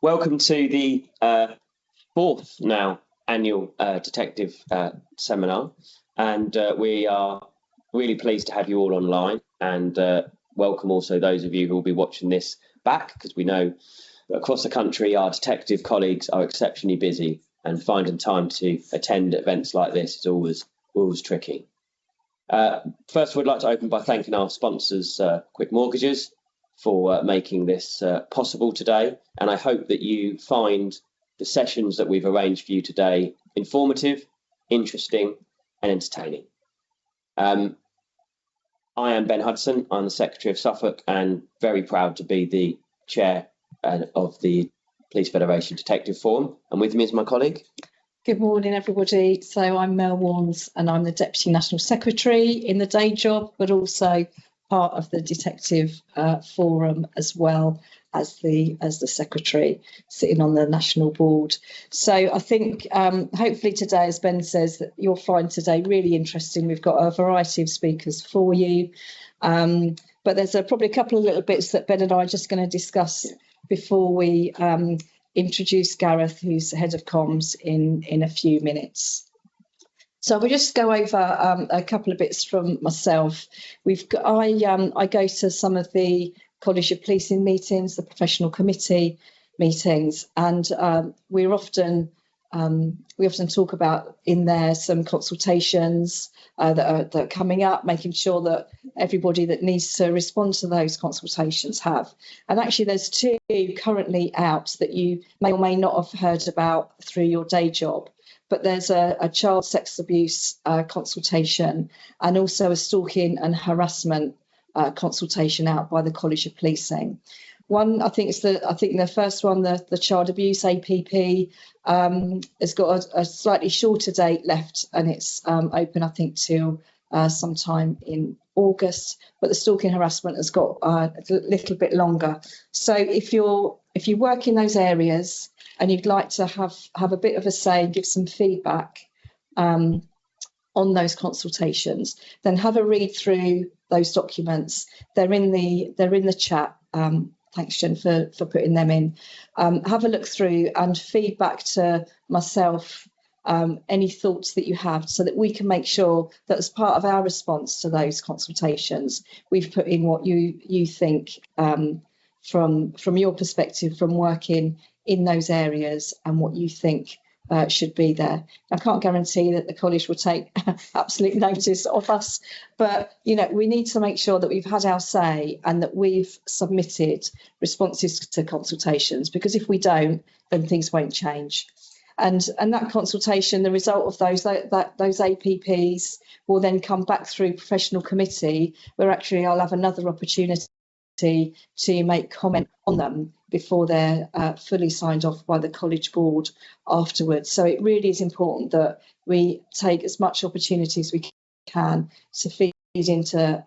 Welcome to the fourth now annual detective seminar, and we are really pleased to have you all online, and welcome also those of you who will be watching this back, because we know that across the country our detective colleagues are exceptionally busy, and finding time to attend events like this is always tricky. First, we'd like to open by thanking our sponsors, Quick Mortgages, for making this possible today, and I hope that you find the sessions that we've arranged for you today informative, interesting and entertaining. I am Ben Hudson. I'm the Secretary of Suffolk and very proud to be the chair of the Police Federation Detective Forum, and with me is my colleague. Good morning, everybody. So I'm Mel Warnes and I'm the Deputy National Secretary in the day job, but also part of the Detective Forum as well as the Secretary sitting on the National Board. So I think hopefully today, as Ben says, that you'll find today really interesting. We've got a variety of speakers for you, but there's probably a couple of little bits that Ben and I are just going to discuss before we introduce Gareth, who's head of comms, in a few minutes. So we'll just go over a couple of bits from myself. I go to some of the College of Policing meetings, the professional committee meetings, and we often talk about in there some consultations that are coming up, making sure that everybody that needs to respond to those consultations have. And actually there's two currently out that you may or may not have heard about through your day job. But there's a child sex abuse consultation and also a stalking and harassment consultation out by the College of Policing. One, I think the first one, the child abuse APP, has got a slightly shorter date left, and it's open, I think, till sometime in August. But the stalking harassment has got a little bit longer. So if you work in those areas and you'd like to have a bit of a say, give some feedback on those consultations, then have a read through those documents. They're in the chat. Thanks, Jayne, for putting them in. Have a look through and feedback to myself any thoughts that you have, so that we can make sure that as part of our response to those consultations, we've put in what you think from your perspective, from working in those areas, and what you think should be there. I can't guarantee that the college will take absolute notice of us, but we need to make sure that we've had our say and that we've submitted responses to consultations, because if we don't, then things won't change. And that consultation, the result of those APPs will then come back through professional committee, where actually I'll have another opportunity to make comment on them before they're fully signed off by the college board afterwards. So it really is important that we take as much opportunity as we can to feed into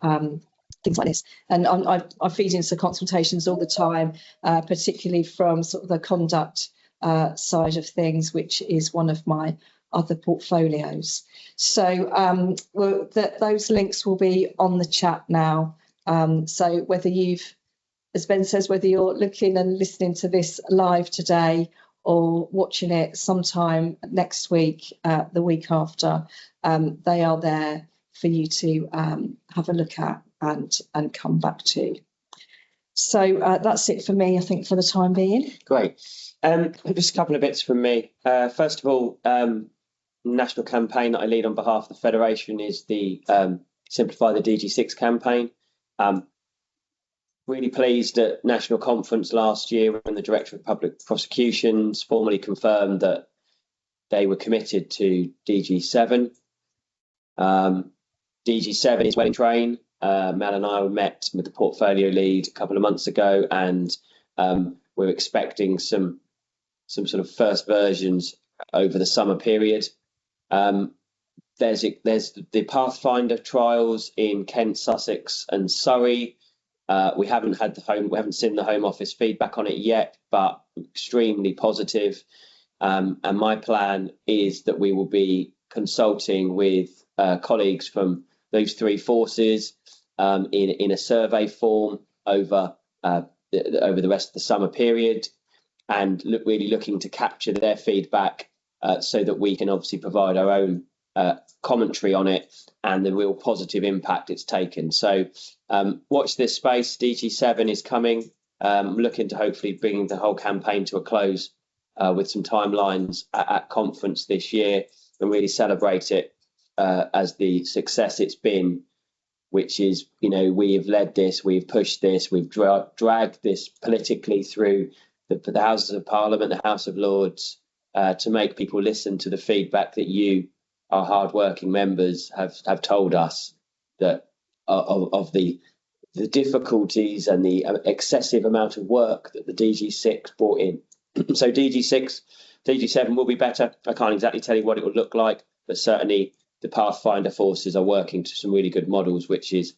things like this. And I feed into consultations all the time, particularly from sort of the conduct side of things, which is one of my other portfolios. So those links will be on the chat now. So whether as Ben says, whether you're looking and listening to this live today or watching it sometime next week, the week after, they are there for you to have a look at and come back to. So that's it for me, I think, for the time being. Great. Just a couple of bits from me. First of all, national campaign that I lead on behalf of the Federation is the Simplify the DG6 campaign. Really pleased at National Conference last year when the Director of Public Prosecutions formally confirmed that they were committed to DG7. DG7 is well in train. Mel and I met with the portfolio lead a couple of months ago, and we're expecting some sort of first versions over the summer period. There's the Pathfinder trials in Kent, Sussex and Surrey. We haven't seen the Home Office feedback on it yet, but extremely positive. And my plan is that we will be consulting with colleagues from those three forces in a survey form over the rest of the summer period. and really looking to capture their feedback so that we can obviously provide our own commentary on it and the real positive impact it's taken. So watch this space. DG7 is coming. Looking to hopefully bring the whole campaign to a close with some timelines at conference this year, and really celebrate it as the success it's been, which is, you know, we have led this, we've pushed this, we've dragged this politically through the Houses of Parliament, the House of Lords, to make people listen to the feedback that you, our hard-working members, have told us that of the difficulties and the excessive amount of work that the DG6 brought in. So DG7 will be better. I can't exactly tell you what it will look like, but certainly the Pathfinder forces are working to some really good models, which is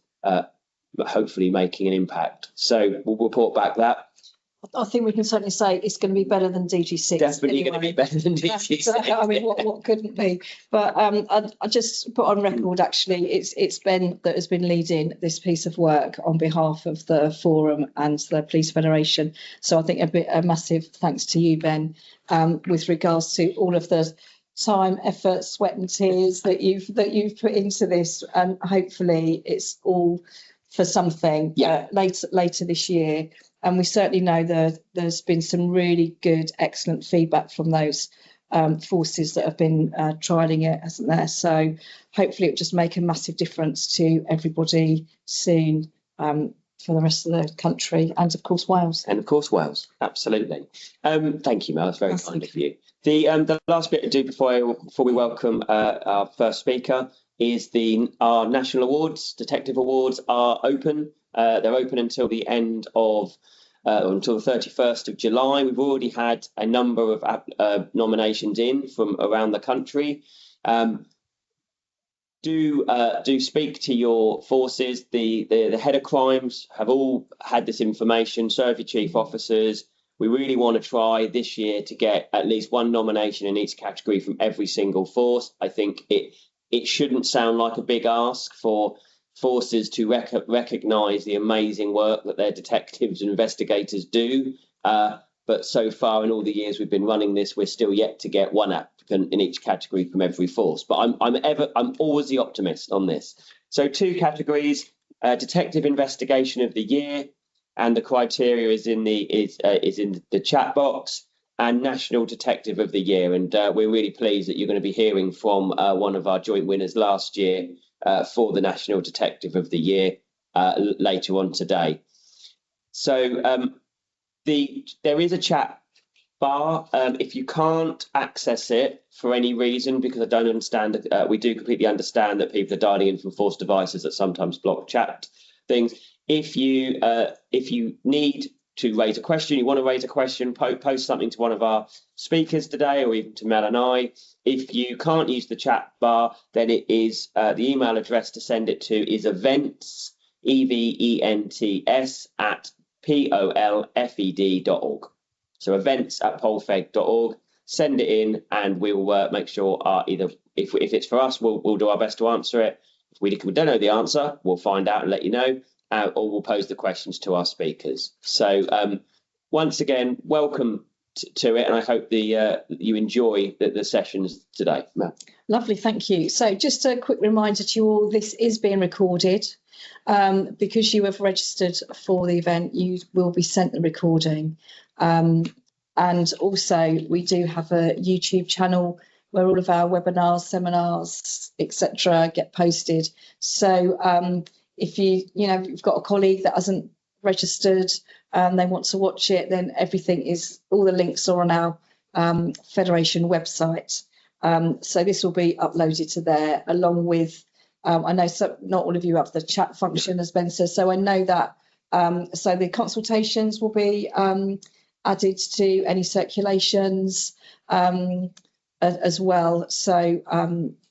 hopefully making an impact. So we'll report back that. I think we can certainly say it's going to be better than DG6. Definitely anyway. going to be better than DG6. I mean, what couldn't be? But I just put on record, actually, it's Ben that has been leading this piece of work on behalf of the Forum and the Police Federation. So I think a massive thanks to you, Ben, with regards to all of the time, effort, sweat and tears that you've put into this, and hopefully it's all for something later this year. And we certainly know that there's been some really good, excellent feedback from those forces that have been trialling it, hasn't there? So hopefully it'll just make a massive difference to everybody soon, for the rest of the country, and of course Wales. And of course Wales, absolutely. Thank you, Mel. That's very kind of you. The last bit to do before we welcome our first speaker is our national awards. Detective awards are open. They're open until the end of until the 31st of July. We've already had a number of nominations in from around the country. Do speak to your forces. The head of crimes have all had this information. Serve your chief officers. We really want to try this year to get at least one nomination in each category from every single force. I think it shouldn't sound like a big ask for forces to recognise the amazing work that their detectives and investigators do. But so far, in all the years we've been running this, we're still yet to get one applicant in each category from every force. But I'm always the optimist on this. So 2 categories: Detective Investigation of the Year, and the criteria is in the chat box, and National Detective of the Year. And we're really pleased that you're going to be hearing from one of our joint winners last year for the National Detective of the Year later on today. So there is a chat bar. If you can't access it for any reason, because I don't understand, we do completely understand that people are dialing in from forced devices that sometimes block chat things. If you need to raise a question, you want to raise a question, post something to one of our speakers today, or even to Mel and I. If you can't use the chat bar, then it is the email address to send it to is events, events at polfed.org. So events@polfed.org. Send it in, and we'll make sure either if it's for us, we'll do our best to answer it. If we don't know the answer, we'll find out and let you know. Or we'll pose the questions to our speakers. So once again, welcome to it, and I hope you enjoy the sessions today. Mel. Lovely, thank you. So just a quick reminder to you all, this is being recorded. Because you have registered for the event, you will be sent the recording. And also we do have a YouTube channel where all of our webinars, seminars, etc. get posted. So if you've got a colleague that hasn't registered and they want to watch it, then all the links are on our Federation website. So this will be uploaded to there, along with, I know not all of you have the chat function, as Ben says, so I know that, so the consultations will be added to any circulations as well. So,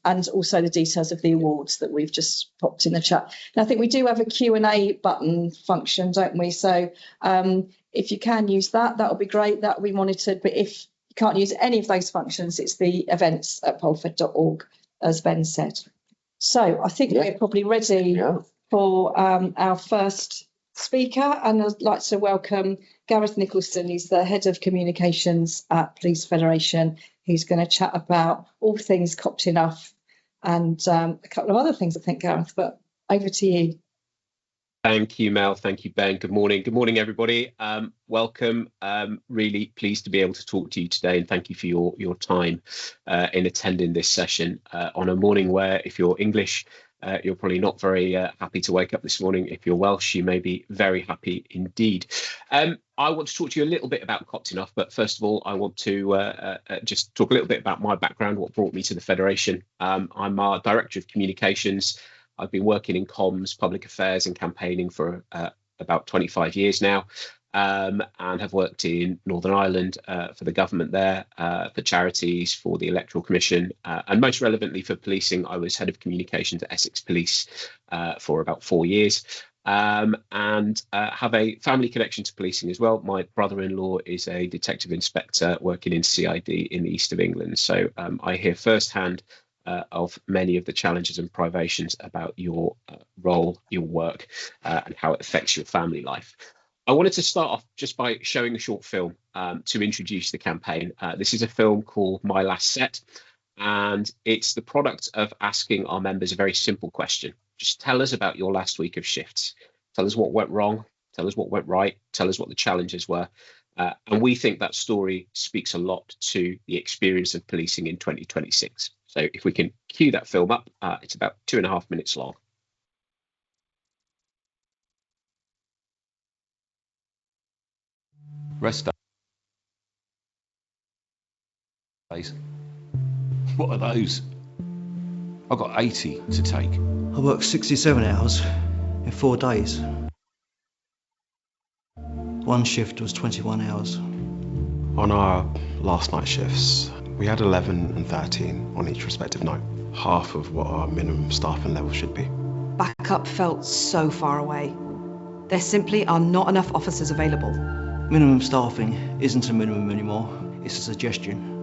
and also the details of the awards that we've just popped in the chat. And I think we do have a Q&A button function, don't we? So if you can use that, that would be great. That will be monitored. But if you can't use any of those functions, it's the events@polfed.org, as Ben said. So I think we're probably ready for our first speaker, and I'd like to welcome Gareth Nicholson. He's the head of communications at Police Federation. He's going to chat about all things Copped Enough and a couple of other things, I think, Gareth, but over to you. Thank you, Mel. Thank you, Ben. Good morning. Good morning, everybody. Welcome. Really pleased to be able to talk to you today, and thank you for your time in attending this session on a morning where, if you're English, you're probably not very happy to wake up this morning. If you're Welsh, you may be very happy indeed. I want to talk to you a little bit about Copped Enough, but first of all, I want to just talk a little bit about my background, what brought me to the Federation. I'm our Director of Communications. I've been working in comms, public affairs and campaigning for about 25 years now, and have worked in Northern Ireland for the government there, for charities, for the Electoral Commission, and most relevantly for policing. I was head of communications at Essex Police for about 4 years, and have a family connection to policing as well. My brother-in-law is a detective inspector working in CID in the east of England, so I hear firsthand of many of the challenges and privations about your role, your work, and how it affects your family life. I wanted to start off just by showing a short film to introduce the campaign. This is a film called My Last Set, and it's the product of asking our members a very simple question. Just tell us about your last week of shifts. Tell us what went wrong. Tell us what went right. Tell us what the challenges were. And we think that story speaks a lot to the experience of policing in 2026. So if we can cue that film up, it's about 2.5 minutes long. Rest days. What are those? I've got 80 to take. I worked 67 hours in 4 days. One shift was 21 hours. On our last night shifts, we had 11 and 13 on each respective night, half of what our minimum staffing level should be. Backup felt so far away. There simply are not enough officers available. Minimum staffing isn't a minimum anymore, it's a suggestion.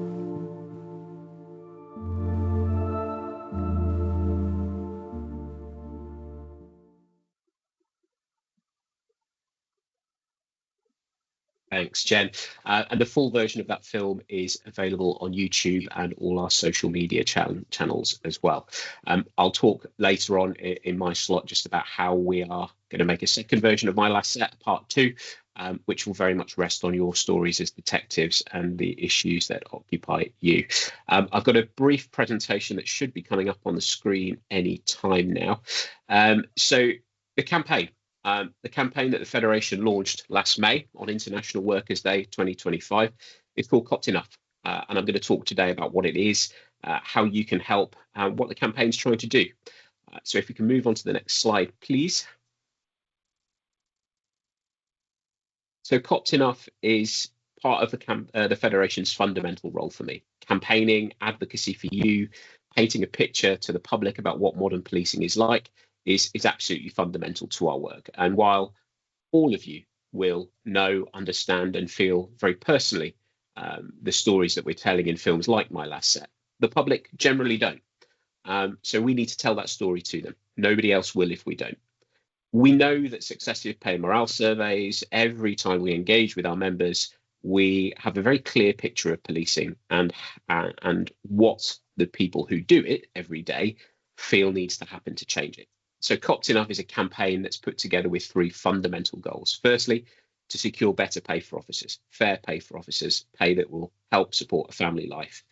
Thanks, Jen. And the full version of that film is available on YouTube and all our social media channels as well. I'll talk later on in my slot just about how we are going to make a second version of My Last Set, part 2, which will very much rest on your stories as detectives and the issues that occupy you. I've got a brief presentation that should be coming up on the screen any time now. So the campaign. The campaign that the Federation launched last May on International Workers' Day 2025 is called Copped Enough. And I'm going to talk today about what it is, how you can help, and what the campaign's trying to do. So if we can move on to the next slide, please. So Copped Enough is part of the Federation's fundamental role for me. Campaigning, advocacy for you, painting a picture to the public about what modern policing is like, is absolutely fundamental to our work. And while all of you will know, understand and feel very personally the stories that we're telling in films like My Last Set, the public generally don't. So we need to tell that story to them. Nobody else will if we don't. We know that successive pay and morale surveys, every time we engage with our members, we have a very clear picture of policing and what the people who do it every day feel needs to happen to change it. So Copped Enough is a campaign that's put together with 3 fundamental goals. Firstly, to secure better pay for officers, fair pay for officers, pay that will help support a family life.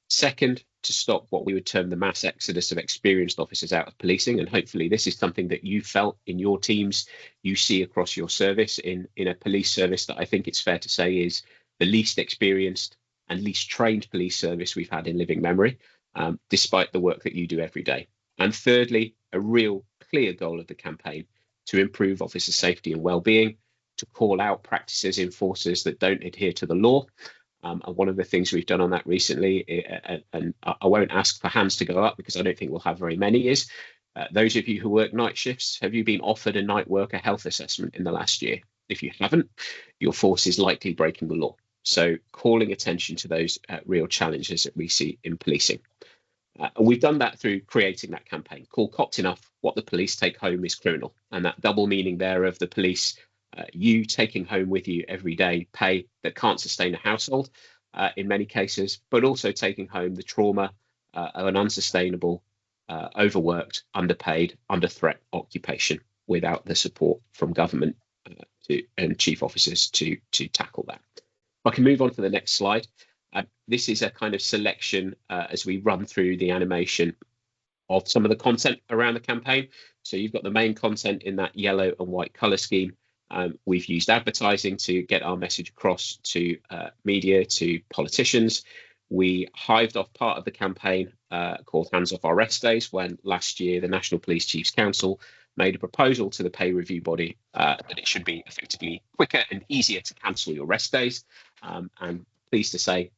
Second, to stop what we would term the mass exodus of experienced officers out of policing. And hopefully this is something that you felt in your teams, you see across your service in a police service that I think it's fair to say is the least experienced and least trained police service we've had in living memory, despite the work that you do every day. And thirdly, a real clear goal of the campaign to improve officer safety and well-being, to call out practices in forces that don't adhere to the law. And one of the things we've done on that recently, and I won't ask for hands to go up because I don't think we'll have very many, is those of you who work night shifts, have you been offered a night worker health assessment in the last year? If you haven't, your force is likely breaking the law. So calling attention to those real challenges that we see in policing. And we've done that through creating that campaign called Copped Enough, what the police take home is criminal. And that double meaning there of the police you taking home with you every day pay that can't sustain a household in many cases, but also taking home the trauma of an unsustainable, overworked, underpaid, under threat occupation without the support from government and chief officers to tackle that. I can move on to the next slide. This is a kind of selection as we run through the animation of some of the content around the campaign. So you've got the main content in that yellow and white colour scheme. We've used advertising to get our message across to media, to politicians. We hived off part of the campaign called Hands Off Our Rest Days, when last year the National Police Chiefs Council made a proposal to the pay review body that it should be effectively quicker and easier to cancel your rest days. And pleased to say,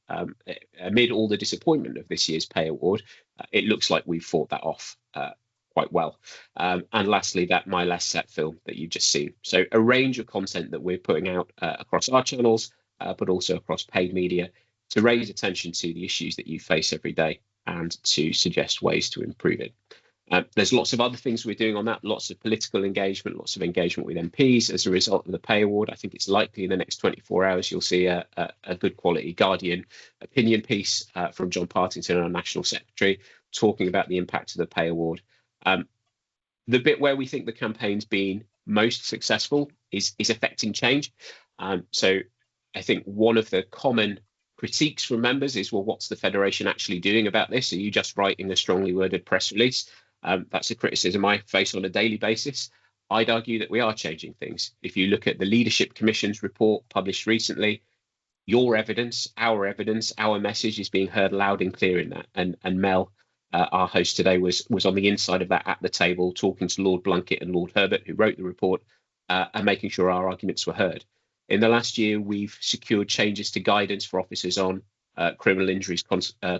amid all the disappointment of this year's pay award, it looks like we've fought that off quite well. And lastly, that My Less Set film that you've just seen. So a range of content that we're putting out across our channels, but also across paid media, to raise attention to the issues that you face every day and to suggest ways to improve it. There's lots of other things we're doing on that, lots of political engagement, lots of engagement with MPs as a result of the pay award. I think it's likely in the next 24 hours you'll see a good quality Guardian opinion piece from John Partington, our National Secretary, talking about the impact of the pay award. The bit where we think the campaign's been most successful is affecting change. So I think one of the common critiques from members is, well, what's the Federation actually doing about this? Are you just writing a strongly worded press release? That's a criticism I face on a daily basis. I'd argue that we are changing things. If you look at the Leadership Commission's report published recently, your evidence, our message is being heard loud and clear in that. And Mel, our host today, was on the inside of that at the table, talking to Lord Blunkett and Lord Herbert, who wrote the report, and making sure our arguments were heard. In the last year, we've secured changes to guidance for officers on criminal injuries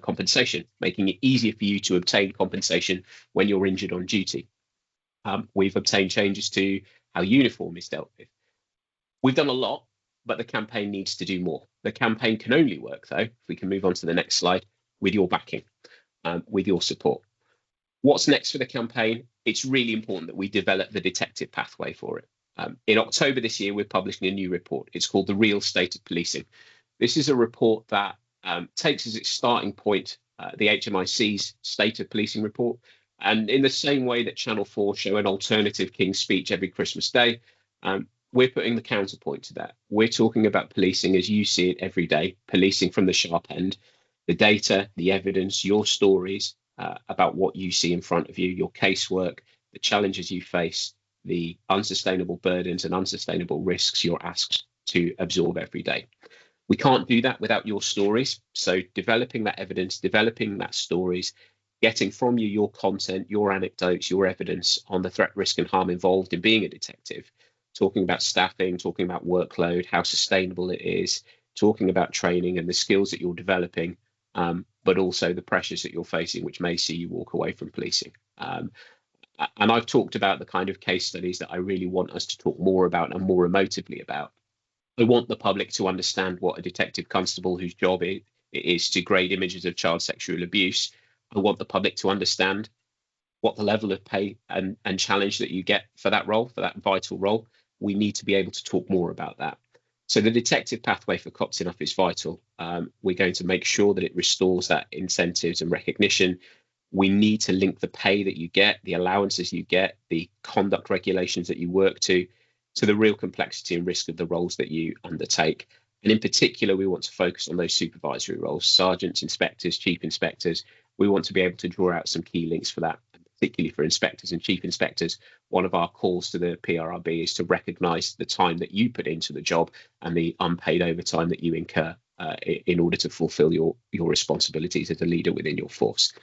compensation, making it easier for you to obtain compensation when you're injured on duty. We've obtained changes to how uniform is dealt with. We've done a lot, but the campaign needs to do more. The campaign can only work, though, if we can move on to the next slide, with your backing, with your support. What's next for the campaign? It's really important that we develop the detective pathway for it. In October this year, we're publishing a new report. It's called The Real State of Policing. This is a report that takes as its starting point the HMIC's State of Policing report. And in the same way that Channel 4 show an alternative King's Speech every Christmas Day, we're putting the counterpoint to that. We're talking about policing as you see it every day, policing from the sharp end, the data, the evidence, your stories about what you see in front of you, your casework, the challenges you face, the unsustainable burdens and unsustainable risks you're asked to absorb every day. We can't do that without your stories. So developing that evidence, developing that stories, getting from you your content, your anecdotes, your evidence on the threat, risk and harm involved in being a detective, talking about staffing, talking about workload, how sustainable it is, talking about training and the skills that you're developing, but also the pressures that you're facing, which may see you walk away from policing. And I've talked about the kind of case studies that I really want us to talk more about and more emotively about. I want the public to understand what a detective constable whose job it is to grade images of child sexual abuse. I want the public to understand what the level of pay and challenge that you get for that role, for that vital role. We need to be able to talk more about that. So the detective pathway for Cops Enough is vital. We're going to make sure that it restores that incentives and recognition. We need to link the pay that you get, the allowances you get, the conduct regulations that you work to the real complexity and risk of the roles that you undertake. And in particular, we want to focus on those supervisory roles, sergeants, inspectors, chief inspectors. We want to be able to draw out some key links for that, particularly for inspectors and chief inspectors. One of our calls to the PRRB is to recognise the time that you put into the job and the unpaid overtime that you incur in order to fulfil your responsibilities as a leader within your force.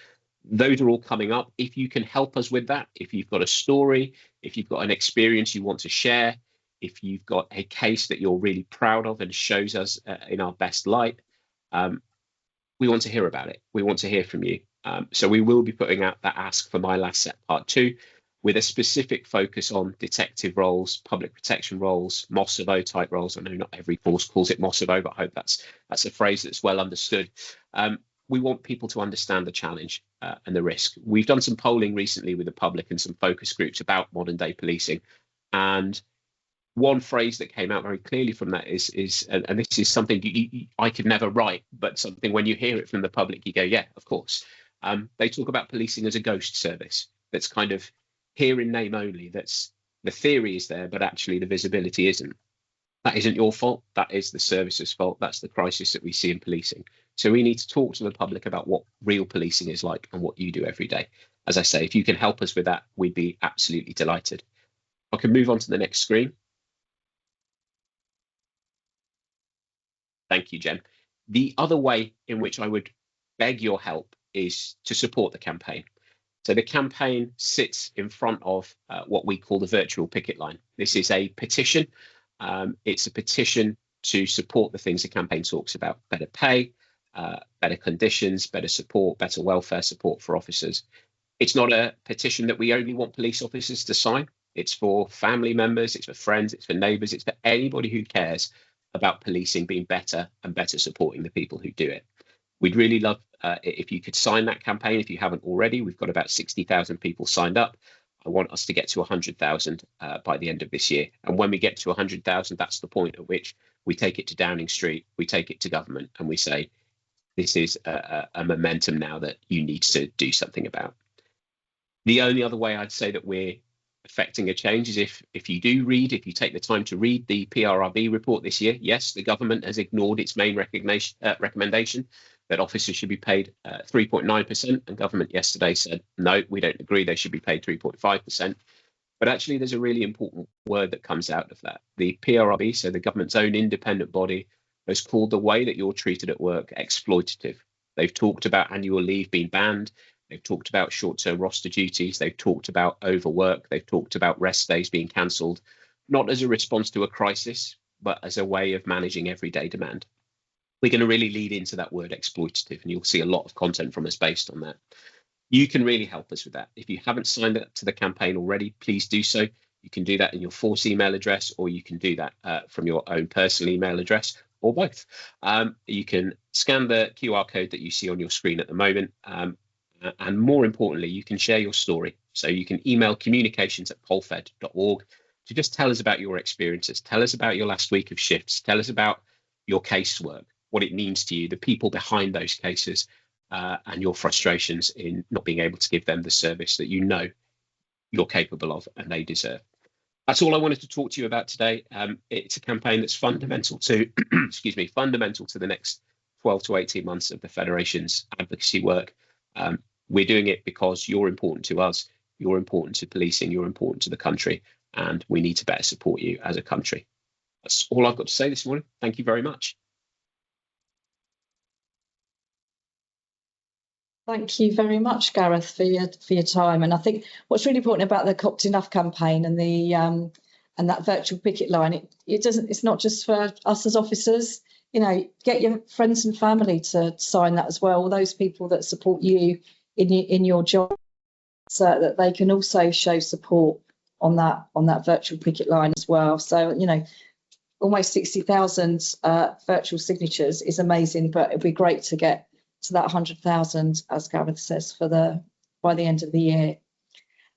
Those are all coming up. If you can help us with that, if you've got a story, if you've got an experience you want to share, if you've got a case that you're really proud of and shows us in our best light, we want to hear about it. We want to hear from you. So we will be putting out that Ask for My Last Set Part 2 with a specific focus on detective roles, public protection roles, MOSAVO type roles. I know not every force calls it MOSAVO, but I hope that's a phrase that's well understood. We want people to understand the challenge and the risk. We've done some polling recently with the public and some focus groups about modern day policing. And one phrase that came out very clearly from that is and this is something I could never write, but something when you hear it from the public, you go, yeah, of course. They talk about policing as a ghost service. That's kind of here in name only. That's the theory is there, but actually the visibility isn't. That isn't your fault. That is the service's fault. That's the crisis that we see in policing. So we need to talk to the public about what real policing is like and what you do every day. As I say, if you can help us with that, we'd be absolutely delighted. I can move on to the next screen. Thank you, Jen. The other way in which I would beg your help is to support the campaign. So the campaign sits in front of what we call the virtual picket line. This is a petition. It's a petition to support the things the campaign talks about: better pay, better conditions, better support, better welfare support for officers. It's not a petition that we only want police officers to sign. It's for family members, it's for friends, it's for neighbours, it's for anybody who cares about policing being better and better supporting the people who do it. We'd really love if you could sign that campaign if you haven't already. We've got about 60,000 people signed up. I want us to get to 100,000 by the end of this year. And when we get to 100,000, that's the point at which we take it to Downing Street, we take it to government, and we say, this is a momentum now that you need to do something about. The only other way I'd say that we're affecting a change is if you take the time to read the PRRB report this year. Yes, the government has ignored its main recommendation that officers should be paid 3.9%, and government yesterday said, no, we don't agree, they should be paid 3.5%. But actually, there's a really important word that comes out of that. The PRRB, so the government's own independent body, has called the way that you're treated at work exploitative. They've talked about annual leave being banned. They've talked about short-term roster duties. They've talked about overwork. They've talked about rest days being cancelled, not as a response to a crisis, but as a way of managing everyday demand. We're going to really lead into that word exploitative, and you'll see a lot of content from us based on that. You can really help us with that. If you haven't signed up to the campaign already, please do so. You can do that in your Force email address, or you can do that from your own personal email address, or both. You can scan the QR code that you see on your screen at the moment. And more importantly, you can share your story. So you can email communications@polfed.org to just tell us about your experiences. Tell us about your last week of shifts. Tell us about your casework, what it means to you, the people behind those cases, and your frustrations in not being able to give them the service that you know you're capable of and they deserve. That's all I wanted to talk to you about today. It's a campaign that's fundamental to, fundamental to the next 12 to 18 months of the Federation's advocacy work. We're doing it because you're important to us, you're important to policing, you're important to the country, and we need to better support you as a country. That's all I've got to say this morning. Thank you very much. Thank you very much, Gareth, for your time. And I think what's really important about the Copped Enough campaign and the and that virtual picket line, it's not just for us as officers. You know, get your friends and family to sign that as well. All those people that support you in your job, so that they can also show support on that virtual picket line as well. So, you know, almost 60,000 virtual signatures is amazing, but it'd be great to get to that 100,000, as Gareth says, by the end of the year.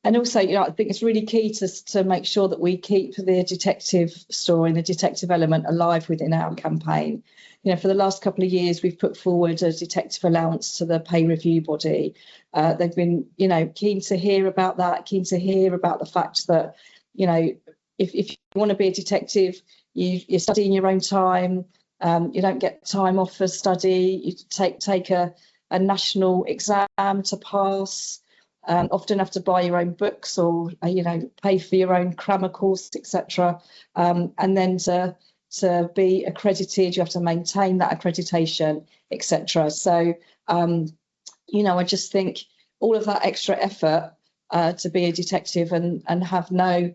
And also, you know, I think it's really key to make sure that we keep the detective story and the detective element alive within our campaign. You know, for the last couple of years, we've put forward a detective allowance to the pay review body. They've been, you know, keen to hear about that, keen to hear about the fact that, you know, if you want to be a detective, you study in your own time. You don't get time off for study. You take a national exam to pass. Often have to buy your own books or you know, pay for your own grammar course, etc. And then to be accredited, you have to maintain that accreditation, etc. So you know, I just think all of that extra effort to be a detective and have no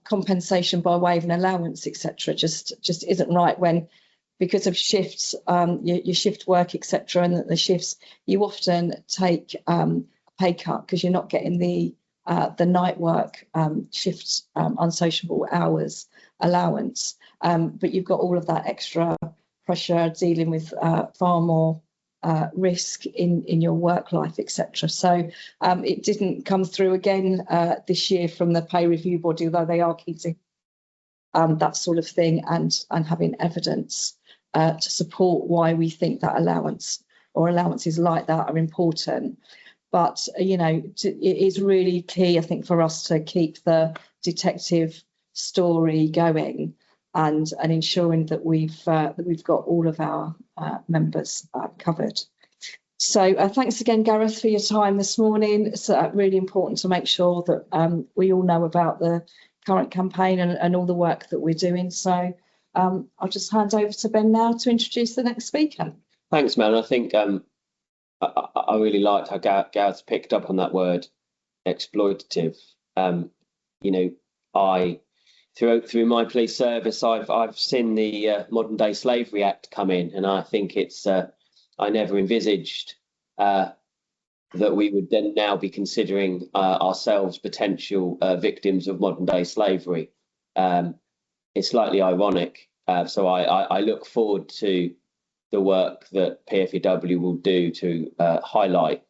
compensation by way of an allowance, etc. just isn't right, when because of shifts, your shift work, etc., and the shifts, you often take a pay cut because you're not getting the night work shift unsociable hours allowance, but you've got all of that extra pressure dealing with far more risk in your work life, etc. So it didn't come through again this year from the pay review body, although they are keen to that sort of thing, and having evidence to support why we think that allowance or allowances like that are important. But, you know, it is really key, I think, for us to keep the detective story going and ensuring that we've got all of our members covered. So thanks again, Gareth, for your time this morning. It's really important to make sure that we all know about the current campaign and all the work that we're doing. So I'll just hand over to Ben now to introduce the next speaker. Thanks, Mel. I think I really liked how Gareth picked up on that word, exploitative. You know, through my police service, I've seen the Modern Day Slavery Act come in, and I think it's I never envisaged that we would then now be considering ourselves potential victims of modern day slavery. It's slightly ironic. So I look forward to the work that PFEW will do to highlight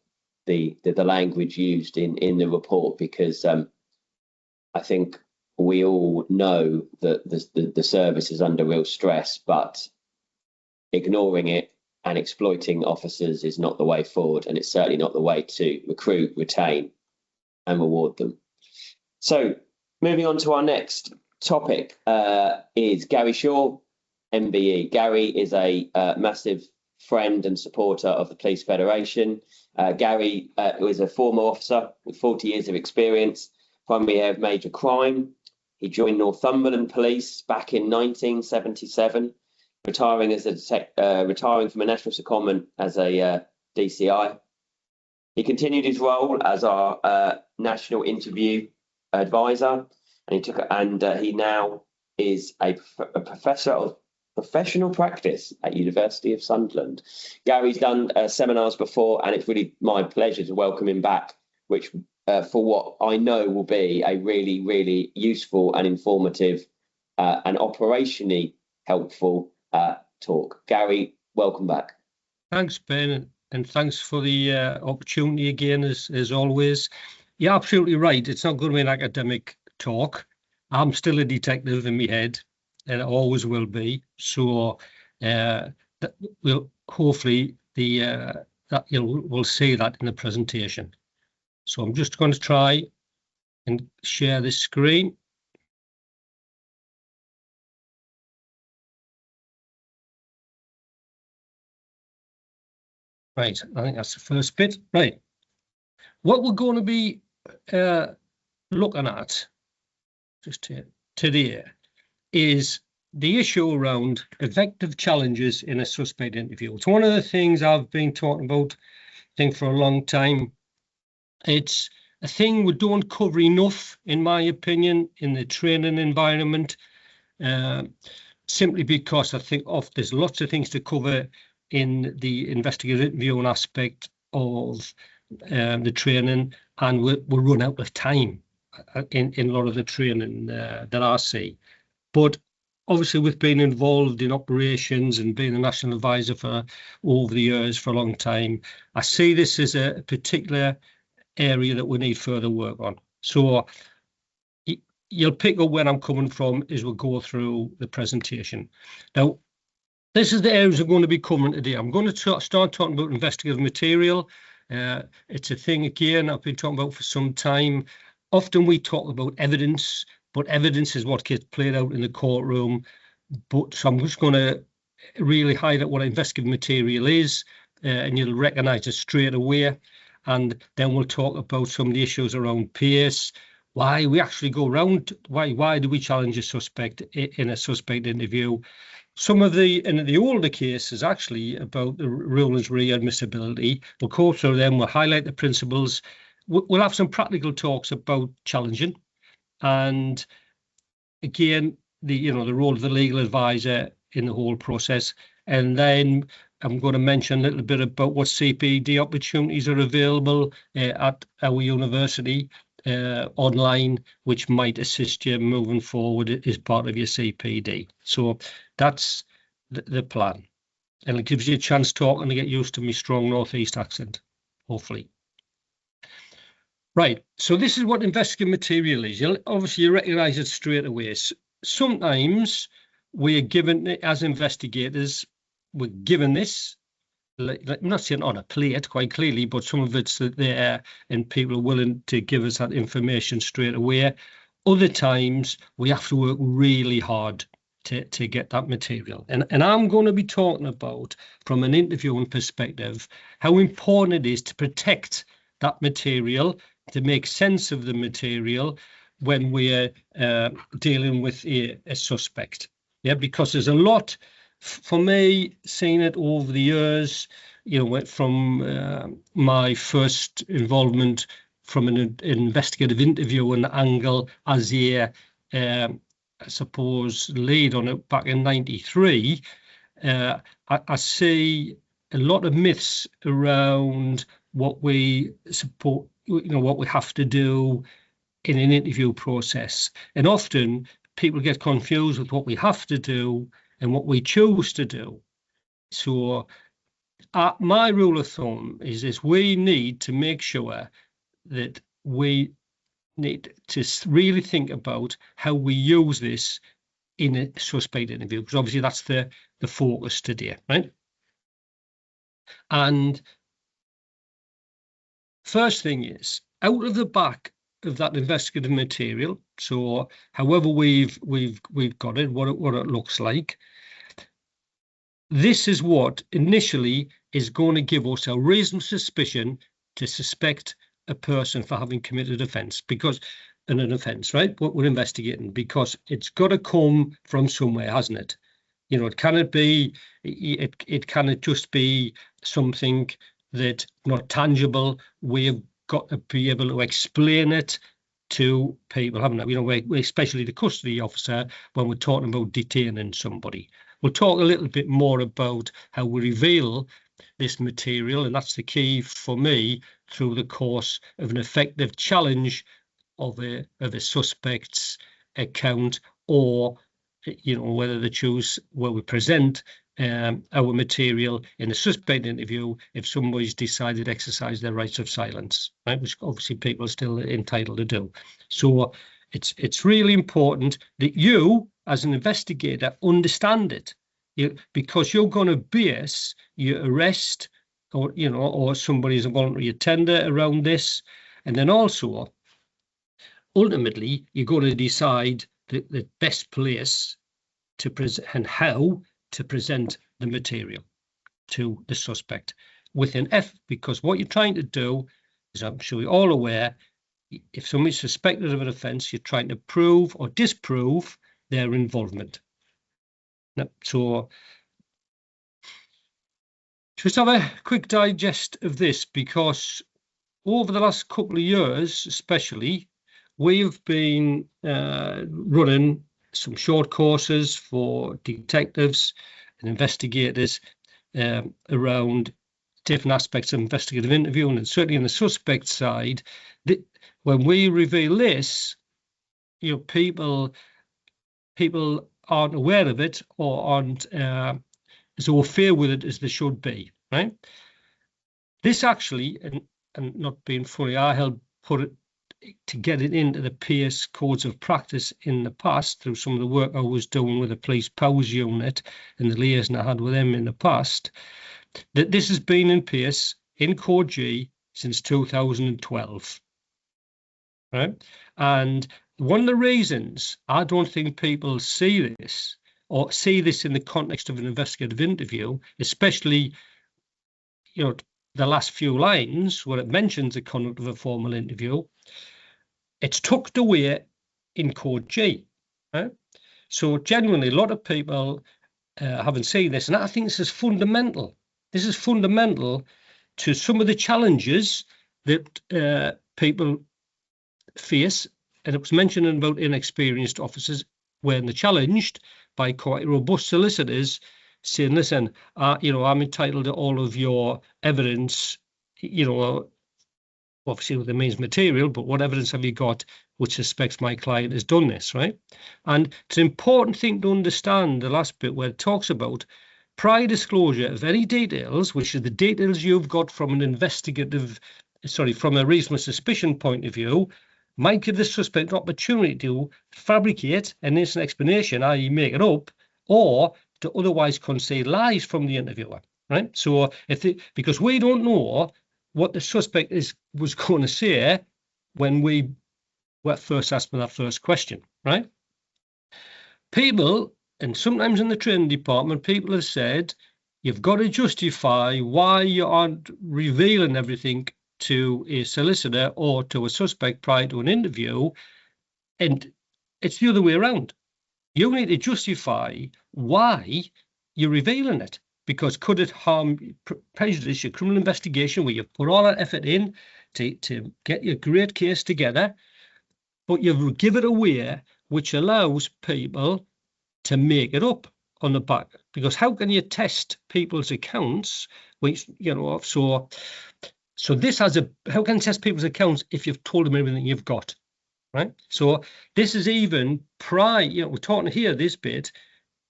the language used in the report, because I think we all know that the service is under real stress, but ignoring it and exploiting officers is not the way forward, and it's certainly not the way to recruit, retain and reward them. So moving on to our next topic is Gary Shaw, MBE. Gary is a massive friend and supporter of the Police Federation. Gary was a former officer with 40 years of experience, primarily of major crime. He joined Northumberland Police back in 1977. Retiring from a national secondment as a DCI. He continued his role as our national interview advisor, and he now is a professor of professional practice at University of Sunderland. Gary's done seminars before, and it's really my pleasure to welcome him back, which for what I know will be a really, really useful and informative and operationally helpful talk. Gary, welcome back. Thanks, Ben, and thanks for the opportunity again, as always. You're absolutely right. It's not going to be an academic talk. I'm still a detective in my head, and it always will be. So we'll hopefully we'll see that in the presentation. So I'm just going to try and share this screen. Right, I think that's the first bit. Right, what we're going to be looking at just here today is the issue around effective challenges in a suspect interview. It's one of the things I've been talking about, I think, for a long time. It's a thing we don't cover enough, in my opinion, in the training environment, simply because I think there's lots of things to cover in the investigative interviewing aspect of the training, and we'll run out of time in a lot of the training that I see. But obviously, with being involved in operations and being a national advisor for over the years for a long time, I see this as a particular area that we need further work on. So you'll pick up where I'm coming from as we go through the presentation. Now, this is the areas we're going to be covering today. I'm going to start talking about investigative material. It's a thing, again, I've been talking about for some time. Often we talk about evidence, but evidence is what gets played out in the courtroom. So I'm just going to really highlight what investigative material is, and you'll recognise it straight away. And then we'll talk about some of the issues around pace, why we actually go around, why do we challenge a suspect in a suspect interview. Some of in the older cases, actually, about the rulings readmissibility. We'll go through them, we'll highlight the principles. We'll have some practical talks about challenging, and again, the role of the legal advisor in the whole process. And then I'm going to mention a little bit about what CPD opportunities are available at our university online, which might assist you moving forward as part of your CPD. So that's the plan, and it gives you a chance talking to get used to my strong northeast accent, hopefully. Right, so this is what investigative material is. Obviously you recognise it straight away. sometimes we are given, as investigators, we're given this, I'm not saying on a plate quite clearly, but some of it's there and people are willing to give us that information straight away. Other times we have to work really hard to get that material. And I'm going to be talking about, from an interviewing perspective, how important it is to protect that material, to make sense of the material when we're dealing with a suspect. Yeah, because there's a lot, for me, seeing it over the years, you know, from my first involvement from an investigative interview and angle as a, I suppose, lead on it back in '93, I see a lot of myths around what we support, you know, what we have to do in an interview process. And often people get confused with what we have to do and what we choose to do. So my rule of thumb is this: we need to make sure that we need to really think about how we use this in a suspect interview, because obviously that's the focus today, right? And first thing is, out of the back of that investigative material, so however we've got it, what it looks like, this is what initially is going to give us a reasonable suspicion to suspect a person for having committed offence, because an offence, right? What we're investigating, because it's got to come from somewhere, hasn't it? You know, it cannot just be something that not tangible. We've got to be able to explain it to people, haven't we? You know, we especially the custody officer, when we're talking about detaining somebody. We'll talk a little bit more about how we reveal this material, and that's the key for me through the course of an effective challenge of a suspect's account, or, you know, whether they choose where we present our material in a suspect interview if somebody's decided to exercise their rights of silence, right, which obviously people are still entitled to do. So it's really important that you, as an investigator, understand it, because you're going to base your arrest, or, you know, or somebody's a voluntary attender around this, and then also ultimately you're going to decide the best place to present and how to present the material to the suspect with an F, because what you're trying to do is, I'm sure you're all aware, if somebody's suspected of an offence, you're trying to prove or disprove their involvement. Now, so just have a quick digest of this, because over the last couple of years especially, we've been running some short courses for detectives and investigators around different aspects of investigative interviewing, and certainly in the suspect side. When we reveal this, you know, people aren't aware of it, or aren't as au fait with it as they should be, right? This actually, and not being funny, I helped put it to get it into the Pierce codes of practice in the past through some of the work I was doing with the police powers unit and the liaison I had with them in the past, that this has been in Pierce in Code G since 2012, right? And one of the reasons I don't think people see this, or see this in the context of an investigative interview, especially, you know, the last few lines where it mentions the conduct of a formal interview, it's tucked away in Code G, right? So genuinely, a lot of people haven't seen this, and I think this is fundamental. This is fundamental to some of the challenges that people face, and it was mentioned about inexperienced officers when they're challenged by quite robust solicitors saying, listen, you know, I'm entitled to all of your evidence, you know, obviously with the means material, but what evidence have you got which suspects my client has done this, right? And it's an important thing to understand the last bit where it talks about prior disclosure of any details, which are the details you've got from an investigative, sorry, from a reasonable suspicion point of view, might give the suspect an opportunity to fabricate an innocent explanation, i.e. make it up, or to otherwise conceal lies from the interviewer, right? So because we don't know what the suspect was going to say when we were first asking that first question, right? People, and sometimes in the training department, people have said, you've got to justify why you aren't revealing everything to a solicitor or to a suspect prior to an interview. And it's the other way around. You need to justify why you're revealing it, because could it harm, prejudice your criminal investigation where you've put all that effort in to get your great case together, but you've given it away, which allows people to make it up on the back. Because how can you test people's accounts, which, so this has how can you test people's accounts if you've told them everything you've got, right? So this is even prior, we're talking here, this bit,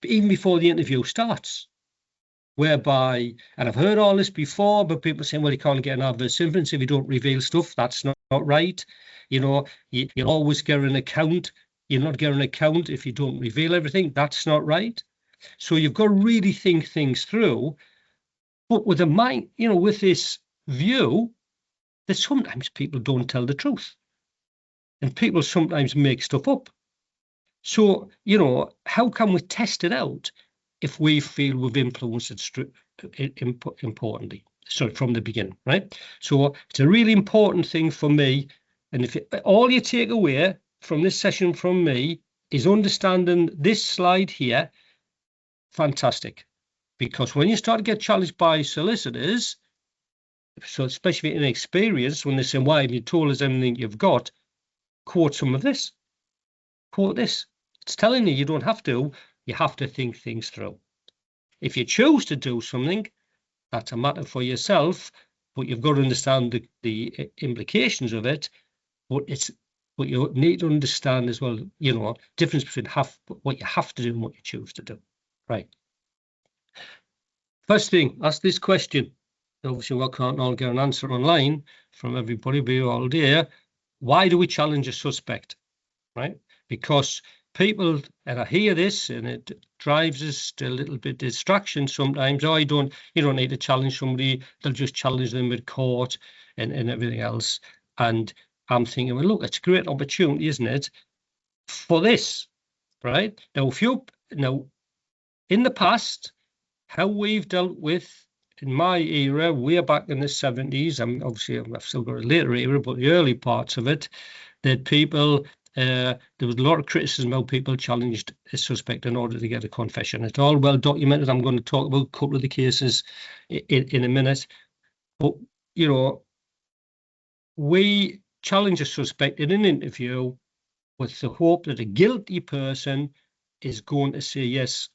even before the interview starts, whereby, and I've heard all this before, but people saying, well, you can't get an adverse inference if you don't reveal stuff. That's not right. You'll always get an account. You're not getting an account if you don't reveal everything. That's not right. So you've got to really think things through. But with a mind, with this view that sometimes people don't tell the truth. And people sometimes make stuff up. So, how can we test it out if we feel we've influenced it importantly? Sorry, from the beginning, right? So it's a really important thing for me. And if all you take away from this session from me is understanding this slide here, fantastic. Because when you start to get challenged by solicitors, so especially in experience, when they say, why have you told us everything you've got, quote some of this. Quote this. It's telling you don't have to. You have to think things through. If you choose to do something, that's a matter for yourself, but you've got to understand the implications of it. But you need to understand as well, difference between what you have to do and what you choose to do. Right. First thing, ask this question. Obviously, we can't all get an answer online from everybody, but you're all there. Why do we challenge a suspect? Right? Because people, and I hear this, and it drives us to a little bit distraction sometimes. Oh, you don't need to challenge somebody. They'll just challenge them with court and everything else. And I'm thinking, well, look, it's a great opportunity, isn't it, for this, right? Now, in the past, how we've dealt with, in my era, way back in the 70s, I've still got a later era, but the early parts of it, that people, there was a lot of criticism about people challenged a suspect in order to get a confession. It's all well documented. I'm going to talk about a couple of the cases in a minute. But, we challenge a suspect in an interview with the hope that a guilty person is going to say, yes,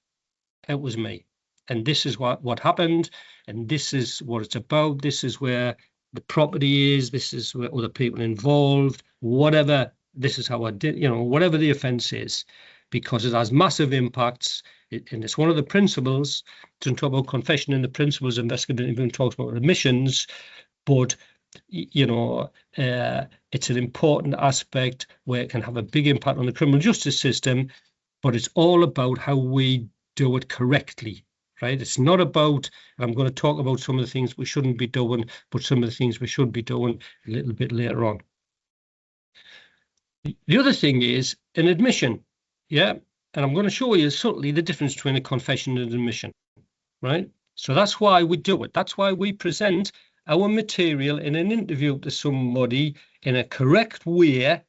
it was me. And this is what happened. And this is what it's about. This is where the property is. This is where other people involved, whatever. This is how I did, whatever the offence is, because it has massive impacts. And it's one of the principles. It doesn't talk about confession in the principles of investigative, even talks about admissions, but it's an important aspect where it can have a big impact on the criminal justice system, but it's all about how we do it correctly, right? It's not about, and I'm going to talk about some of the things we shouldn't be doing, but some of the things we should be doing a little bit later on. The other thing is an admission, yeah? And I'm going to show you subtly the difference between a confession and an admission, right? So that's why we do it. That's why we present our material in an interview to somebody in a correct way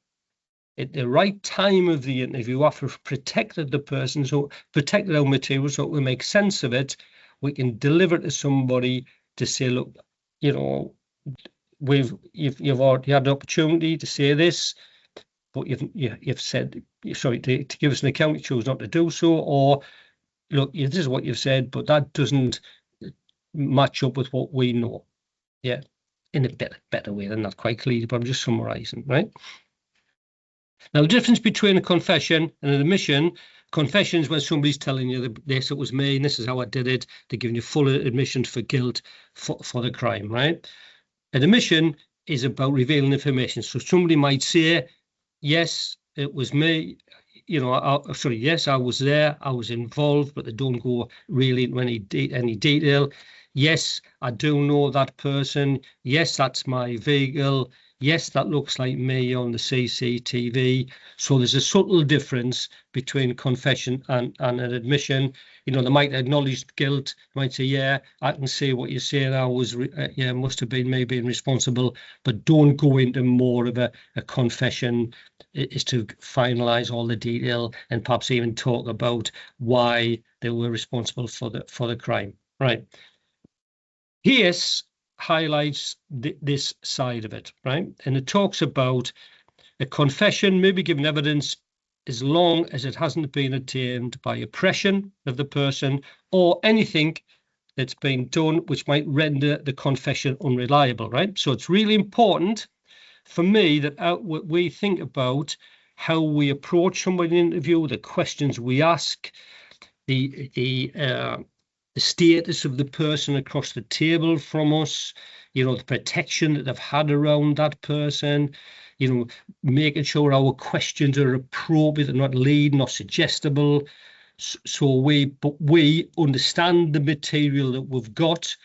at the right time of the interview, after we've protected the person, so protected our material so we make sense of it. We can deliver it to somebody to say, look, you've already had an opportunity to say this, but you've said, sorry, to give us an account, you chose not to do so, or look, this is what you've said, but that doesn't match up with what we know. Yeah, in a better way than that, quite clearly, but I'm just summarising, right? Now, the difference between a confession and an admission, confession is when somebody's telling you that this, it was me, and this is how I did it. They're giving you full admission for guilt for the crime, right? An admission is about revealing information. So somebody might say, yes, it was me. Yes, I was there. I was involved, but they don't go really into any detail. Yes, I do know that person. Yes, that's my vehicle. Yes, that looks like me on the CCTV. So there's a subtle difference between confession and an admission. They might acknowledge guilt, might say, yeah, I can see what you're saying. I was, must have been me being responsible, but don't go into more of a confession is to finalise all the detail and perhaps even talk about why they were responsible for the crime. Right. Here's highlights this side of it, right? And it talks about a confession may be given evidence as long as it hasn't been attained by oppression of the person or anything that's been done which might render the confession unreliable, right? So it's really important for me that we think about how we approach somebody in an interview, the questions we ask, the status of the person across the table from us, the protection that they've had around that person, making sure our questions are appropriate, they're not leading or suggestible. So we understand the material that we've got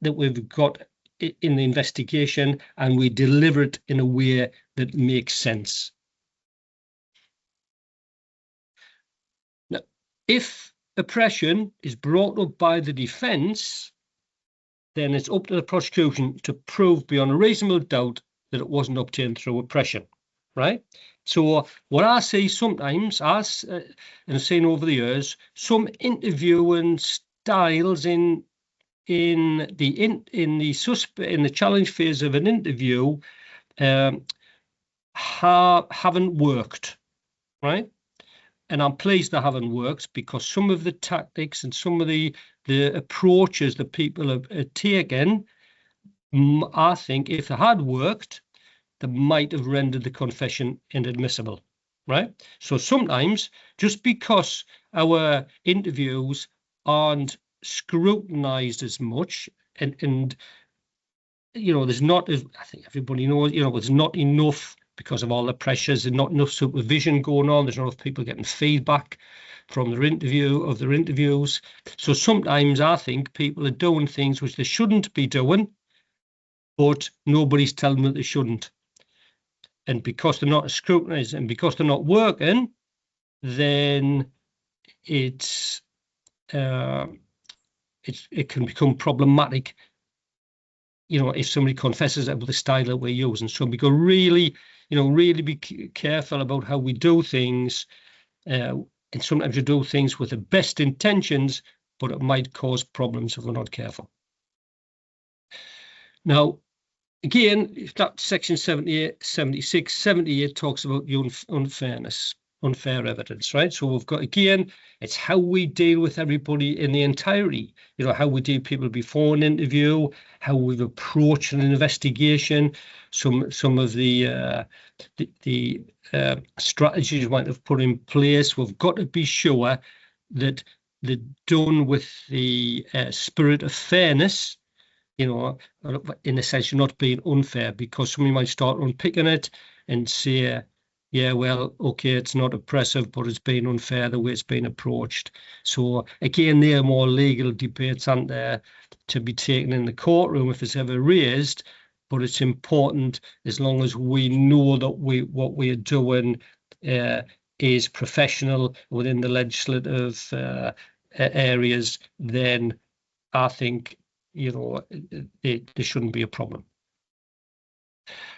in the investigation, and we deliver it in a way that makes sense. Now, if oppression is brought up by the defence, then it's up to the prosecution to prove beyond a reasonable doubt that it wasn't obtained through oppression, right? So what I see sometimes, and I've seen over the years, some interviewing styles in the challenge phase of an interview haven't worked, right? And I'm pleased they haven't worked, because some of the tactics and some of the approaches that people have taken, I think if they had worked, they might have rendered the confession inadmissible, right? So sometimes, just because our interviews aren't scrutinised as much, and there's not, I think everybody knows, there's not enough, because of all the pressures, and not enough supervision going on. There's not enough people getting feedback from their interviews. So sometimes I think people are doing things which they shouldn't be doing, but nobody's telling them that they shouldn't. And because they're not scrutinised and because they're not working, then it can become problematic. If somebody confesses that with the style that we're using. So we go really be careful about how we do things. And sometimes you do things with the best intentions, but it might cause problems if we're not careful. Now, again, if that section 78, 76, 78 talks about the unfair evidence, right? So we've got, again, it's how we deal with everybody in the entirety, how we deal with people before an interview, how we've approached an investigation, some of the strategies we might have put in place. We've got to be sure that they're done with the spirit of fairness, in a sense, you're not being unfair, because somebody might start unpicking it and say, yeah, well, okay, it's not oppressive, but it's been unfair the way it's been approached. So again, there are more legal debates, aren't there, to be taken in the courtroom if it's ever raised. But it's important, as long as we know that what we are doing is professional within the legislative areas, then I think there shouldn't be a problem.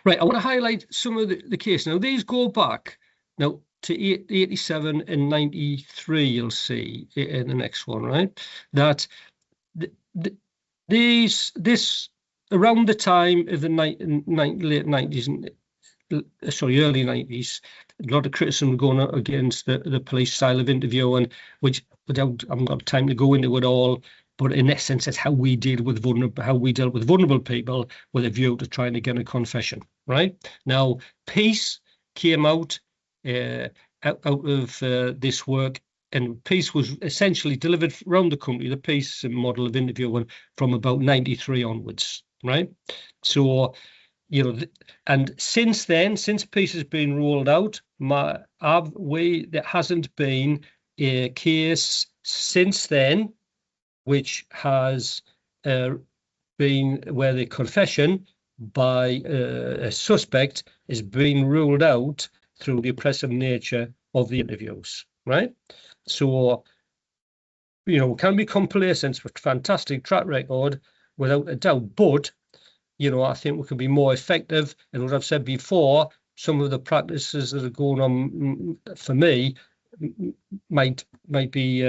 Right, I want to highlight some of the cases. Now, these go back now to 87 and 93, you'll see in the next one, right? That this around the time of the late 90s, early 90s, a lot of criticism going against the police style of interviewing, which I haven't got time to go into it all. But in essence, it's how we deal with vulnerable people with a view to trying to get a confession. Right now, Peace came out of this work, and Peace was essentially delivered around the country. The Peace model of interviewing from about 93 onwards. Right, so and since then, since peace has been rolled out, there hasn't been a case since then which has been where the confession by a suspect is being ruled out through the oppressive nature of the interviews, right? So, can be complacent with fantastic track record without a doubt, but I think we can be more effective. And what I've said before, some of the practices that are going on for me might be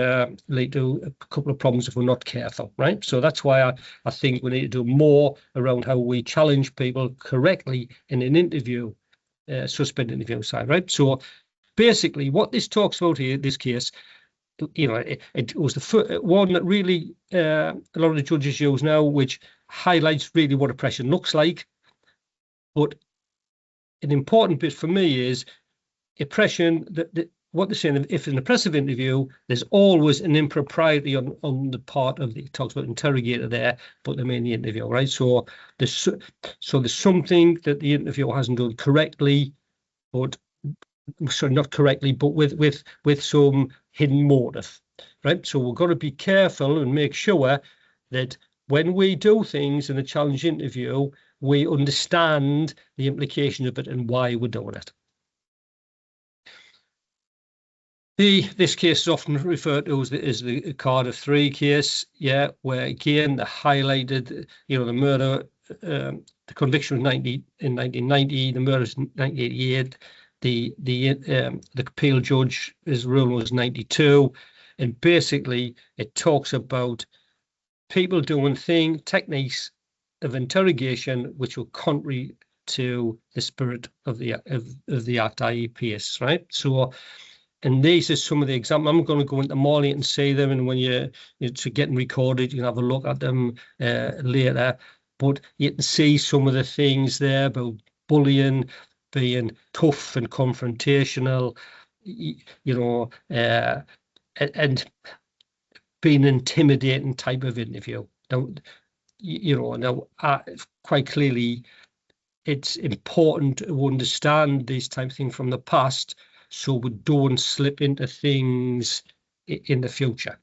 lead to a couple of problems if we're not careful, right? So that's why I think we need to do more around how we challenge people correctly in an interview, suspect interview side, right? So basically, what this talks about here, this case, it was the one that really a lot of the judges use now, which highlights really what oppression looks like. But an important bit for me is oppression, what they're saying, if an oppressive interview, there's always an impropriety on the part of it talks about interrogator there, but they mean the interview, right? So there's something that the interviewer hasn't done correctly, but sorry, not correctly, but with some hidden motive, right? So we've got to be careful and make sure that when we do things in a challenge interview, we understand the implications of it and why we're doing it. This case is often referred to as the Cardiff 3 case, where again they highlighted, the murder, the conviction was in 1990, the murder was in 1988. The appeal judge, his ruling was 92, and basically it talks about people doing techniques of interrogation which were contrary to the spirit of the Act, i.e. peace, right? So, and these are some of the examples. I'm going to go into them all and see them, and when you're getting recorded, you can have a look at them later. But you can see some of the things there about bullying, being tough and confrontational, and being an intimidating type of interview. Now, quite clearly, it's important to understand these type of things from the past, so we don't slip into things in the future.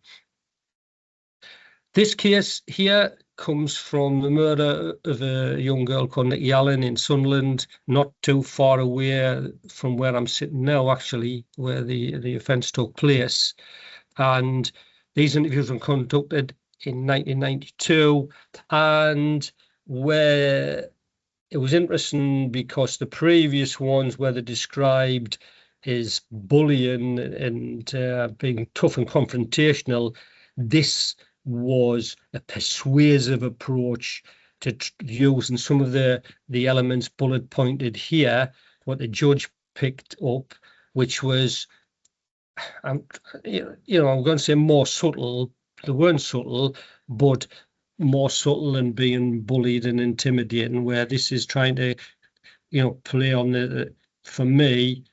This case here comes from the murder of a young girl called Nicholson in Sunderland, not too far away from where I'm sitting now, actually, where the offence took place. And these interviews were conducted in 1992, and where it was interesting because the previous ones where they described as bullying and being tough and confrontational, this was a persuasive approach to using some of the elements bullet pointed here, what the judge picked up, which was, I'm going to say more subtle. They weren't subtle, but more subtle than being bullied and intimidating, where this is trying to, play on for me,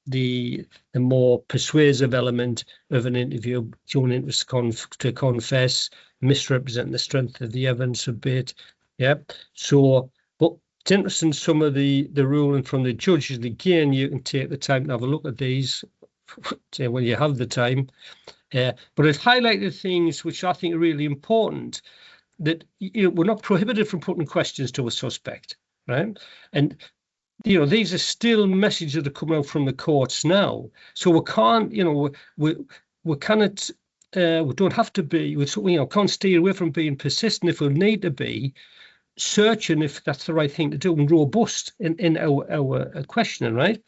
the more persuasive element of an interview, showing interest to confess, misrepresent the strength of the evidence a bit. Yeah. So, but it's interesting, some of the ruling from the judges, again, you can take the time to have a look at these when you have the time. But it highlighted things which I think are really important, that we're not prohibited from putting questions to a suspect, right? And these are still messages that are coming out from the courts now. So we can't, we cannot, we don't have to be, we can't steer away from being persistent if we need to be, searching if that's the right thing to do, and robust in our questioning, right?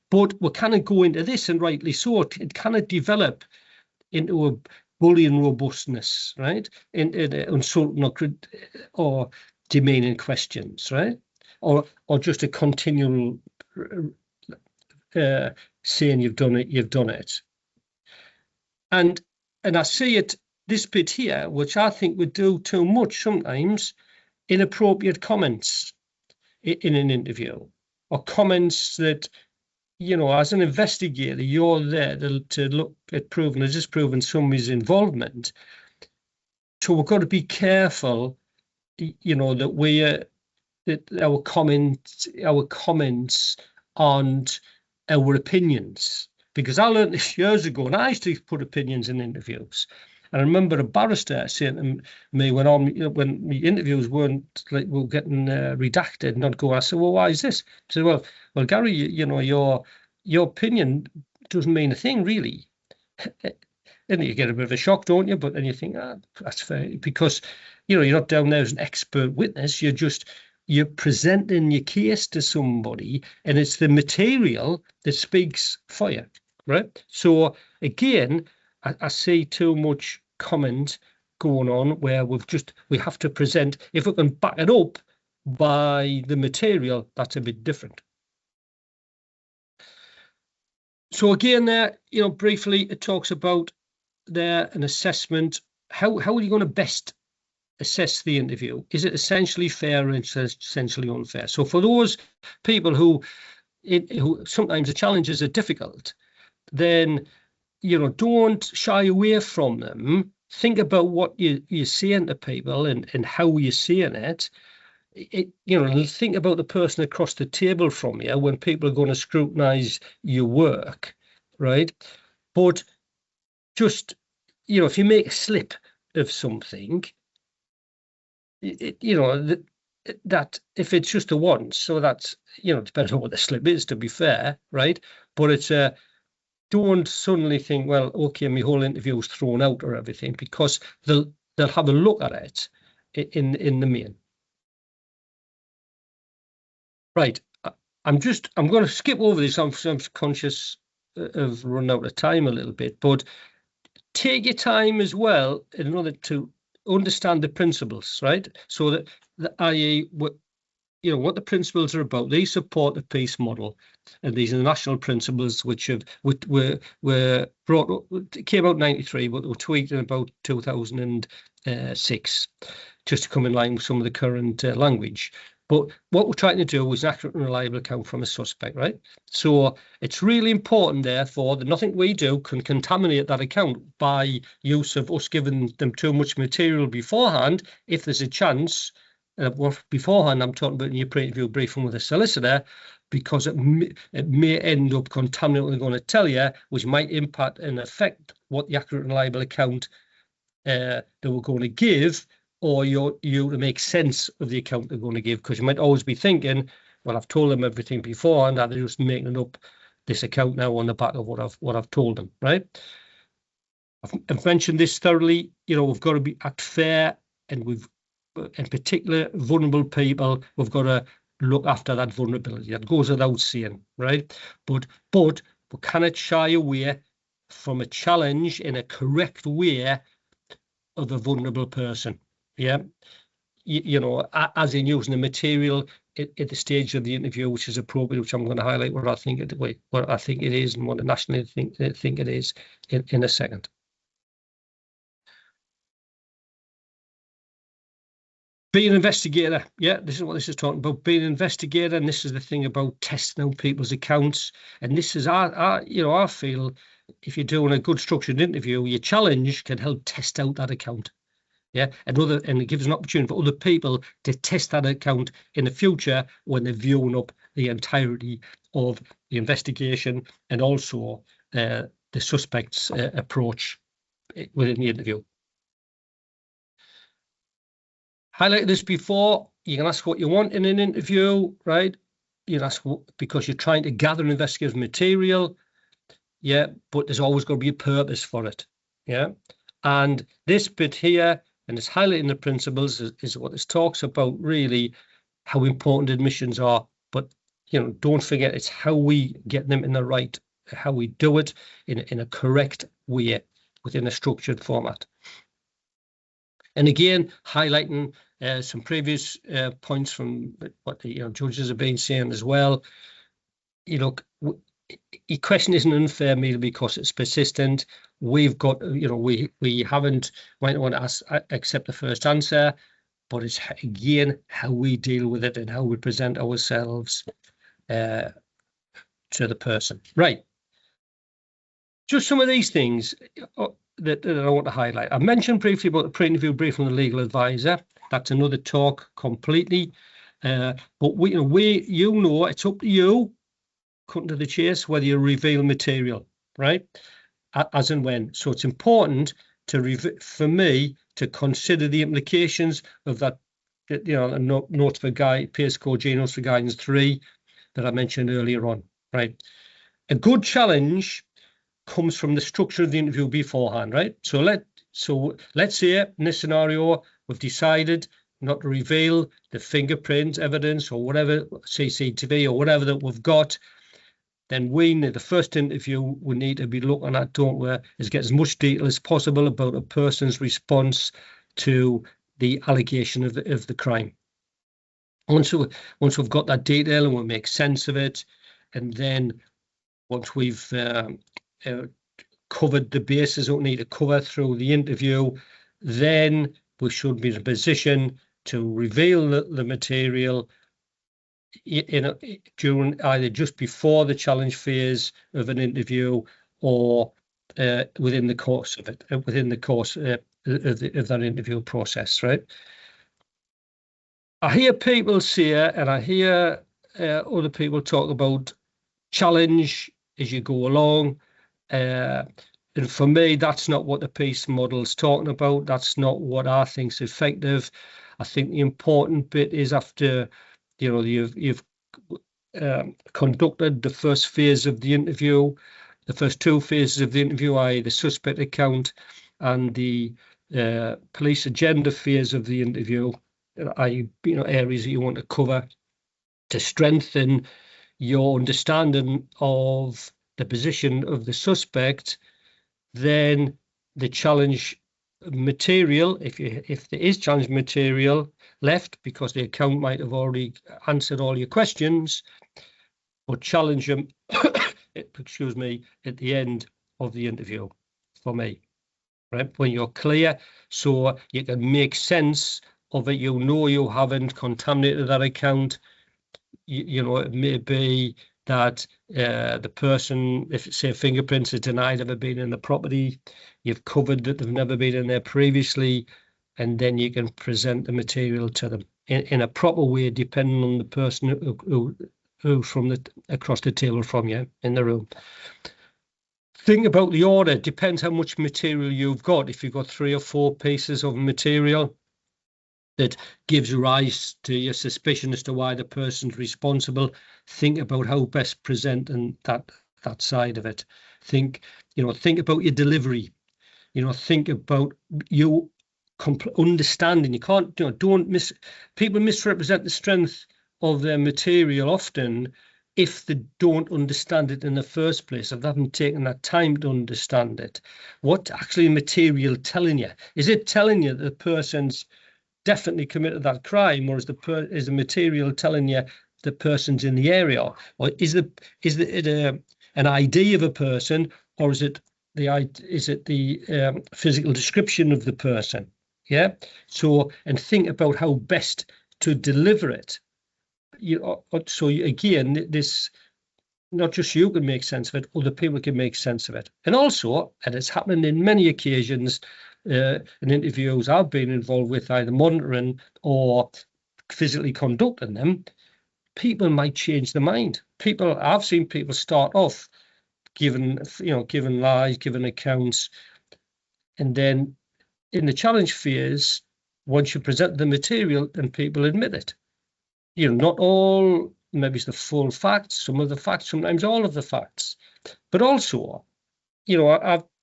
But we cannot go into this, and rightly so, it cannot develop into a bullying robustness, right? In insulting or demeaning questions, right? Or just a continual saying you've done it. And I see it, this bit here, which I think we do too much sometimes, inappropriate comments in an interview, or comments that, as an investigator, you're there to look at proving or disproving somebody's involvement. So we've got to be careful, that our comments and our opinions. Because I learned this years ago, and I used to put opinions in interviews. And I remember a barrister saying to me when my interviews were getting redacted, and I'd go, I said, well, why is this? He said, well, Gary, your opinion doesn't mean a thing, really. And you get a bit of a shock, don't you? But then you think, that's fair, because you're not down there as an expert witness. You're presenting your case to somebody, and it's the material that speaks for you, right? So again, I see too much comment going on where we have to present. If we can back it up by the material, that's a bit different. So again, there, briefly, it talks about an assessment. How are you going to best assess the interview? Is it essentially fair or essentially unfair? So for those people who sometimes the challenges are difficult, then don't shy away from them. Think about what you're saying to people and how you're saying it. Think about the person across the table from you when people are going to scrutinise your work, right? But just, if you make a slip of something, that if it's just a once, so that's, depends on what the slip is, to be fair, right? But it's don't suddenly think, well, okay, my whole interview's thrown out or everything, because they'll have a look at it in the main. Right, I'm going to skip over this. I'm conscious of running out of time a little bit, but take your time as well in order to understand the principles, right? So that i.e. what the principles are about. These support the peace model, and these are the national principles which were brought up, came out in 93, but were tweaked in about 2006, just to come in line with some of the current language. But what we're trying to do is an accurate and reliable account from a suspect, right? So it's really important, therefore, that nothing we do can contaminate that account by use of us giving them too much material beforehand, if there's a chance. Beforehand, I'm talking about in your pre-interview briefing with a solicitor, because it may end up contaminating what they're going to tell you, which might impact and affect what the accurate and reliable account that we're going to give, or you to make sense of the account they're going to give, because you might always be thinking, well, I've told them everything beforehand, and they're just making up this account now on the back of what I've told them, right? I've mentioned this thoroughly. We've got to act fair, and in particular, vulnerable people, we've got to look after that vulnerability. That goes without saying, right? But we cannot shy away from a challenge in a correct way of a vulnerable person. Yeah, as in using the material at the stage of the interview, which is appropriate, which I'm going to highlight what I think it is and what the national think it is in a second. Being an investigator, this is what this is talking about. Being an investigator, and this is the thing about testing out people's accounts. And this is, I feel, if you're doing a good structured interview, your challenge can help test out that account. Yeah, and it gives an opportunity for other people to test that account in the future when they're viewing up the entirety of the investigation and also the suspect's approach within the interview. Highlighted this before. You can ask what you want in an interview, right? You can ask because you're trying to gather investigative material, but there's always going to be a purpose for it, And this bit here, and it's highlighting the principles, is what this talks about, really, how important admissions are. But, don't forget, it's how we get them in the right, how we do it in a correct way within a structured format. And again, highlighting some previous points from what the judges have been saying as well. Your question isn't unfair merely because it's persistent. We've got, we haven't might want to accept the first answer, but it's again how we deal with it and how we present ourselves to the person. Right. Just some of these things that I want to highlight. I mentioned briefly about the pre-interview briefing from the legal advisor. That's another talk completely. But it's up to you, cutting to the chase, whether you reveal material, right? As and when. So it's important for me to consider the implications of that, notes for Pearce Code G notes for guidance 3 that I mentioned earlier on, right? A good challenge comes from the structure of the interview beforehand, right? So let's say in this scenario we've decided not to reveal the fingerprint evidence or whatever, CCTV or whatever that we've got. Then the first interview we need to be looking at, don't we, is get as much detail as possible about a person's response to the allegation of the crime. Once we've got that detail and we make sense of it, and then once we've covered the bases that we need to cover through the interview, then we should be in a position to reveal the material during either just before the challenge phase of an interview or within the course of it, of that interview process, right? I hear people say, and I hear other people talk about challenge as you go along. And for me, that's not what the peace model is talking about. That's not what I think is effective. I think the important bit is after you've conducted the first phase of the interview, the first 2 phases of the interview, i.e. the suspect account and the police agenda phase of the interview, i.e. areas that you want to cover to strengthen your understanding of the position of the suspect. Then the challenge material, if there is challenge material left, because the account might have already answered all your questions, or challenge them, excuse me, at the end of the interview, for me, right? When you're clear, so you can make sense of it. You haven't contaminated that account. It may be that the person, if say fingerprints are denied ever been in the property, you've covered that they've never been in there previously, and then you can present the material to them in a proper way, depending on the person who from across the table from you in the room. Think about the order. Depends how much material you've got. If you've got 3 or 4 pieces of material that gives rise to your suspicion as to why the person's responsible, think about how best presenting that side of it. Think about your delivery. Think about you understanding. You can't, people misrepresent the strength of their material often if they don't understand it in the first place, if they haven't taken that time to understand it. What actually material telling you? Is it telling you that the person's definitely committed that crime, or is the material telling you the person's in the area, or is it an ID of a person, or is it the physical description of the person? Yeah. So, and think about how best to deliver it. So again, this, not just you can make sense of it, other people can make sense of it, and also, and it's happened in many occasions. In interviews I've been involved with, either monitoring or physically conducting them, people might change their mind. I've seen people start off giving lies, giving accounts, and then in the challenge phase, once you present the material and people admit it, not all, maybe it's the full facts, some of the facts, sometimes all of the facts, but also,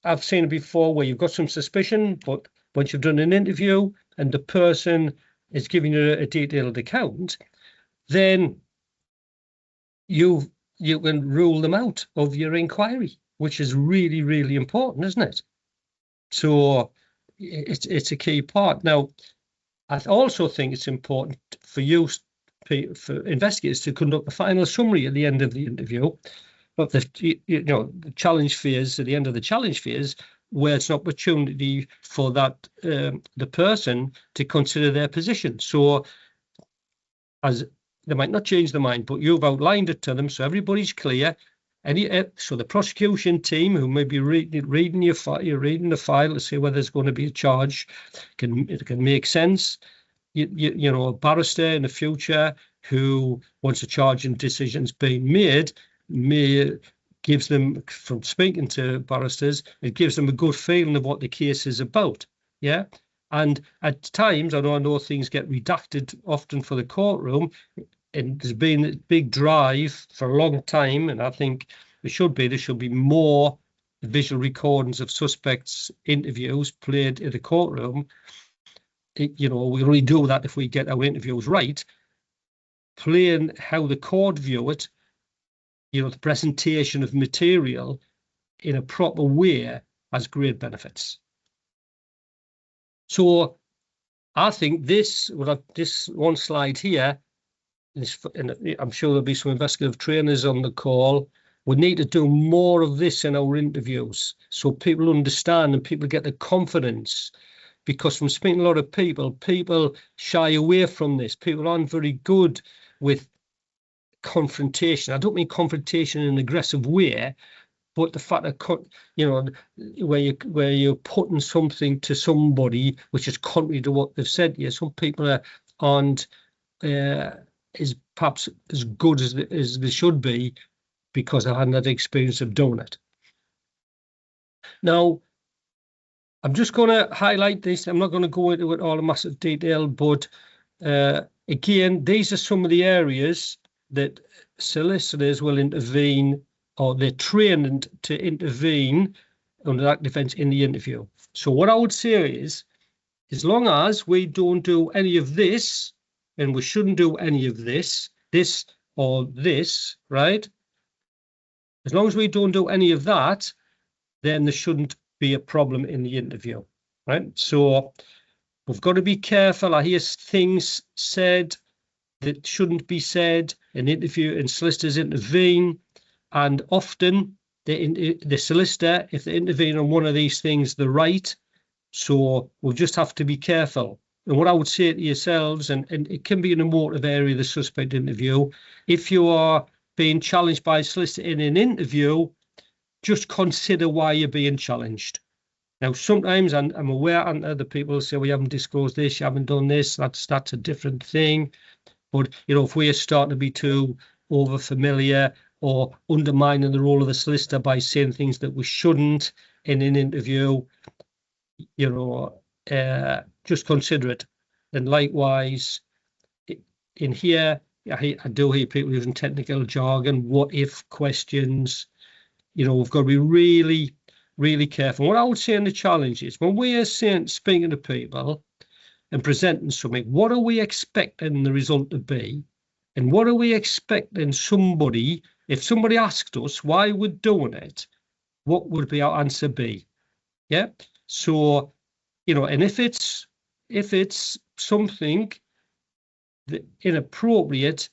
I've seen it before where you've got some suspicion, but once you've done an interview and the person is giving you a detailed account, then you can rule them out of your inquiry, which is really, really important, isn't it? So it's a key part. Now, I also think it's important for for investigators to conduct a final summary at the end of the interview. But the challenge phase, at the end of the challenge phase, where it's an opportunity for that the person to consider their position. So, as they might not change their mind, but you've outlined it to them, so everybody's clear. So the prosecution team, who may be reading the file to see whether there's going to be a charge, can make sense. you know, a barrister in the future who, once a charging decision's been made, gives them, from speaking to barristers, it gives them a good feeling of what the case is about. Yeah. And at times, I know things get redacted often for the courtroom, and there's been a big drive for a long time, and I think there should be more visual recordings of suspects' interviews played in the courtroom. You know, we only do that if we get our interviews right. Playing how the court view it, you know, the presentation of material in a proper way has great benefits. So I think this one slide here, and I'm sure there'll be some investigative trainers on the call, we need to do more of this in our interviews so people understand and people get the confidence. Because from speaking to a lot of people shy away from this. People aren't very good with confrontation. I don't mean confrontation in an aggressive way, but the fact that, you know, where you're putting something to somebody which is contrary to what they've said to you. Some people aren't is perhaps as good as they should be because they hadn't had the experience of doing it. Now, I'm just going to highlight this. I'm not going to go into it all in massive detail, but again, these are some of the areas that solicitors will intervene, or they're trained to intervene under act defence in the interview. So what I would say is, as long as we don't do any of this, and we shouldn't do any of this or this, right? As long as we don't do any of that, then there shouldn't be a problem in the interview, right? So we've got to be careful. I hear things said that shouldn't be said in interview, and solicitors intervene, and often the solicitor, if they intervene on one of these things, they're right. So we'll just have to be careful. And what I would say to yourselves, and it can be an emotive area of the suspect interview, if you are being challenged by a solicitor in an interview, just consider why you're being challenged. Now, sometimes I'm aware, and other people say, we haven't disclosed this, you haven't done this, that's a different thing. But, you know, if we are starting to be too over-familiar or undermining the role of the solicitor by saying things that we shouldn't in an interview, you know, just consider it. And likewise, in here, I do hear people using technical jargon, what-if questions. You know, we've got to be really, really careful. What I would say in the challenge is, when we are speaking to people and presenting something, what are we expecting the result to be? And what are we expecting somebody, if somebody asked us why we're doing it, what would be our answer be? Yeah. So, you know, and if it's something that inappropriate,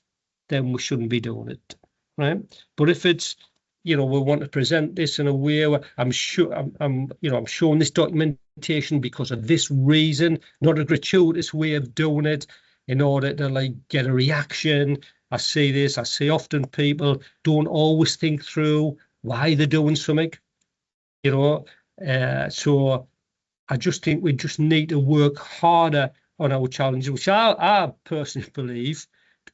then we shouldn't be doing it, right? But if it's, you know, we want to present this in a way where I'm showing this documentation because of this reason, not a gratuitous way of doing it in order to like get a reaction. I see often people don't always think through why they're doing something, you know. So I just think we just need to work harder on our challenges, which I personally believe,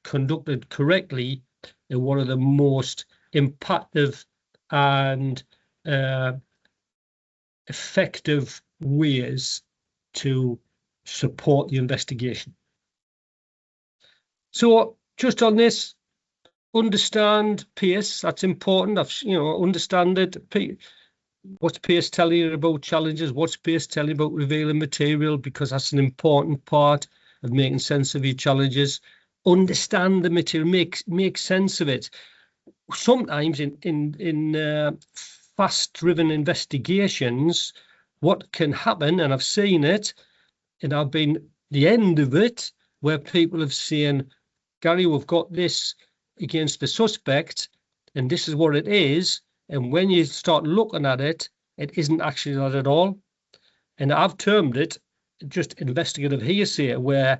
conducted correctly, are one of the most impactful and effective ways to support the investigation. So just on this, understand pace. That's important. Understand it. What's pace telling you about challenges? What's pace telling you about revealing material? Because that's an important part of making sense of your challenges. Understand the material. Make sense of it. Sometimes in fast-driven investigations, what can happen, and I've seen it, and I've been the end of it, where people have seen, Gary, we've got this against the suspect, and this is what it is. And when you start looking at it, it isn't actually that at all. And I've termed it just investigative hearsay, where,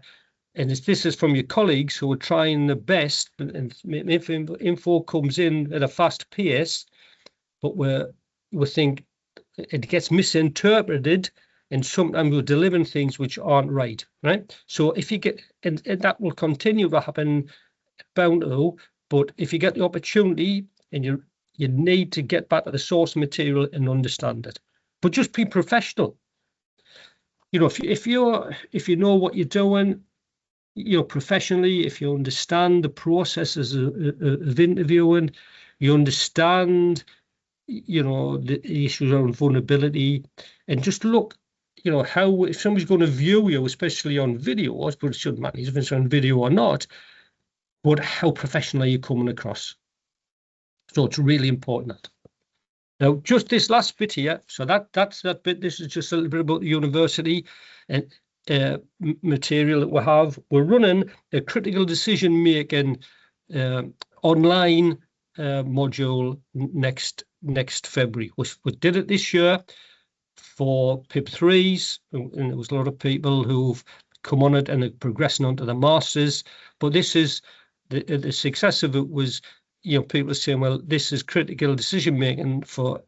and this is from your colleagues who are trying the best, and if info comes in at a fast pace, but we think it gets misinterpreted and sometimes we're delivering things which aren't right, right? So if you get, and that will continue to happen, bound to, but if you get the opportunity and you need to get back to the source material and understand it, but just be professional. You know, if you know what you're doing, you know, professionally, if you understand the processes of interviewing, you understand, you know, the issues around vulnerability, and just look, you know, how, if somebody's going to view you, especially on videos, but it shouldn't matter if it's on video or not, but how professional are you coming across? So it's really important. Now, just this last bit here, so that's that bit. This is just a little bit about the university and material that we have. We're running a critical decision making online module next February. We did it this year for PIP 3s, and there was a lot of people who've come on it and are progressing onto the masters. But this is the success of it was, you know, people are saying, well, this is critical decision making for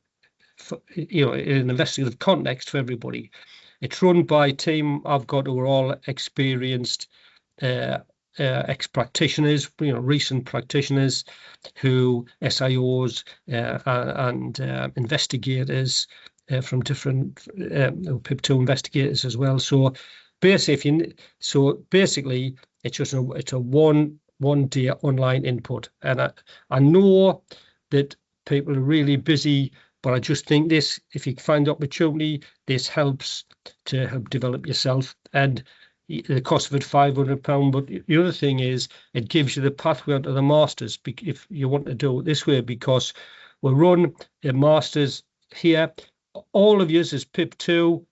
you know, in an investigative context for everybody. It's run by a team I've got who are all experienced ex-practitioners, you know, recent practitioners, who SIOs and investigators from different PIP2 investigators as well. So basically, it's just a one day online input, and I know that people are really busy, but I just think this, if you find the opportunity, this helps to help develop yourself. And the cost of it £500, but the other thing is it gives you the pathway onto the masters if you want to do it this way, because we'll run a masters here. All of you as PIP2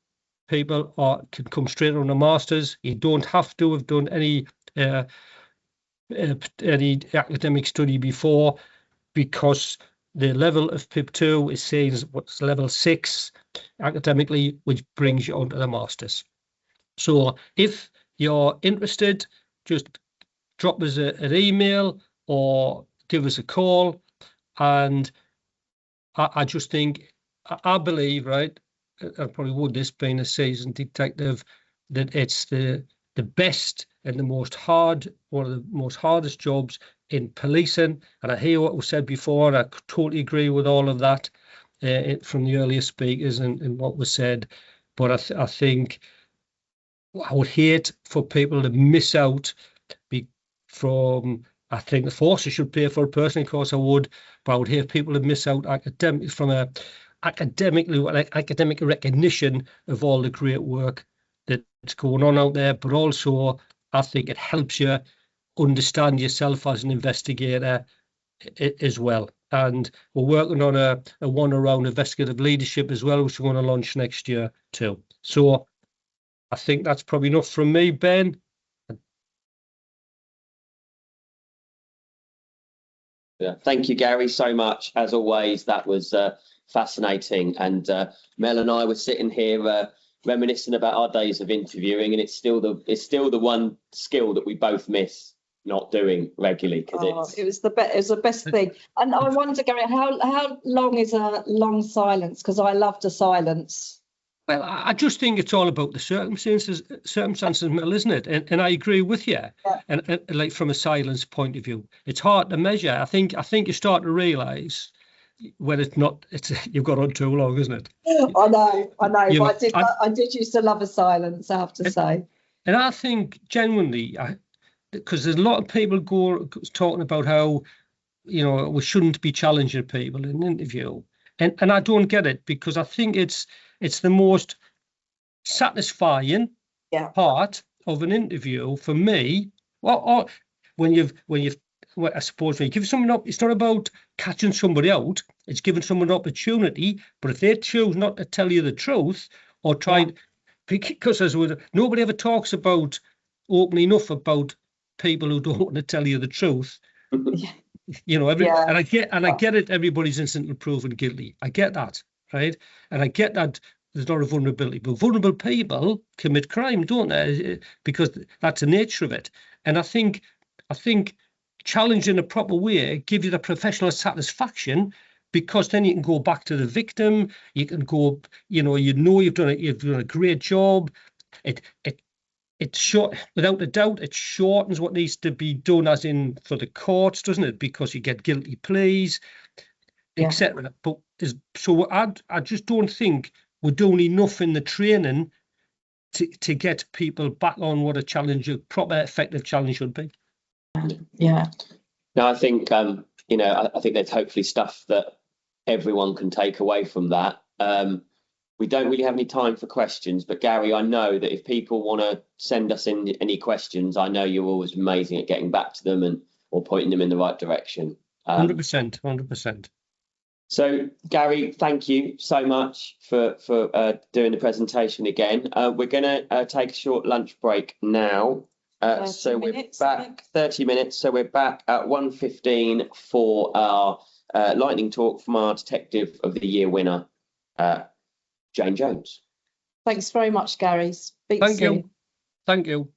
people can come straight on the masters. You don't have to have done any academic study before, because the level of PIP2 is seen as what's level 6 academically, which brings you onto the masters. So if you're interested, just drop us an email or give us a call. And I just think, I believe, right, I probably would, this being a seasoned detective, that it's the best and the most one of the most hardest jobs in policing. And I hear what was said before, and I totally agree with all of that from the earlier speakers and what was said. But I think I would hate for people to miss out from, I think the forces should pay for it personally, of course I would, but I would hate people to miss out from a academic recognition of all the great work that's going on out there. But also, I think it helps you understand yourself as an investigator as well. And we're working on a one around investigative leadership as well, which we're going to launch next year too. So I think that's probably enough from me, Ben. Yeah, thank you, Gary, so much. As always, that was fascinating. And Mel and I were sitting here reminiscing about our days of interviewing, and it's still the one skill that we both miss not doing regularly, because it was the best thing. And I wonder, Gary, how long is a long silence? Because I loved a silence. Well, I just think it's all about the circumstances, Mel, isn't it? And I agree with you. Yeah. And like from a silence point of view, it's hard to measure. I think you start to realise when you've got on too long, isn't it? I know. But I did used to love a silence, I have to say. And I think genuinely, because there's a lot of people talking about how, you know, we shouldn't be challenging people in an interview, and I don't get it, because I think it's the most satisfying part of an interview for me. Or when you've I suppose when you give someone up, it's not about catching somebody out. It's giving someone an opportunity. But if they choose not to tell you the truth or try, because nobody ever talks about openly enough about people who don't want to tell you the truth. You know, and I get it. Everybody's instantly proven guilty. I get that, right? And I get that there's not a vulnerability, but vulnerable people commit crime, don't they? Because that's the nature of it. And I think challenging a proper way gives you the professional satisfaction because then you can go back to the victim. You can go, you've done a great job. It's short, without a doubt, it shortens what needs to be done, as in for the courts, doesn't it? Because you get guilty pleas, etc. But so I just don't think we're doing enough in the training to get people back on what a proper effective challenge should be. Yeah. No, I think I think there's hopefully stuff that everyone can take away from that. We don't really have any time for questions, but Gary, I know that if people want to send us in any questions, I know you're always amazing at getting back to them or pointing them in the right direction. 100%. So, Gary, thank you so much for doing the presentation again. We're going to take a short lunch break now. So we're back 30 minutes. So we're back at 1:15 for our lightning talk from our Detective of the Year winner, Jayne Jones. Thanks very much, Gary. Speak soon. Thank you.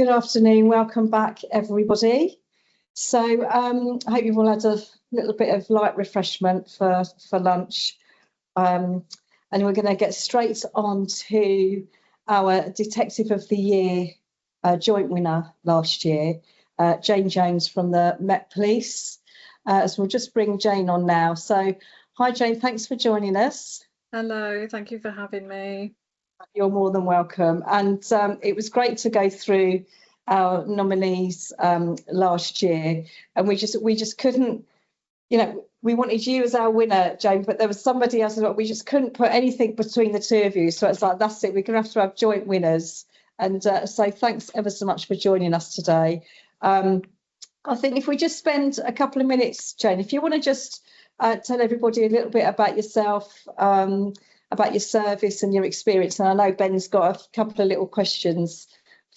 Good afternoon. Welcome back, everybody. So I hope you've all had a little bit of light refreshment for lunch. And we're going to get straight on to our Detective of the Year joint winner last year, Jayne Jones from the Met Police. So we'll just bring Jayne on now. So hi, Jayne, thanks for joining us. Hello, thank you for having me. You're more than welcome. And it was great to go through our nominees last year, and we just couldn't, you know, we wanted you as our winner, Jayne, but there was somebody else as well. We just couldn't put anything between the two of you. So it's like, that's it, we're going to have joint winners. And so thanks ever so much for joining us today. I think if we just spend a couple of minutes, Jayne, if you want to just tell everybody a little bit about yourself, about your service and your experience. And I know Ben's got a couple of little questions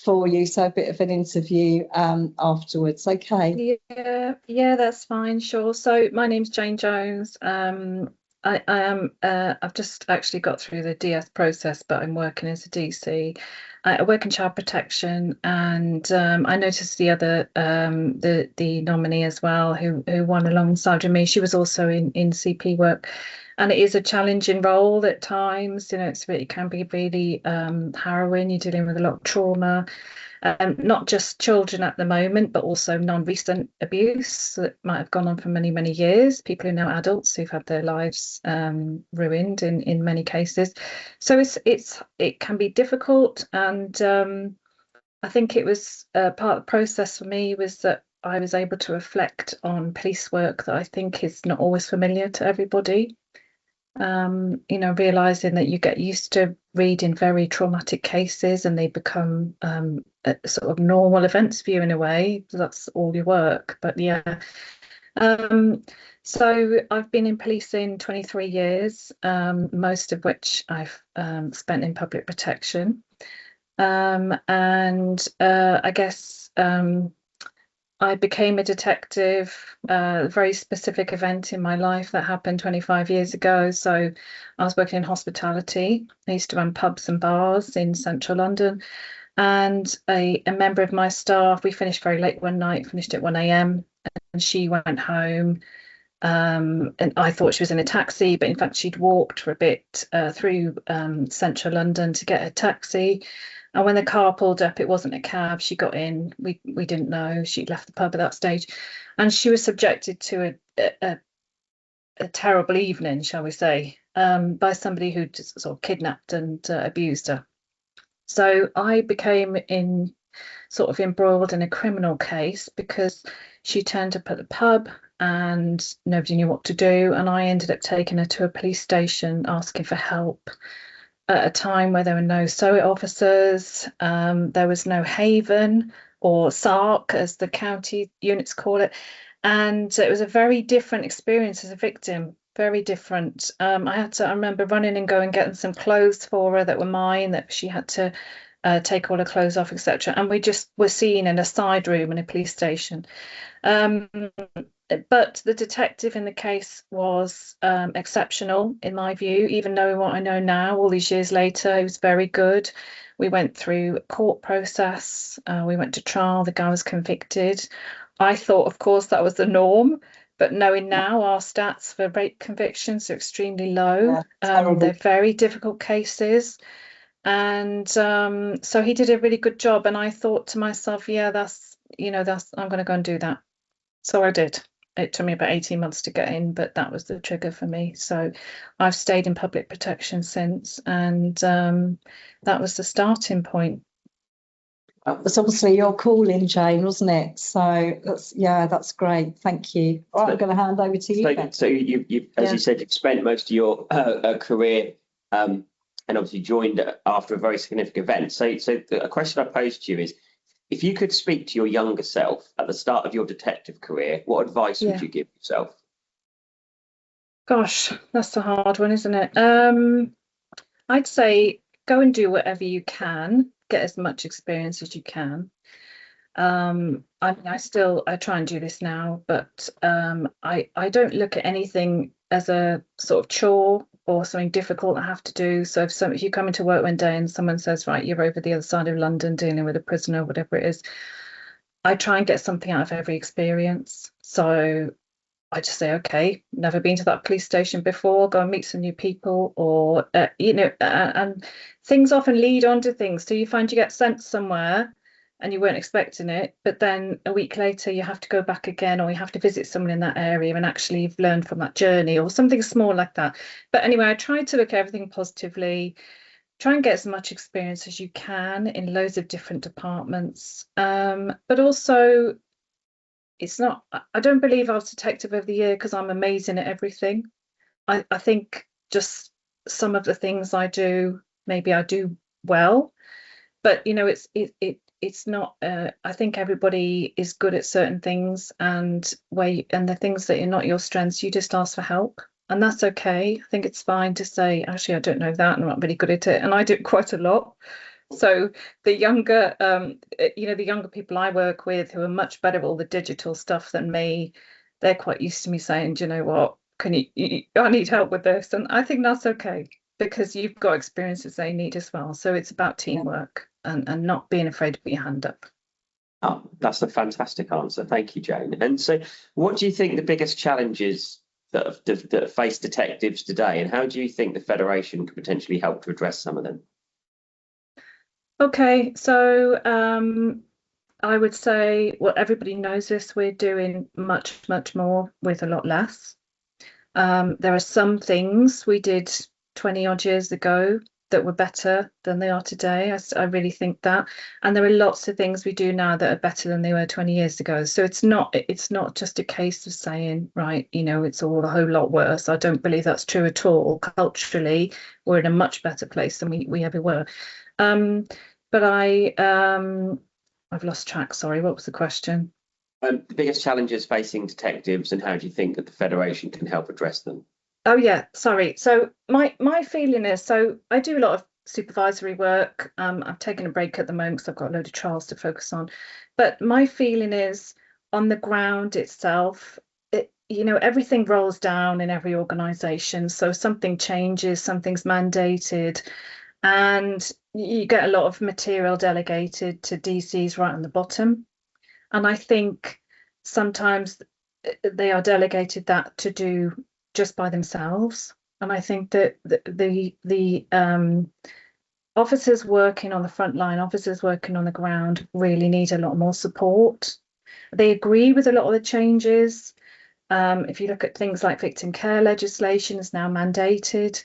for you, so a bit of an interview afterwards. Okay. Yeah, that's fine, sure. So my name's Jayne Jones. I am I've just actually got through the DS process, but I'm working as a DC. I work in child protection, and I noticed the other the nominee as well, who won alongside of me. She was also in CP work, and it is a challenging role at times. You know, it can be really harrowing. You're dealing with a lot of trauma, not just children at the moment, but also non-recent abuse that might have gone on for many, many years. People who are now adults who've had their lives ruined in many cases. So it can be difficult, and I think it was part of the process for me was that I was able to reflect on police work that I think is not always familiar to everybody. You know, realizing that you get used to reading very traumatic cases and they become sort of normal events for you in a way. That's all your work. But yeah, so I've been in policing 23 years, most of which I've spent in public protection. And I guess I became a detective, a very specific event in my life that happened 25 years ago. So I was working in hospitality. I used to run pubs and bars in central London. And a member of my staff, we finished very late one night, finished at 1 a.m. and she went home. And I thought she was in a taxi, but in fact she'd walked for a bit through central London to get a taxi. And when the car pulled up, it wasn't a cab. She got in. We didn't know. She'd left the pub at that stage. And she was subjected to a terrible evening, shall we say, by somebody who just sort of kidnapped and abused her. So I became embroiled in a criminal case because she turned up at the pub and nobody knew what to do. And I ended up taking her to a police station asking for help. At a time where there were no SOE officers, there was no haven or SARC, as the county units call it. And it was a very different experience as a victim, very different. I remember running and going getting some clothes for her that were mine, that she had to take all her clothes off, etc. And we just were seen in a side room in a police station. But the detective in the case was exceptional, in my view. Even knowing what I know now, all these years later, he was very good. We went through a court process. We went to trial. The guy was convicted. I thought, of course, that was the norm. But knowing now, our stats for rape convictions are extremely low. They're very difficult cases. And so he did a really good job. And I thought to myself, yeah, I'm going to go and do that. So I did. It took me about 18 months to get in, but that was the trigger for me. So I've stayed in public protection since, and that was the starting point. That's obviously your calling, Jayne, wasn't it? So that's great. Thank you. All right, I'm going to hand over to you. So you as you said, you've spent most of your career and obviously joined after a very significant event. So a question I posed to you is, if you could speak to your younger self at the start of your detective career, what advice would you give yourself? Gosh, that's a hard one, isn't it? I'd say go and do whatever you can, get as much experience as you can. I try and do this now, but I don't look at anything as a sort of chore. or something difficult I have to do. So if you come into work one day and someone says, right, you're over the other side of London dealing with a prisoner, whatever it is, I try and get something out of every experience. So I just say, okay, never been to that police station before, go and meet some new people, or, and things often lead on to things. So you find you get sent somewhere and you weren't expecting it, but then a week later you have to go back again, or you have to visit someone in that area, and actually you've learned from that journey, or something small like that. But anyway, I try to look at everything positively, try and get as much experience as you can in loads of different departments. But also, it's not, I don't believe I was detective of the year because I'm amazing at everything. I think just some of the things I do, maybe I do well, but it's not, I think everybody is good at certain things, and the things that are not your strengths, you just ask for help, and that's okay. I think it's fine to say, actually, I don't know that, and I'm not really good at it, and I do it quite a lot. So the younger, the younger people I work with, who are much better at all the digital stuff than me, they're quite used to me saying, do you know what, I need help with this, and I think that's okay, because you've got experiences they need as well. So it's about teamwork and not being afraid to put your hand up. Oh, that's a fantastic answer. Thank you, Jayne. And so what do you think the biggest challenges that face detectives today, and how do you think the Federation could potentially help to address some of them? Okay, so I would say, well, everybody knows this, we're doing much, much more with a lot less. There are some things we did 20 odd years ago that were better than they are today. I really think that. And there are lots of things we do now that are better than they were 20 years ago. So it's not just a case of saying, right, it's all a whole lot worse. I don't believe that's true at all. Culturally, we're in a much better place than we ever were. But I've lost track. Sorry, what was the question? The biggest challenges facing detectives, and how do you think that the Federation can help address them? Oh yeah, sorry. So my feeling is, so I do a lot of supervisory work. I've taken a break at the moment because I've got a load of trials to focus on. But my feeling is, on the ground itself, everything rolls down in every organisation. So something changes, something's mandated, and you get a lot of material delegated to DCs right on the bottom. And I think sometimes they are delegated that to do just by themselves. And I think that the officers working on the front line, officers working on the ground, really need a lot more support. They agree with a lot of the changes. If you look at things like victim care legislation is now mandated.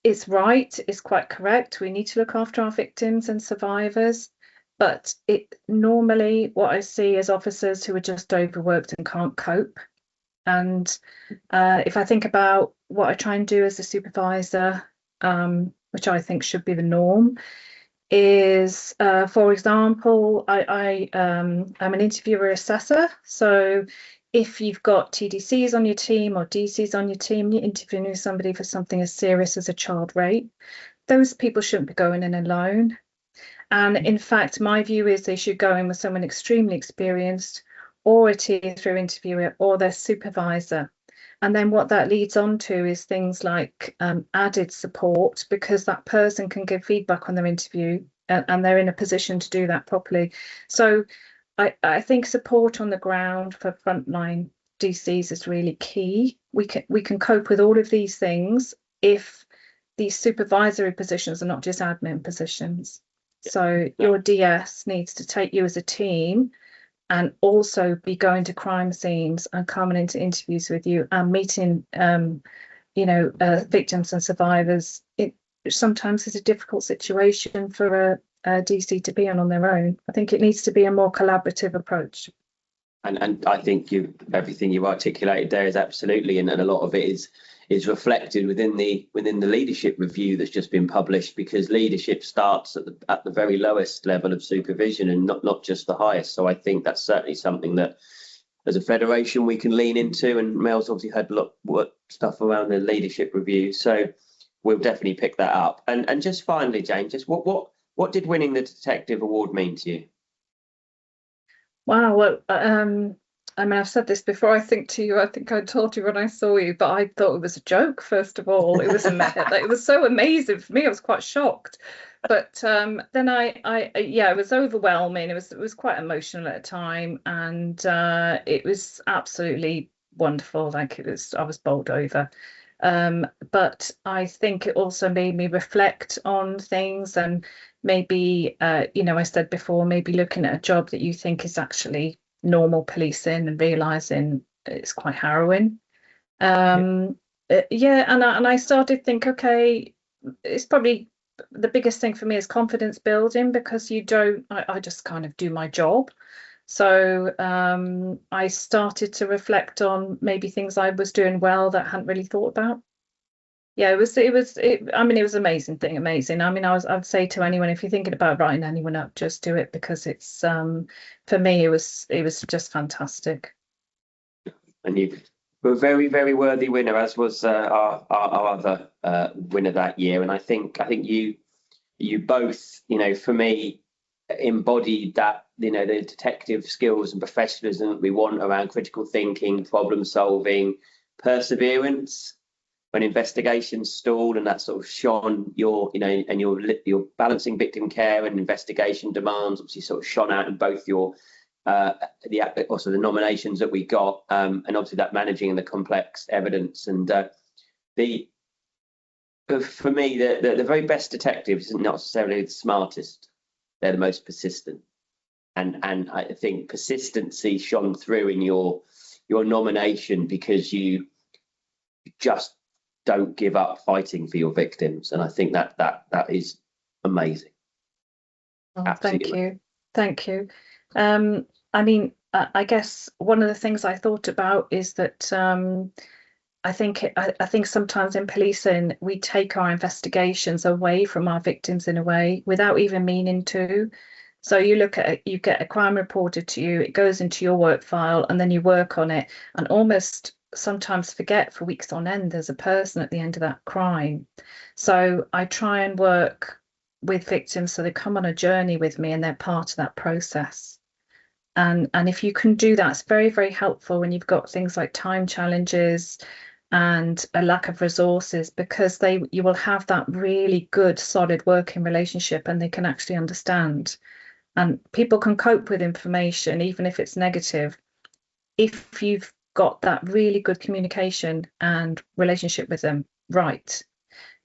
It's right, it's quite correct. We need to look after our victims and survivors. But normally what I see is officers who are just overworked and can't cope. And if I think about what I try and do as a supervisor, which I think should be the norm, is, for example, I'm an interviewer assessor. So if you've got TDCs on your team or DCs on your team, you're interviewing somebody for something as serious as a child rape, those people shouldn't be going in alone. And in fact, my view is they should go in with someone extremely experienced, or a tier 3 interviewer, or their supervisor. And then what that leads on to is things like added support, because that person can give feedback on their interview, and they're in a position to do that properly. So I think support on the ground for frontline DCs is really key. We can cope with all of these things if these supervisory positions are not just admin positions. So your DS needs to take you as a team, and also be going to crime scenes and coming into interviews with you and meeting, victims and survivors. It sometimes is a difficult situation for a DC to be on their own. I think it needs to be a more collaborative approach. And I think everything you articulated there is absolutely, and a lot of it is reflected within the leadership review that's just been published, because leadership starts at the very lowest level of supervision and not just the highest. So I think that's certainly something that as a federation we can lean into, and Mel's obviously had a lot of stuff around the leadership review, so we'll definitely pick that up. And just finally, Jayne, just what did winning the detective award mean to you? Wow, well, I mean, I've said this before, I think to you, I think I told you when I saw you, but I thought it was a joke, first of all. It was it was so amazing for me. I was quite shocked. But then yeah, it was overwhelming. It was quite emotional at a time, and it was absolutely wonderful. Like, I was bowled over. But I think it also made me reflect on things, and maybe, you know, I said before, maybe looking at a job that you think is actually normal policing and realizing it's quite harrowing. Yeah, and I started to think, okay, it's probably the biggest thing for me is confidence building, because I just kind of do my job. So I started to reflect on maybe things I was doing well that I hadn't really thought about. Yeah, it was I mean, it was amazing. I mean, I'd say to anyone, if you're thinking about writing anyone up, just do it, because it's for me, it was just fantastic. And you were a very, very worthy winner, as was our other winner that year. And I think you both, you know, for me, embodied that, you know, the detective skills and professionalism that we want around critical thinking, problem solving, perseverance when investigations stalled, and that sort of shone your, you know, and your balancing victim care and investigation demands obviously sort of shone out in both your also the nominations that we got, and obviously that managing the complex evidence. And for me, the very best detectives isn't necessarily the smartest; they're the most persistent. And I think persistency shone through in your nomination, because you just don't give up fighting for your victims, and I think that is amazing. Oh, thank you. I mean, I guess one of the things I thought about is that I think sometimes in policing we take our investigations away from our victims in a way without even meaning to. So you get a crime reported to you, it goes into your work file, and then you work on it, and almost sometimes forget for weeks on end there's a person at the end of that crime. So I try and work with victims so they come on a journey with me and they're part of that process. And if you can do that, it's very, very helpful when you've got things like time challenges and a lack of resources, because you will have that really good, solid working relationship, and they can actually understand. And people can cope with information, even if it's negative, if you've got that really good communication and relationship with them, right?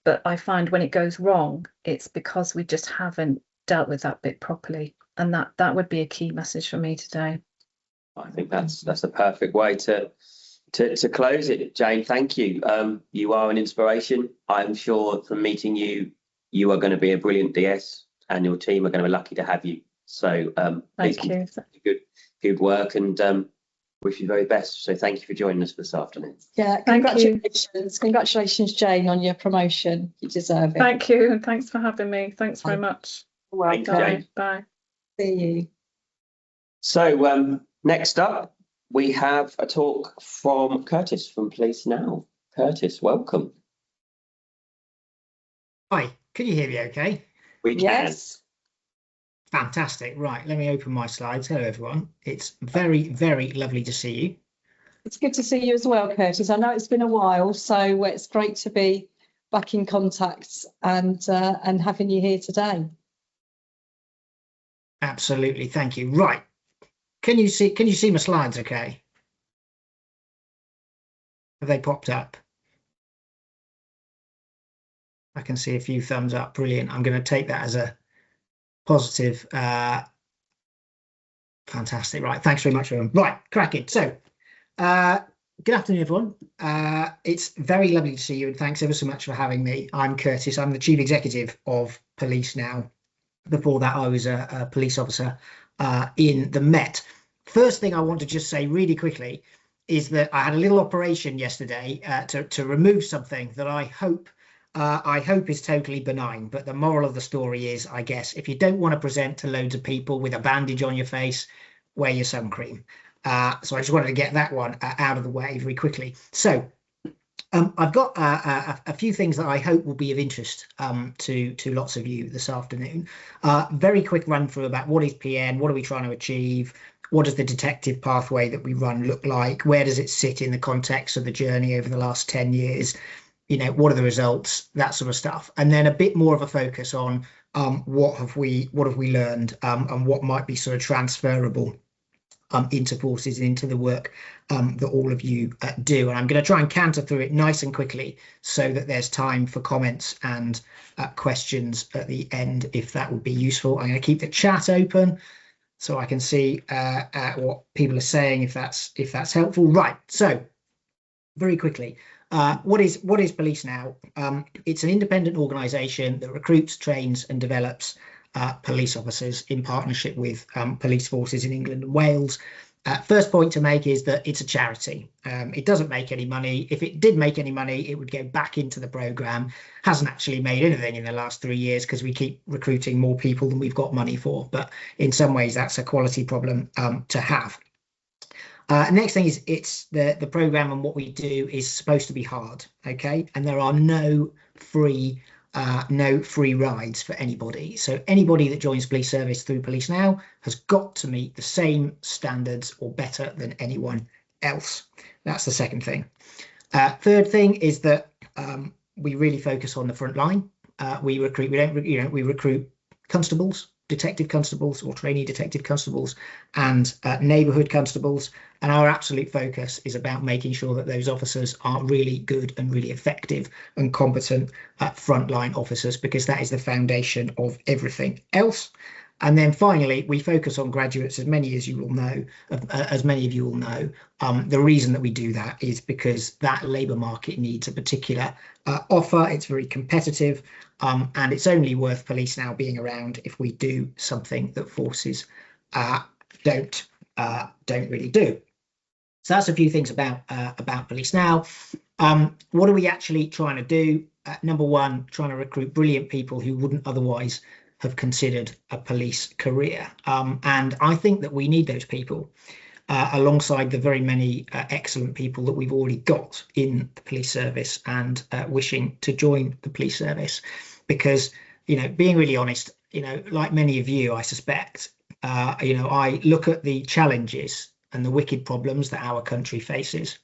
But I find when it goes wrong, it's because we just haven't dealt with that bit properly. And that would be a key message for me today. I think that's a perfect way to close it. Jayne, thank you. You are an inspiration. I'm sure from meeting you, you are going to be a brilliant DS, and your team are going to be lucky to have you. So thank you. Good work, and wish you the very best. So thank you for joining us this afternoon. Yeah, congratulations, Jayne, on your promotion. You deserve it. Thank you, and thanks for having me. Thanks very much. Welcome. Bye. See you. So next up, we have a talk from Kurtis from Police Now. Kurtis, welcome. Hi, can you hear me okay? We can. Yes. Fantastic. Right, let me open my slides. Hello, everyone. It's very, very lovely to see you. It's good to see you as well, Kurtis. I know it's been a while, so it's great to be back in contact and having you here today. Absolutely, thank you. Right, can you see my slides okay? Have they popped up? I can see a few thumbs up. Brilliant. I'm going to take that as a positive. Fantastic. Right, thanks very much, everyone. Right, cracking. So good afternoon, everyone. It's very lovely to see you, and thanks ever so much for having me. I'm Kurtis. I'm the Chief Executive of Police Now. Before that, I was a police officer in the Met. First thing I want to just say really quickly is that I had a little operation yesterday to remove something that I hope is totally benign. But the moral of the story is, I guess, if you don't want to present to loads of people with a bandage on your face, wear your sun cream. So I just wanted to get that one out of the way very quickly. So I've got a few things that I hope will be of interest to lots of you this afternoon. Very quick run through about what is PN, what are we trying to achieve, what does the detective pathway that we run look like? Where does it sit in the context of the journey over the last 10 years? You know, what are the results? That sort of stuff. And then a bit more of a focus on what have we learned, and what might be sort of transferable into forces and into the work that all of you do. And I'm going to try and canter through it nice and quickly so that there's time for comments and questions at the end, if that would be useful. I'm going to keep the chat open so I can see what people are saying, if that's helpful. Right, so very quickly, what is Police Now? It's an independent organisation that recruits, trains and develops police officers in partnership with police forces in England and Wales. First point to make is that it's a charity. It doesn't make any money. If it did make any money, it would go back into the programme. Hasn't actually made anything in the last 3 years because we keep recruiting more people than we've got money for. But in some ways, that's a quality problem to have. Next thing is it's the programme, and what we do is supposed to be hard, okay? And there are no free rides for anybody. So anybody that joins police service through Police Now has got to meet the same standards or better than anyone else. That's the second thing. Third thing is that we really focus on the front line. We recruit constables, detective constables or trainee detective constables, and neighbourhood constables. And our absolute focus is about making sure that those officers are really good and really effective and competent frontline officers, because that is the foundation of everything else. And then finally, we focus on graduates, as many of you will know. The reason that we do that is because that labour market needs a particular offer. It's very competitive, and it's only worth Police Now being around if we do something that forces don't really do. So that's a few things about Police Now. What are we actually trying to do? Number one, trying to recruit brilliant people who wouldn't otherwise have considered a police career. And I think that we need those people alongside the very many excellent people that we've already got in the police service and wishing to join the police service. Because, you know, being really honest, you know, like many of you, I suspect, you know, I look at the challenges and the wicked problems that our country faces.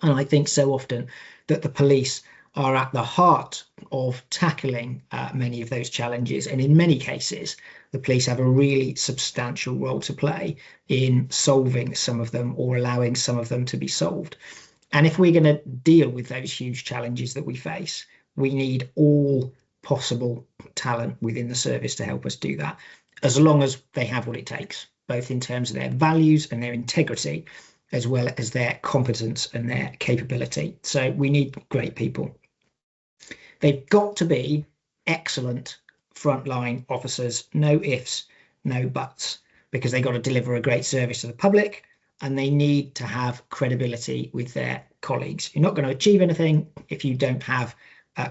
And I think so often that the police are at the heart of tackling many of those challenges. And in many cases, the police have a really substantial role to play in solving some of them or allowing some of them to be solved. And if we're going to deal with those huge challenges that we face, we need all possible talent within the service to help us do that, as long as they have what it takes, both in terms of their values and their integrity, as well as their competence and their capability. So we need great people. They've got to be excellent frontline officers, no ifs, no buts, because they've got to deliver a great service to the public, and they need to have credibility with their colleagues. You're not going to achieve anything if you don't have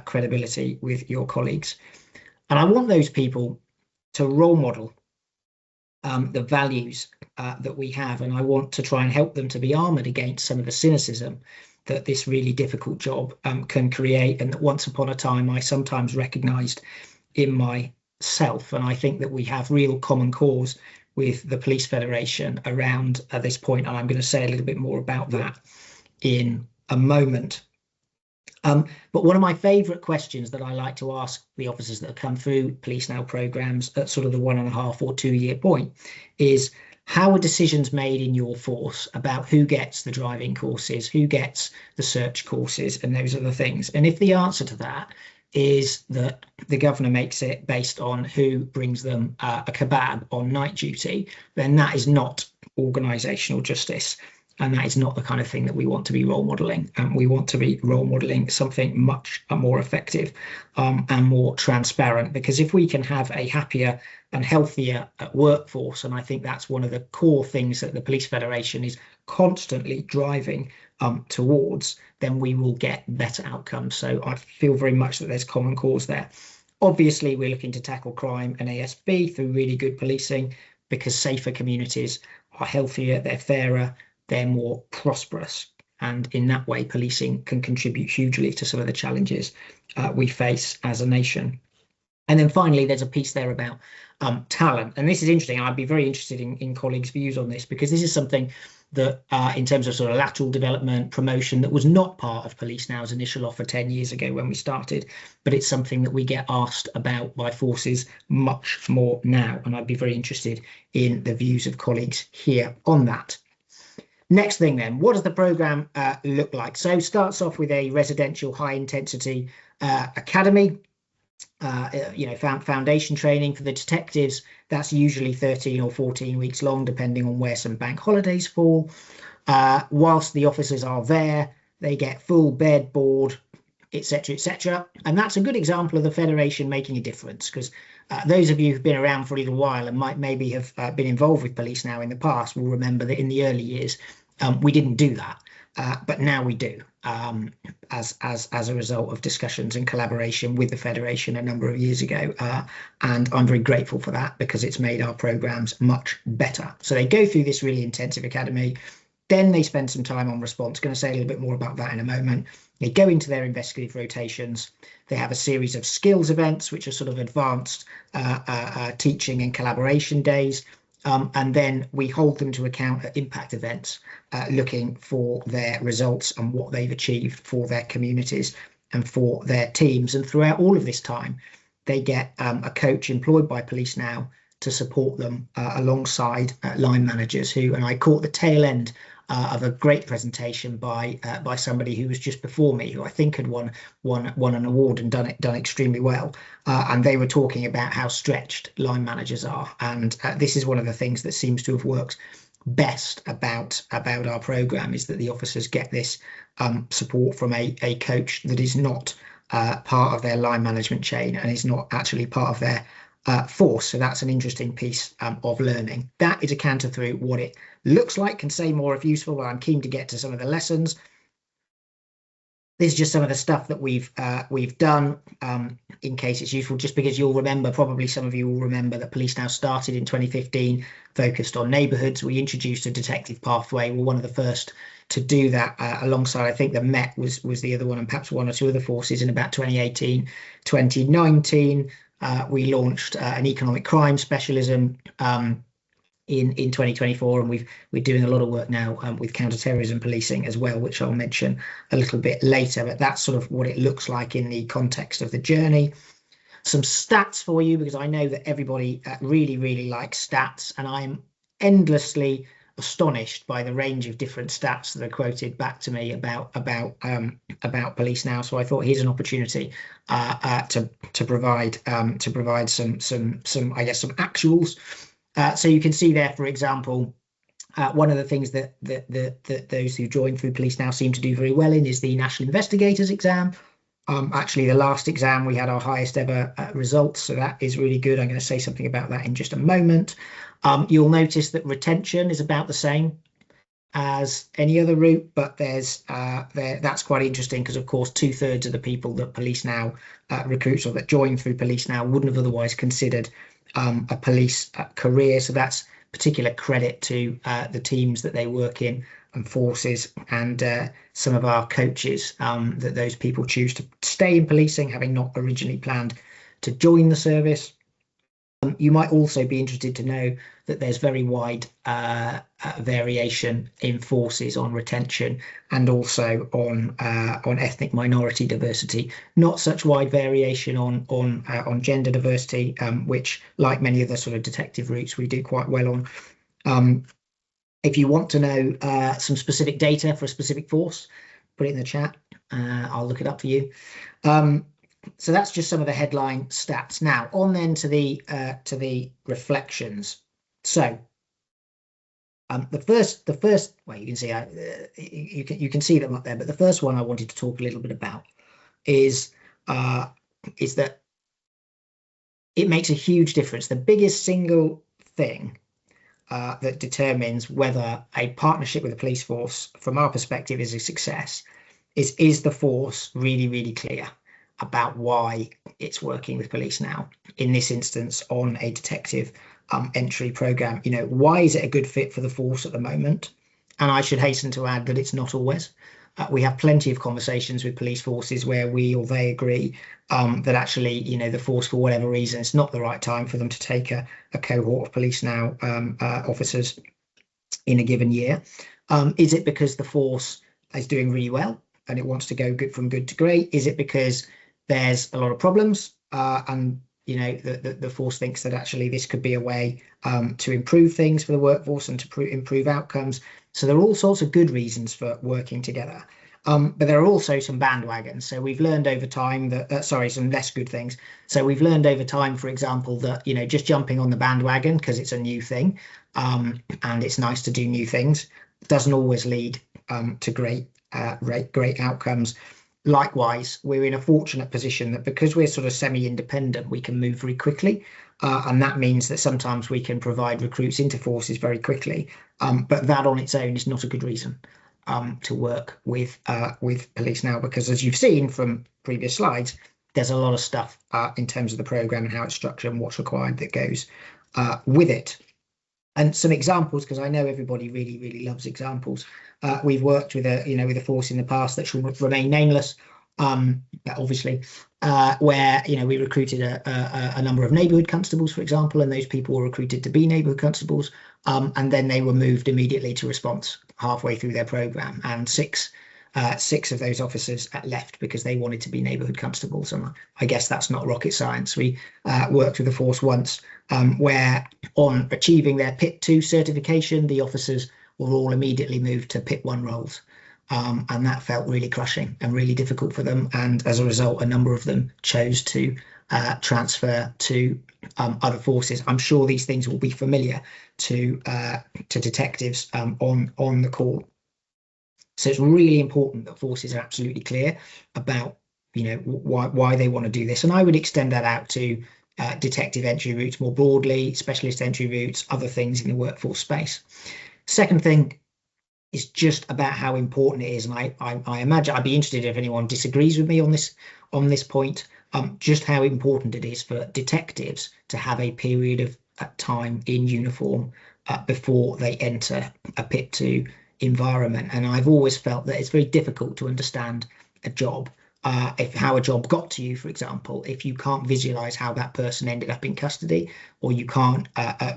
credibility with your colleagues. And I want those people to role model the values that we have, and I want to try and help them to be armoured against some of the cynicism that this really difficult job can create, and that once upon a time I sometimes recognised in myself. And I think that we have real common cause with the Police Federation around this point, and I'm going to say a little bit more about that in a moment. But one of my favourite questions that I like to ask the officers that have come through Police Now programmes at sort of the 1.5 or 2 year point is, how are decisions made in your force about who gets the driving courses, who gets the search courses, and those other things? And if the answer to that is that the governor makes it based on who brings them a kebab on night duty, then that is not organisational justice. And that is not the kind of thing that we want to be role modelling. We want to be role modelling something much more effective and more transparent, because if we can have a happier and healthier workforce, and I think that's one of the core things that the Police Federation is constantly driving towards, then we will get better outcomes. So I feel very much that there's common cause there. Obviously, we're looking to tackle crime and ASB through really good policing, because safer communities are healthier, they're fairer, they're more prosperous. And in that way, policing can contribute hugely to some of the challenges we face as a nation. And then finally, there's a piece there about talent. And this is interesting. I'd be very interested in colleagues' views on this, because this is something that in terms of sort of lateral development, promotion, that was not part of Police Now's initial offer 10 years ago when we started, but it's something that we get asked about by forces much more now. And I'd be very interested in the views of colleagues here on that. Next thing then, what does the programme look like? So starts off with a residential high intensity academy. Foundation training for the detectives. That's usually 13 or 14 weeks long, depending on where some bank holidays fall. Whilst the officers are there, they get full bed, board, etc., etc. And that's a good example of the Federation making a difference, because those of you who've been around for a little while and might maybe have been involved with Police Now in the past will remember that in the early years, we didn't do that. But now we do, as a result of discussions and collaboration with the Federation a number of years ago. And I'm very grateful for that, because it's made our programmes much better. So they go through this really intensive academy. Then they spend some time on response. Going to say a little bit more about that in a moment. They go into their investigative rotations. They have a series of skills events, which are sort of advanced teaching and collaboration days. And then we hold them to account at impact events, looking for their results and what they've achieved for their communities and for their teams. And throughout all of this time, they get a coach employed by Police Now to support them alongside line managers who, and I caught the tail end of a great presentation by somebody who was just before me, who I think had won an award and done extremely well. And they were talking about how stretched line managers are, and this is one of the things that seems to have worked best about our programme, is that the officers get this support from a coach that is not part of their line management chain and is not actually part of their force. So that's an interesting piece of learning. That is a canter through what it looks like. Can say more if useful, but I'm keen to get to some of the lessons. This is just some of the stuff that we've done, in case it's useful, just because you'll remember, probably some of you will remember, that Police Now started in 2015, focused on neighbourhoods. We introduced a detective pathway. We're one of the first to do that, alongside, I think the Met was the other one, and perhaps one or two other forces in about 2018, 2019. We launched an economic crime specialism in 2024, and we're doing a lot of work now with counter-terrorism policing as well, which I'll mention a little bit later. But that's sort of what it looks like in the context of the journey. Some stats for you, because I know that everybody really likes stats, and I'm endlessly astonished by the range of different stats that are quoted back to me about Police Now. So I thought here's an opportunity to provide some I guess some actuals. So you can see there, for example, one of the things that those who join through Police Now seem to do very well in is the National Investigators exam. Actually, the last exam we had our highest ever results, so that is really good. I'm going to say something about that in just a moment. You'll notice that retention is about the same as any other route, but that's quite interesting, because of course 2/3 of the people that Police Now recruits, or that join through Police Now, wouldn't have otherwise considered a police career. So that's particular credit to the teams that they work in and forces, and some of our coaches, that those people choose to stay in policing, having not originally planned to join the service. You might also be interested to know that there's very wide variation in forces on retention, and also on ethnic minority diversity. Not such wide variation on gender diversity, which, like many other sort of detective routes, we do quite well on. If you want to know some specific data for a specific force, put it in the chat. I'll look it up for you. So that's just some of the headline stats. Now on then to the reflections. So the first well, you can see you can see them up there, but the first one I wanted to talk a little bit about is that it makes a huge difference. The biggest single thing that determines whether a partnership with a police force, from our perspective, is a success is the force really clear about why it's working with Police Now, in this instance on a detective entry program. Why is it a good fit for the force at the moment? And I should hasten to add that it's not always. we have plenty of conversations with police forces where we or they agree that actually, the force, for whatever reason, it's not the right time for them to take a cohort of police now officers in a given year. Is it because the force is doing really well and it wants to go from good to great? Is it because there's a lot of problems and the force thinks that actually this could be a way to improve things for the workforce and to improve outcomes? So there are all sorts of good reasons for working together. But there are also some bandwagons. So we've learned over time that, some less good things. So we've learned over time, for example, that, just jumping on the bandwagon because it's a new thing and it's nice to do new things doesn't always lead to great outcomes. Likewise, we're in a fortunate position that because we're sort of semi-independent, we can move very quickly. And that means that sometimes we can provide recruits into forces very quickly. But that on its own is not a good reason to work with police now, because as you've seen from previous slides, there's a lot of stuff in terms of the programme and how it's structured and what's required that goes with it. And some examples, because I know everybody really, really loves examples. We've worked with a force in the past that shall remain nameless, obviously, where we recruited a number of neighbourhood constables, for example, and those people were recruited to be neighbourhood constables, and then they were moved immediately to response halfway through their programme, and six of those officers left because they wanted to be neighbourhood constables. And I guess that's not rocket science. We worked with a force once where on achieving their PIT 2 certification, the officers were all immediately moved to PIT 1 roles. And that felt really crushing and really difficult for them. And as a result, a number of them chose to transfer to other forces. I'm sure these things will be familiar to detectives on the call. So it's really important that forces are absolutely clear about why they want to do this. And I would extend that out to detective entry routes more broadly, specialist entry routes, other things in the workforce space. Second thing is just about how important it is, and I imagine I'd be interested if anyone disagrees with me on this point. Just how important it is for detectives to have a period of time in uniform before they enter a PIT 2 environment. And I've always felt that it's very difficult to understand a job, how a job got to you, for example, if you can't visualize how that person ended up in custody, or you can't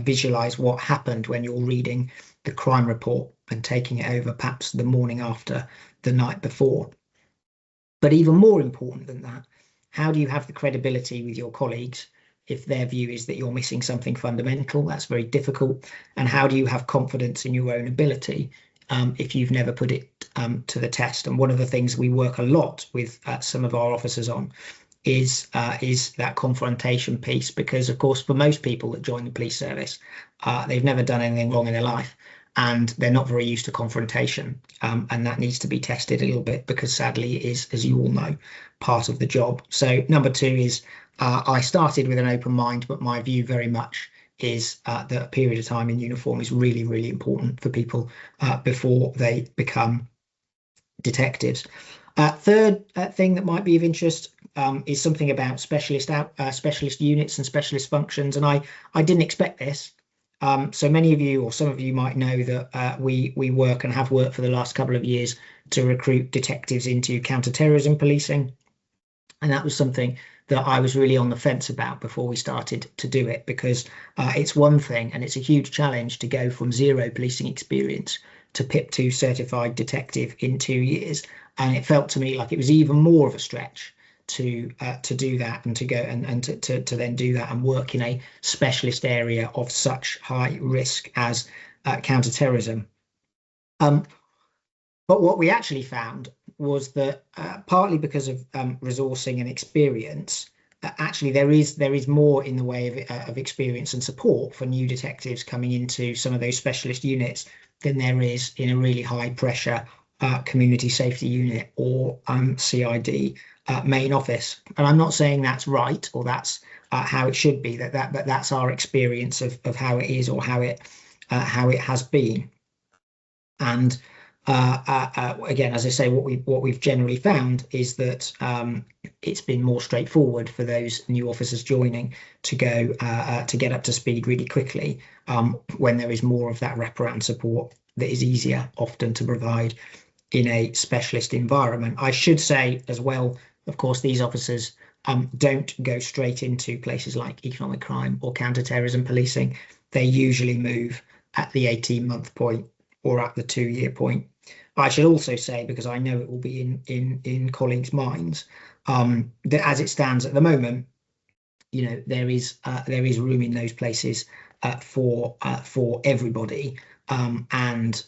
visualize what happened when you're reading the crime report and taking it over perhaps the morning after the night before. But even more important than that, how do you have the credibility with your colleagues if their view is that you're missing something fundamental? That's very difficult. And how do you have confidence in your own ability if you've never put it to the test? And one of the things we work a lot with some of our officers on is that confrontation piece, because of course for most people that join the police service, they've never done anything wrong in their life and they're not very used to confrontation, and that needs to be tested a little bit, because sadly it is, as you all know, part of the job. So number two is I started with an open mind, but my view very much is that a period of time in uniform is really, really important for people before they become detectives. Third thing that might be of interest is something about specialist units and specialist functions. And I didn't expect this. So many of you, or some of you, might know that we work and have worked for the last couple of years to recruit detectives into counter-terrorism policing. And that was something that I was really on the fence about before we started to do it, because it's one thing and it's a huge challenge to go from zero policing experience to PIP 2 certified detective in 2 years. And it felt to me like it was even more of a stretch to do that, and to go and to then do that and work in a specialist area of such high risk as counter-terrorism. But what we actually found was that partly because of resourcing and experience, actually there is more in the way of experience and support for new detectives coming into some of those specialist units than there is in a really high pressure community safety unit or CID main office. And I'm not saying that's right or that's how it should be, but that's our experience of how it is, or how it has been. And again, as I say, what we've generally found is that it's been more straightforward for those new officers joining to go to get up to speed really quickly when there is more of that wraparound support that is easier often to provide in a specialist environment. I should say as well, of course, these officers don't go straight into places like economic crime or counter-terrorism policing. They usually move at the 18-month point or at the 2-year point. I should also say, because I know it will be in colleagues' minds, that as it stands at the moment, there is room in those places for everybody, and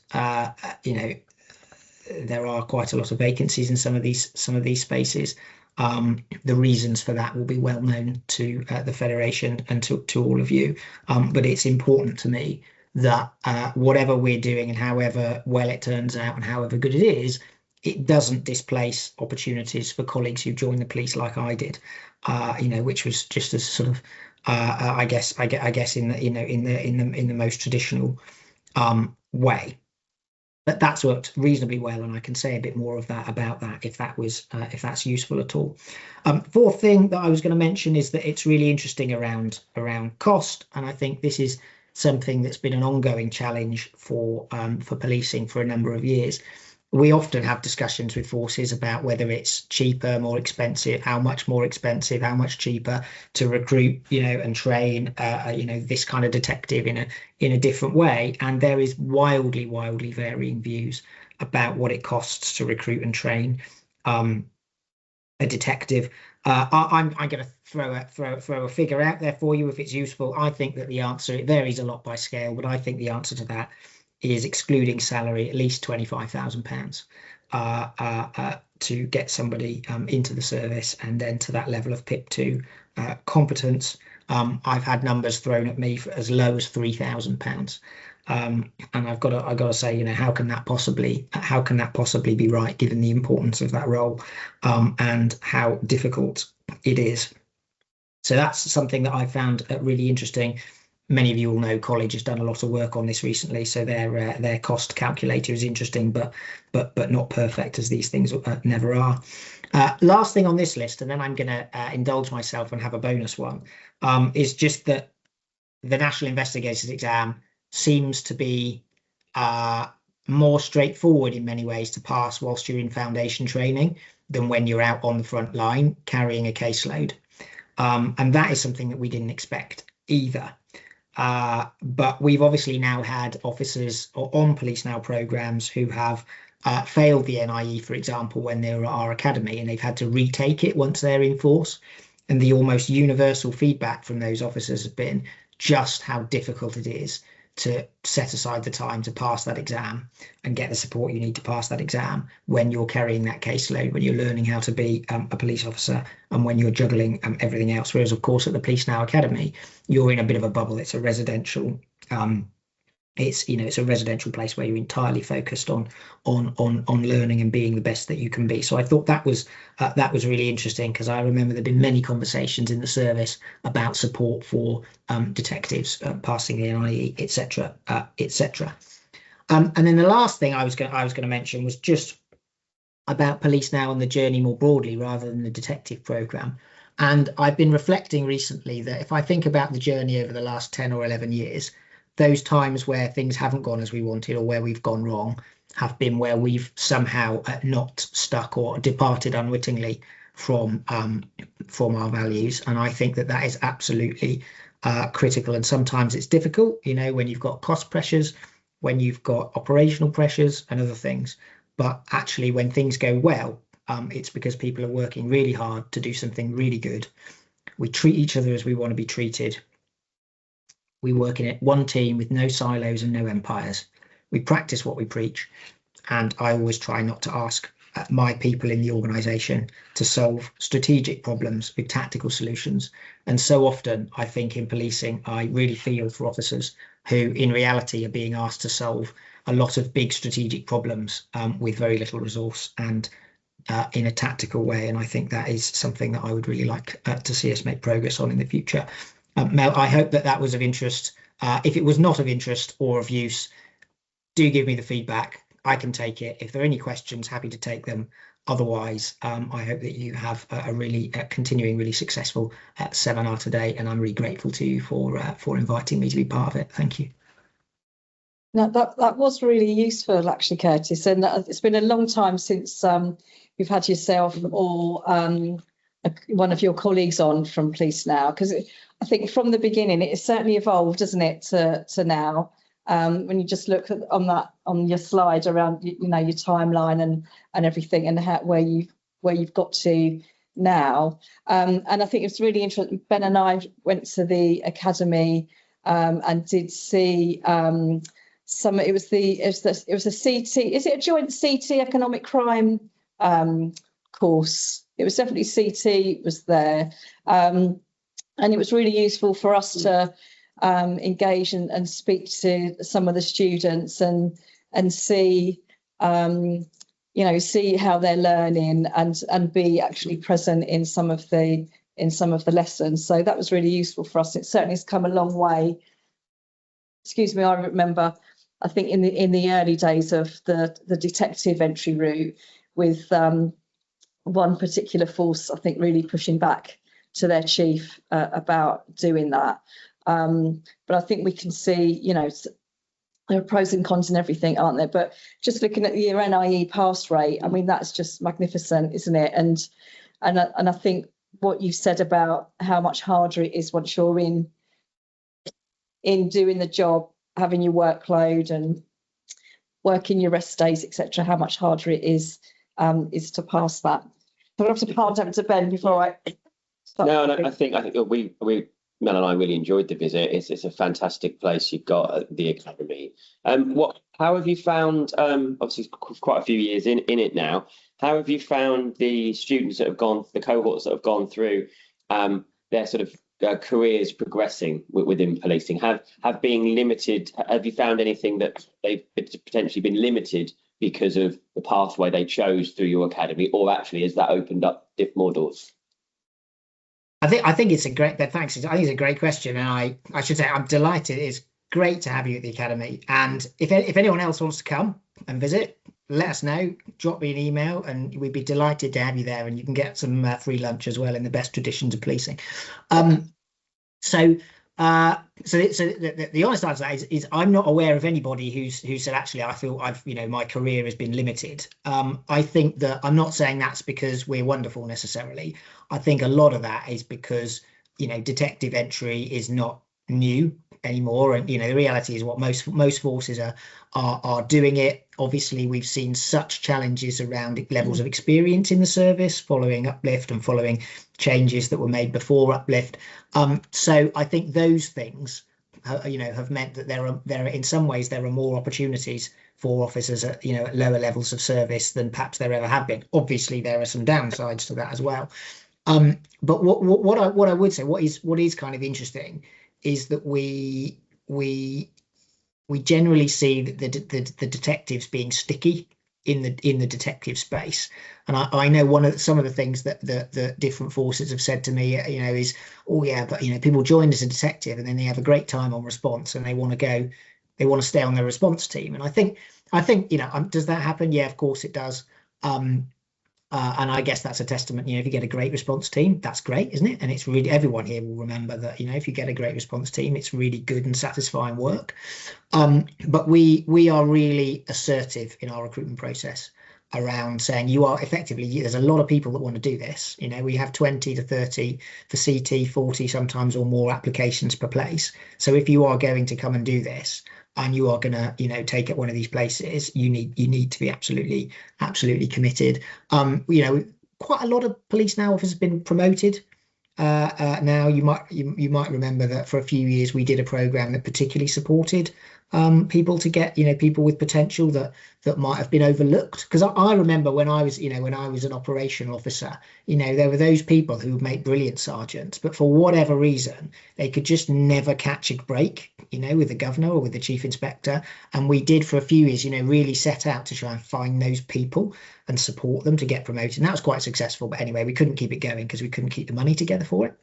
there are quite a lot of vacancies in some of these spaces. The reasons for that will be well known to the Federation and to all of you, but it's important to me that whatever we're doing and however well it turns out and however good it is, it doesn't displace opportunities for colleagues who joined the police like I did, which was just a sort of I guess in the most traditional way. But that's worked reasonably well, and I can say a bit more of that about that if that's useful at all. Fourth thing that I was going to mention is that it's really interesting around cost, and I think this is something that's been an ongoing challenge for policing for a number of years. We often have discussions with forces about whether it's cheaper, more expensive, how much more expensive, how much cheaper to recruit, and train, this kind of detective in a different way. And there is wildly varying views about what it costs to recruit and train a detective. I'm going to throw a figure out there for you if it's useful. I think that the answer, it varies a lot by scale, but I think the answer to that is, excluding salary, at least £25,000 to get somebody into the service and then to that level of PIP2 competence. I've had numbers thrown at me for as low as £3,000, and I've got to say, how can that possibly be right, given the importance of that role and how difficult it is? So that's something that I found really interesting. Many of you will know College has done a lot of work on this recently, so their cost calculator is interesting, but not perfect, as these things never are. Last thing on this list, and then I'm going to indulge myself and have a bonus one, is just that the National Investigators exam seems to be more straightforward in many ways to pass whilst you're in foundation training than when you're out on the front line carrying a caseload. And that is something that we didn't expect either. But we've obviously now had officers on Police Now programmes who have failed the NIE, for example, when they were at our academy, and they've had to retake it once they're in force. And the almost universal feedback from those officers has been just how difficult it is to set aside the time to pass that exam and get the support you need to pass that exam when you're carrying that caseload, when you're learning how to be a police officer, and when you're juggling everything else. Whereas, of course, at the Police Now Academy, you're in a bit of a bubble. It's a residential it's a residential place where you're entirely focused on learning and being the best that you can be. So I thought that was really interesting, because I remember there'd been many conversations in the service about support for detectives passing the NIE, etc., etc. And then the last thing I was going to mention was just about Police Now and the journey more broadly, rather than the detective programme. And I've been reflecting recently that if I think about the journey over the last 10 or 11 years, those times where things haven't gone as we wanted or where we've gone wrong have been where we've somehow not stuck or departed unwittingly from our values. And I think that is absolutely critical. And sometimes it's difficult, when you've got cost pressures, when you've got operational pressures and other things. But actually, when things go well, it's because people are working really hard to do something really good. We treat each other as we want to be treated. We work in it one team with no silos and no empires. We practice what we preach. And I always try not to ask my people in the organisation to solve strategic problems with tactical solutions. And so often, I think in policing, I really feel for officers who in reality are being asked to solve a lot of big strategic problems with very little resource and in a tactical way. And I think that is something that I would really like to see us make progress on in the future. Mel, I hope that was of interest. If it was not of interest or of use, do give me the feedback. I can take it. If there are any questions, happy to take them. Otherwise, I hope that you have a really continuing, really successful seminar today, and I'm really grateful to you for inviting me to be part of it. Thank you. No, that was really useful, actually, Kurtis, and it's been a long time since we've had yourself or one of your colleagues on from Police Now, because I think from the beginning it has certainly evolved, hasn't it, to now. When you just look at on your slide around your timeline and everything, and where you've got to now, and I think it's really interesting. Ben and I went to the academy and did see. It was a CT. Is it a joint CT economic crime course? It was definitely CT was there, and it was really useful for us to engage and speak to some of the students and see see how they're learning and be actually present in some of the lessons. So that was really useful for us. It certainly has come a long way. Excuse me, I remember. I think in the early days of the detective entry route, with one particular force, I think, really pushing back to their chief about doing that. But I think we can see, there are pros and cons and everything, aren't there? But just looking at your NIE pass rate, I mean, that's just magnificent, isn't it? And I think what you said about how much harder it is once you're in doing the job, having your workload and working your rest days, etc., how much harder it is to pass that. So I have to pass over to Ben before I start. No, I think we Mel and I really enjoyed the visit. It's a fantastic place you've got at the academy. How have you found? Obviously, quite a few years in it now. How have you found the students that have gone, the cohorts that have gone through their sort of careers progressing within policing? Have being limited? Have you found anything that they've potentially been limited because of the pathway they chose through your academy, or actually has that opened up more doors? I think it's a great. Thanks. I think it's a great question, and I should say I'm delighted. It's great to have you at the academy, and if anyone else wants to come and visit, let us know. Drop me an email, and we'd be delighted to have you there. And you can get some free lunch as well in the best traditions of policing. So the honest answer is I'm not aware of anybody who said, actually, I feel my career has been limited. I think that I'm not saying that's because we're wonderful necessarily. I think a lot of that is because detective entry is not new anymore, and the reality is what most forces are doing it. Obviously, we've seen such challenges around levels of experience in the service following uplift and following changes that were made before uplift. So I think those things have meant that there are in some ways there are more opportunities for officers at at lower levels of service than perhaps there ever have been. Obviously, there are some downsides to that as well. But what I would say, what is kind of interesting, is that we generally see that the detectives being sticky in the detective space. And I know some of the things that the different forces have said to me, is, oh yeah, but people join as a detective and then they have a great time on response and they want to stay on their response team. And I think does that happen? Yeah, of course it does. And I guess that's a testament. If you get a great response team, that's great, isn't it? And it's really, everyone here will remember that. If you get a great response team, it's really good and satisfying work. But we are really assertive in our recruitment process around saying you are effectively. There's a lot of people that want to do this. We have 20 to 30 for CT, 40 sometimes or more applications per place. So if you are going to come and do this, and you are going to, take at one of these places, you need to be absolutely committed. Quite a lot of Police Now officers have been promoted. Now you might remember that for a few years we did a program that particularly supported people to get people with potential that might have been overlooked. Because I remember when I was an operational officer, there were those people who would make brilliant sergeants, but for whatever reason they could just never catch a break with the governor or with the chief inspector. And we did for a few years really set out to try and find those people and support them to get promoted, and that was quite successful. But anyway, we couldn't keep it going because we couldn't keep the money together for it.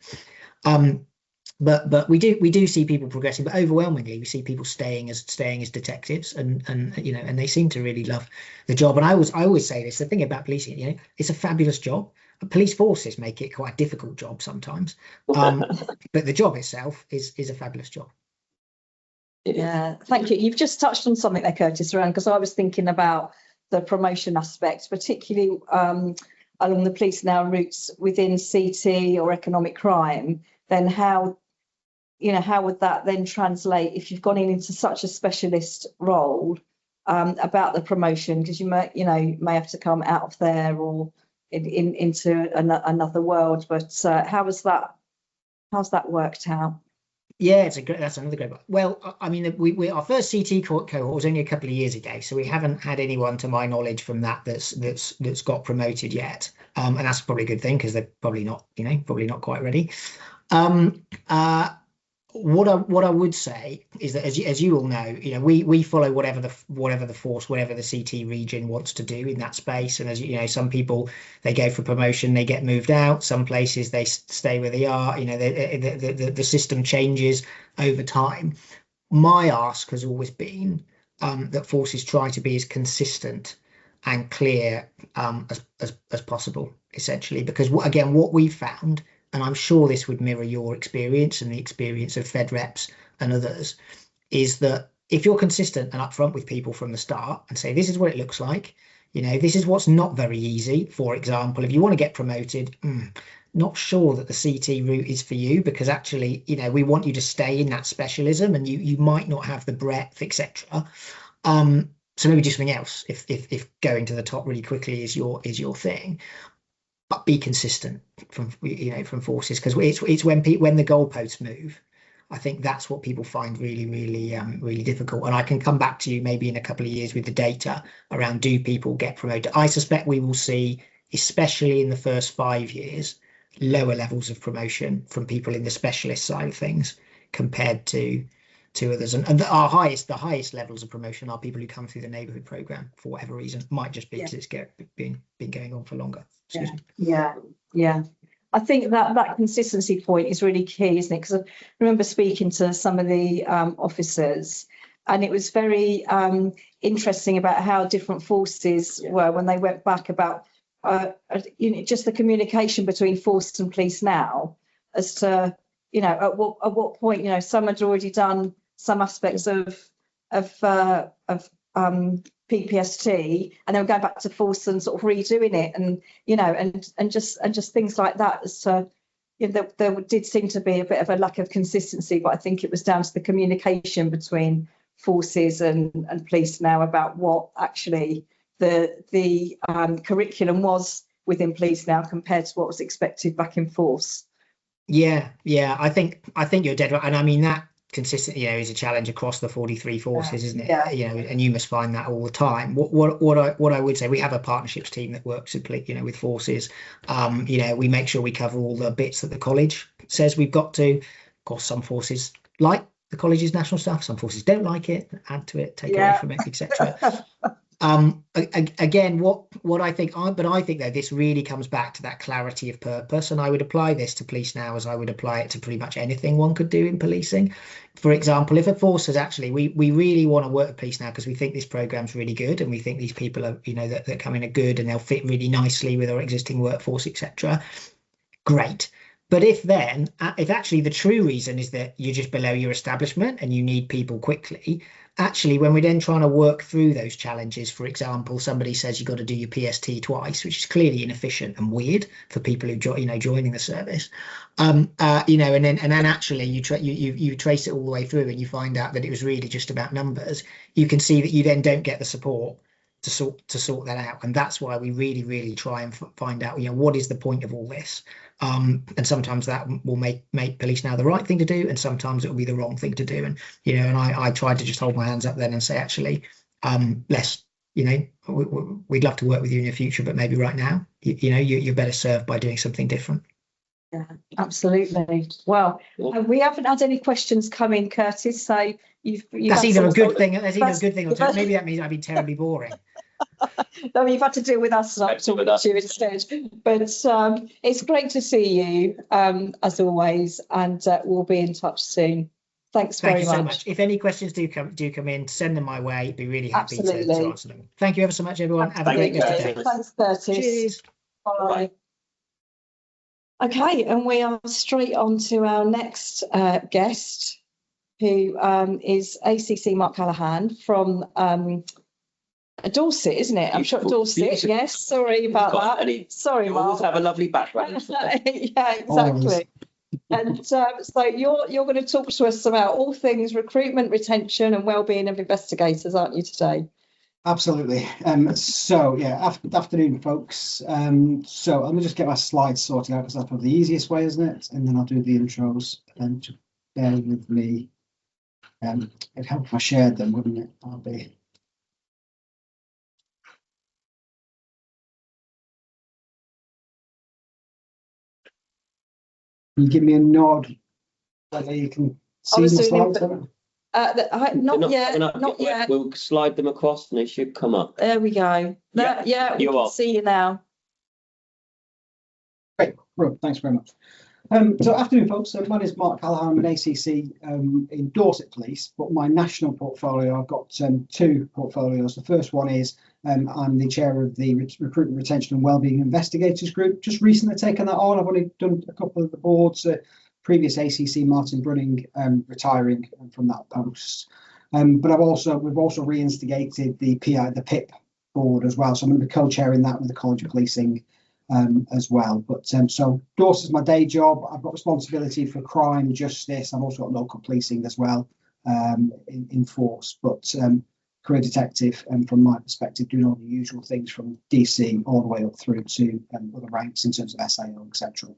But we do see people progressing, but overwhelmingly we see people staying as detectives, and they seem to really love the job. And I always say this: the thing about policing, it's a fabulous job. Police forces make it quite a difficult job sometimes, but the job itself is a fabulous job. Yeah, thank you. You've just touched on something there, Kurtis, around, because I was thinking about the promotion aspect, particularly along the police now routes within CT or economic crime. Then how would that then translate if you've gone into such a specialist role about the promotion, because you may have to come out of there or into another world. But how's that worked out? Yeah, that's another great one. Well, I mean, we our first CT cohort was only a couple of years ago, so we haven't had anyone, to my knowledge, from that's got promoted yet, and that's probably a good thing, because they're probably not quite ready. What I would say is that, as you all know, we follow whatever the force, whatever the CT region wants to do in that space. And as you know, some people, they go for promotion, they get moved out. Some places they stay where they are. The system changes over time. My ask has always been that forces try to be as consistent and clear as possible, essentially, because again, what we found, and I'm sure this would mirror your experience and the experience of Fed reps and others, is that if you're consistent and upfront with people from the start and say, this is what it looks like, this is what's not very easy. For example, if you want to get promoted, not sure that the CT route is for you, because actually, we want you to stay in that specialism, and you might not have the breadth, etc. So maybe do something else if going to the top really quickly is your thing. But be consistent from forces, because it's when the goalposts move, I think that's what people find really difficult. And I can come back to you maybe in a couple of years with the data around, do people get promoted? I suspect we will see, especially in the first 5 years, lower levels of promotion from people in the specialist side of things compared to others. And the highest levels of promotion are people who come through the neighbourhood programme for whatever reason. Might just be because it's been going on for longer. Yeah. I think that consistency point is really key, isn't it? Because I remember speaking to some of the officers, and it was very interesting about how different forces were when they went back about just the communication between force and police now, as to at what point some had already done some aspects of PPST, and then going back to force and sort of redoing it, and just things like that. As to, there did seem to be a bit of a lack of consistency, but I think it was down to the communication between forces and police now about what actually the curriculum was within police now compared to what was expected back in force. Yeah, I think you're dead right, and I mean that consistent, is a challenge across the 43 forces, isn't it? And you must find that all the time. What I would say, we have a partnerships team that works with forces. We make sure we cover all the bits that the college says we've got to. Of course, some forces like the college's national stuff, some forces don't like it, add to it, take away from it, etc. Again, what I think, I think that this really comes back to that clarity of purpose, and I would apply this to police now as I would apply it to pretty much anything one could do in policing. For example, if a force says, actually, we really want to work with police now because we think this program's really good, and we think these people are, that come in are good, and they'll fit really nicely with our existing workforce, etc. Great. But if actually the true reason is that you're just below your establishment and you need people quickly, actually, when we're then trying to work through those challenges, for example, somebody says you've got to do your PST twice, which is clearly inefficient and weird for people who joining the service, and then actually you trace it all the way through and you find out that it was really just about numbers. You can see that you then don't get the support to sort that out, and that's why we really try and find out what is the point of all this. And sometimes that will make police now the right thing to do, and sometimes it will be the wrong thing to do. And and I tried to just hold my hands up then and say, actually, let's we'd love to work with you in the future, but maybe right now you're better served by doing something different. Yeah, absolutely. Well, we haven't had any questions come in, Kurtis, so that's either a good thing. That's either a good thing, or maybe that means I've been terribly boring. No, you've had to deal with us talking to you instead. But it's great to see you as always, and we'll be in touch soon. Thanks very much. Thank you so much. If any questions do come in, send them my way. Be really happy to answer them. Thank you ever so much, everyone. Have a great rest of the day. Thanks, Kurtis. Cheers. Bye. Okay, and we are straight on to our next guest. who is ACC Mark Callaghan from Dorset, isn't it? I'm sure Dorset. Beautiful. Yes, sorry about that. Sorry, You Mark. always have a lovely background. Yeah, exactly. And so you're going to talk to us about all things recruitment, retention, and wellbeing of investigators, aren't you, today? Absolutely. Afternoon, folks. So let me just get my slides sorted out because that's probably the easiest way, isn't it? And then I'll do the intros. And just bear with me. It'd help if I shared them, wouldn't it? Can you give me a nod whether you can see the slides? Not yet. We'll slide them across and they should come up. There we go. We can see you now. Great. Well, thanks very much. So afternoon, folks. So my name is Mark Callaghan. I'm an ACC in Dorset Police, but my national portfolio, I've got two portfolios. The first one is I'm the chair of the Recruitment, Retention and Wellbeing Investigators Group. Just recently taken that on. I've only done a couple of the boards. Previous ACC Martin Brunning retiring from that post. But we've also reinstigated the PIP board as well. So I'm going to be co-chairing that with the College of Policing as well. But so Dorset's my day job. I've got responsibility for crime, justice. I've also got local policing as well in force. But career detective, from my perspective, doing all the usual things from DC all the way up through to other ranks in terms of SAO, etc.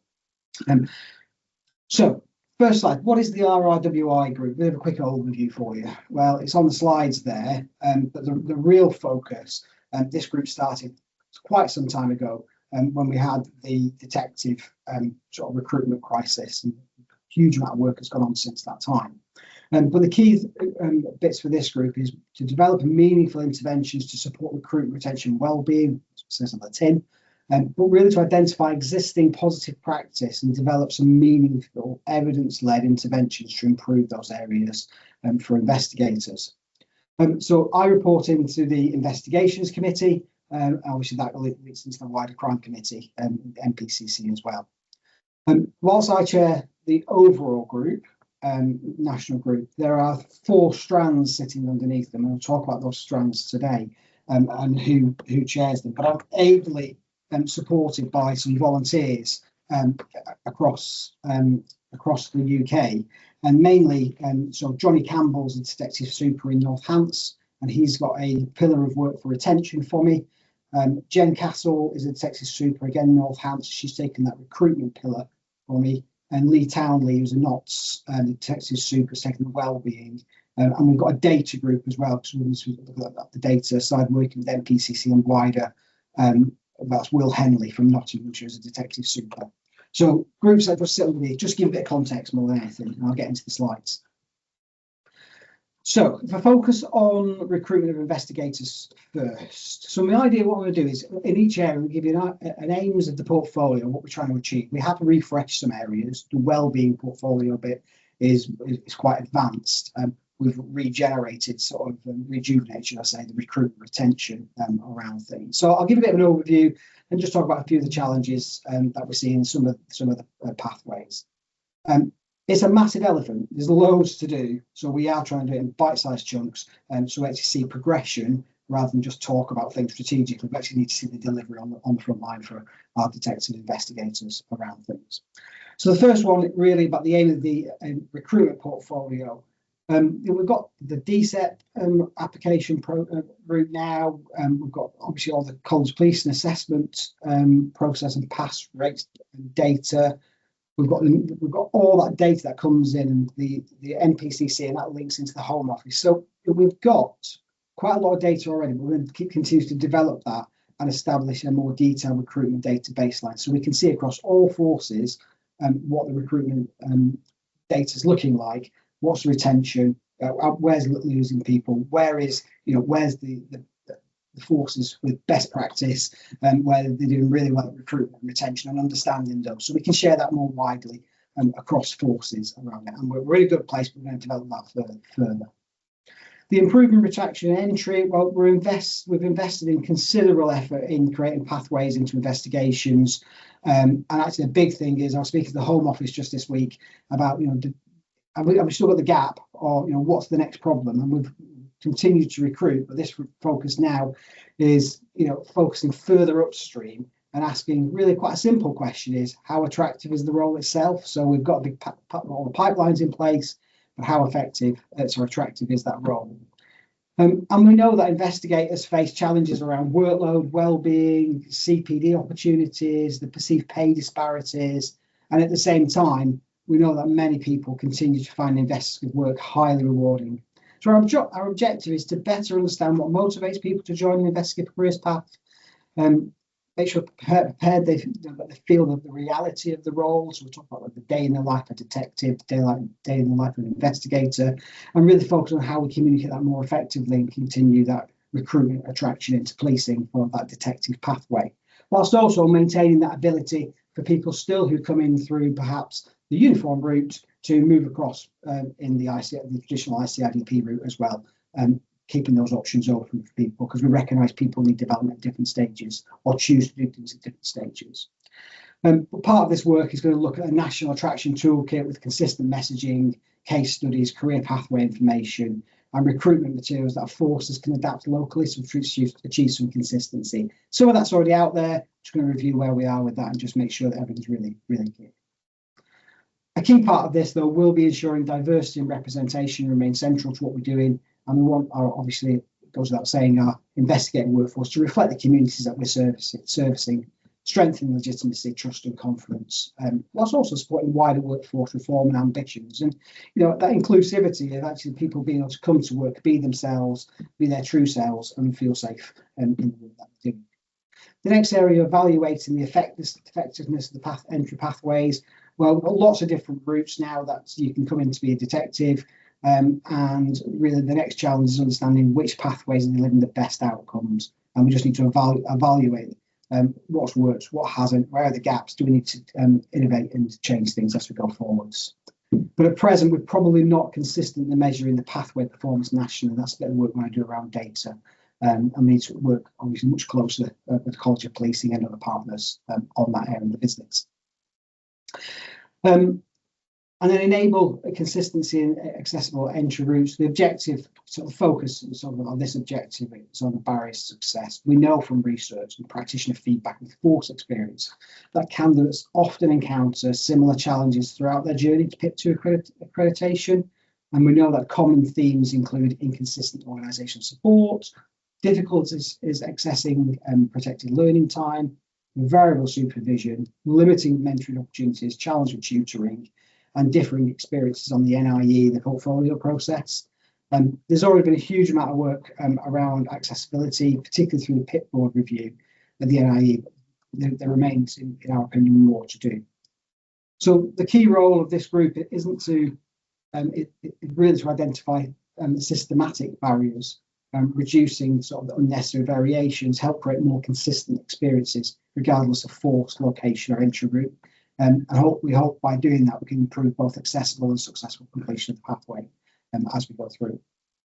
So first slide, what is the RRWI group? We have a quick overview for you. Well, it's on the slides there, but the real focus, this group started quite some time ago when we had the detective sort of recruitment crisis, and a huge amount of work has gone on since that time. But the key bits for this group is to develop meaningful interventions to support recruitment, retention, and wellbeing, as it says on the tin, but really to identify existing positive practice and develop some meaningful evidence-led interventions to improve those areas for investigators. So I report into the investigations committee. Obviously that leads into the wider crime committee, NPCC as well. Whilst I chair the overall group, national group, there are 4 strands sitting underneath them, and I'll talk about those strands today and who chairs them. But I'm ably supported by some volunteers across the UK, and mainly so Johnny Campbell's a detective super in Northants, and he's got a pillar of work for retention for me. Jen Castle is a detective super again in Northants. She's taken that recruitment pillar for me, and Lee Townley, who's a NOTS detective super, has taken the wellbeing. And we've got a data group as well, because we look at the data side, working with NPCC and wider. That's Will Henley from Nottinghamshire as a detective super. So groups that just sit underneath, just give a bit of context more than anything, and I'll get into the slides. So if I focus on recruitment of investigators first. So my idea, what I'm going to do is in each area, we give you an aims of the portfolio, what we're trying to achieve. We have to refresh some areas. The wellbeing portfolio bit is quite advanced. We've regenerated, sort of rejuvenated, should I say, the recruitment retention around things. So I'll give a bit of an overview and just talk about a few of the challenges that we're seeing in some of the pathways. It's a massive elephant. There's loads to do, so we are trying to do it in bite-sized chunks, so we actually see progression rather than just talk about things strategically. We actually need to see the delivery on the front line for our detectives and investigators around things. So the first one, really about the aim of the recruitment portfolio. We've got the DSEP application route now. We've got obviously all the College Police and assessment process and pass rates and data. We've got all that data that comes in, and the NPCC, and that links into the Home Office. So we've got quite a lot of data already, but we're going to continue to develop that and establish a more detailed recruitment data baseline, so we can see across all forces what the recruitment data is looking like. What's the retention? Where's losing people? Where's the forces with best practice, and where they're doing really well at recruitment and retention and understanding those, so we can share that more widely across forces around it. And we're a really good place, but we're going to develop that further. The improvement, retraction and entry, well, we've invested in considerable effort in creating pathways into investigations, and actually the big thing is I was speaking to the Home Office just this week about and we've still got the gap, or what's the next problem, and we've continued to recruit, but this focus now is focusing further upstream and asking really quite a simple question: is how attractive is the role itself? So we've got all the pipelines in place, but how effective or attractive is that role? And we know that investigators face challenges around workload, well-being, CPD opportunities, the perceived pay disparities, and at the same time, we know that many people continue to find investigative work highly rewarding. So our objective is to better understand what motivates people to join an investigative careers path, make sure prepared they feel that the reality of the role. So we'll talk about the day in the life of a detective, day in the life of an investigator, and really focus on how we communicate that more effectively and continue that recruitment attraction into policing for that detective pathway, whilst also maintaining that ability for people still who come in through perhaps the uniform route to move across in the traditional ICIDP route as well, keeping those options open for people, because we recognise people need development at different stages or choose to do things at different stages. But part of this work is going to look at a national attraction toolkit with consistent messaging, case studies, career pathway information, and recruitment materials that forces can adapt locally to achieve some consistency. Some of that's already out there. Just going to review where we are with that and just make sure that everything's really, really clear. A key part of this, though, will be ensuring diversity and representation remain central to what we're doing. And we want obviously, it goes without saying, our investigating workforce to reflect the communities that we're servicing, strengthening legitimacy, trust and confidence, whilst also supporting wider workforce reform and ambitions. And, that inclusivity of actually people being able to come to work, be themselves, be their true selves and feel safe in the work that they're doing. The next area, evaluating the effectiveness of the entry pathways. Well, we've got lots of different routes now that you can come in to be a detective. And really the next challenge is understanding which pathways are delivering the best outcomes. And we just need to evaluate what's worked, what hasn't, where are the gaps, do we need to innovate and change things as we go forwards. But at present, we're probably not consistently measuring the pathway performance nationally. That's a bit of work we want to do around data. And we need to work obviously much closer with the College of Policing and other partners on that area of the business. And then enable a consistency in accessible entry routes. The objective, sort of focus on this objective is on the barriers to success. We know from research and practitioner feedback with force experience that candidates often encounter similar challenges throughout their journey to PIP 2 accreditation. And we know that common themes include inconsistent organisational support, difficulties is accessing protected learning time, variable supervision, limiting mentoring opportunities, challenge with tutoring, and differing experiences on the NIE, the portfolio process. There's already been a huge amount of work around accessibility, particularly through the PIP board review of the NIE. There remains, in our opinion, more to do. So the key role of this group isn't to, really to identify systematic barriers, reducing sort of unnecessary variations, help create more consistent experiences, regardless of force, location or entry route. And we hope by doing that we can improve both accessible and successful completion of the pathway as we go through.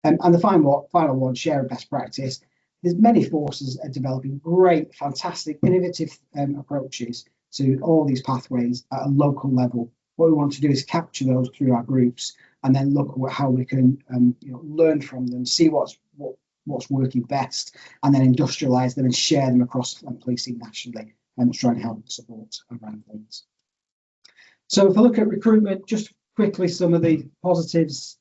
And the final one, share best practice. There's many forces are developing great, fantastic, innovative approaches to all these pathways at a local level. What we want to do is capture those through our groups and then look at how we can learn from them, see what's working best, and then industrialise them and share them across policing nationally and try and help support around things. So if I look at recruitment, just quickly some of the positives,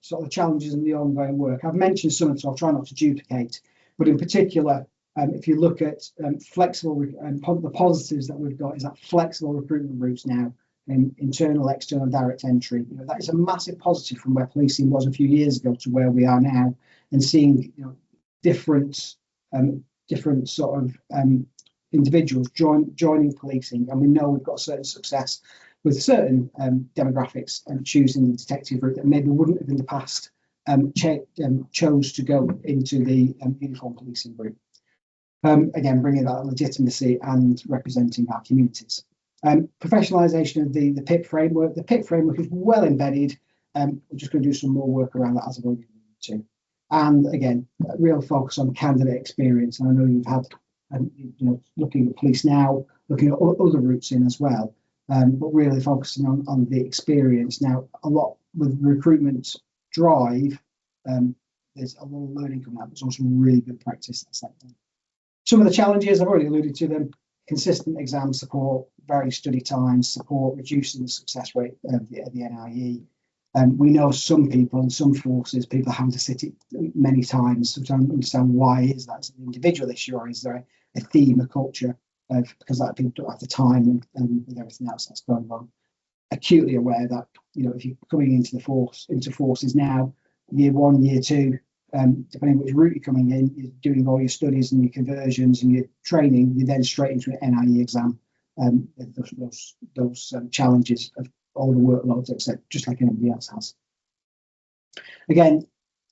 sort of challenges in the ongoing work. I've mentioned some, so I'll try not to duplicate, but in particular, if you look at flexible, the positives that we've got is that flexible recruitment routes now, in internal, external, direct entry. That is a massive positive from where policing was a few years ago to where we are now, and seeing different sort of individuals joining policing. And we know we've got certain success with certain demographics and choosing the detective route that maybe wouldn't have in the past chose to go into the uniform policing route. Again, bringing that legitimacy and representing our communities. Professionalisation of the PIP framework. The PIP framework is well embedded. We're just going to do some more work around that as I've already alluded to. And again, a real focus on candidate experience. And I know you've had, looking at police now, looking at other routes in as well, but really focusing on the experience. Now, a lot with recruitment drive, there's a lot of learning coming out. There's also really good practice that's happening. Some of the challenges, I've already alluded to them: consistent exam support, varying study times, support, reducing the success rate of the NIE. We know some people and some forces, people are having to sit it many times to understand why is that. Is it an individual issue, or is there a theme, a culture of, because that people don't have the time and with everything else that's going on. Acutely aware that, you know, if you're coming into forces now, year 1, year 2, depending which route you're coming in, you're doing all your studies and your conversions and your training, you're then straight into an NIE exam. Those challenges of all the workloads, except just like anybody else has. Again,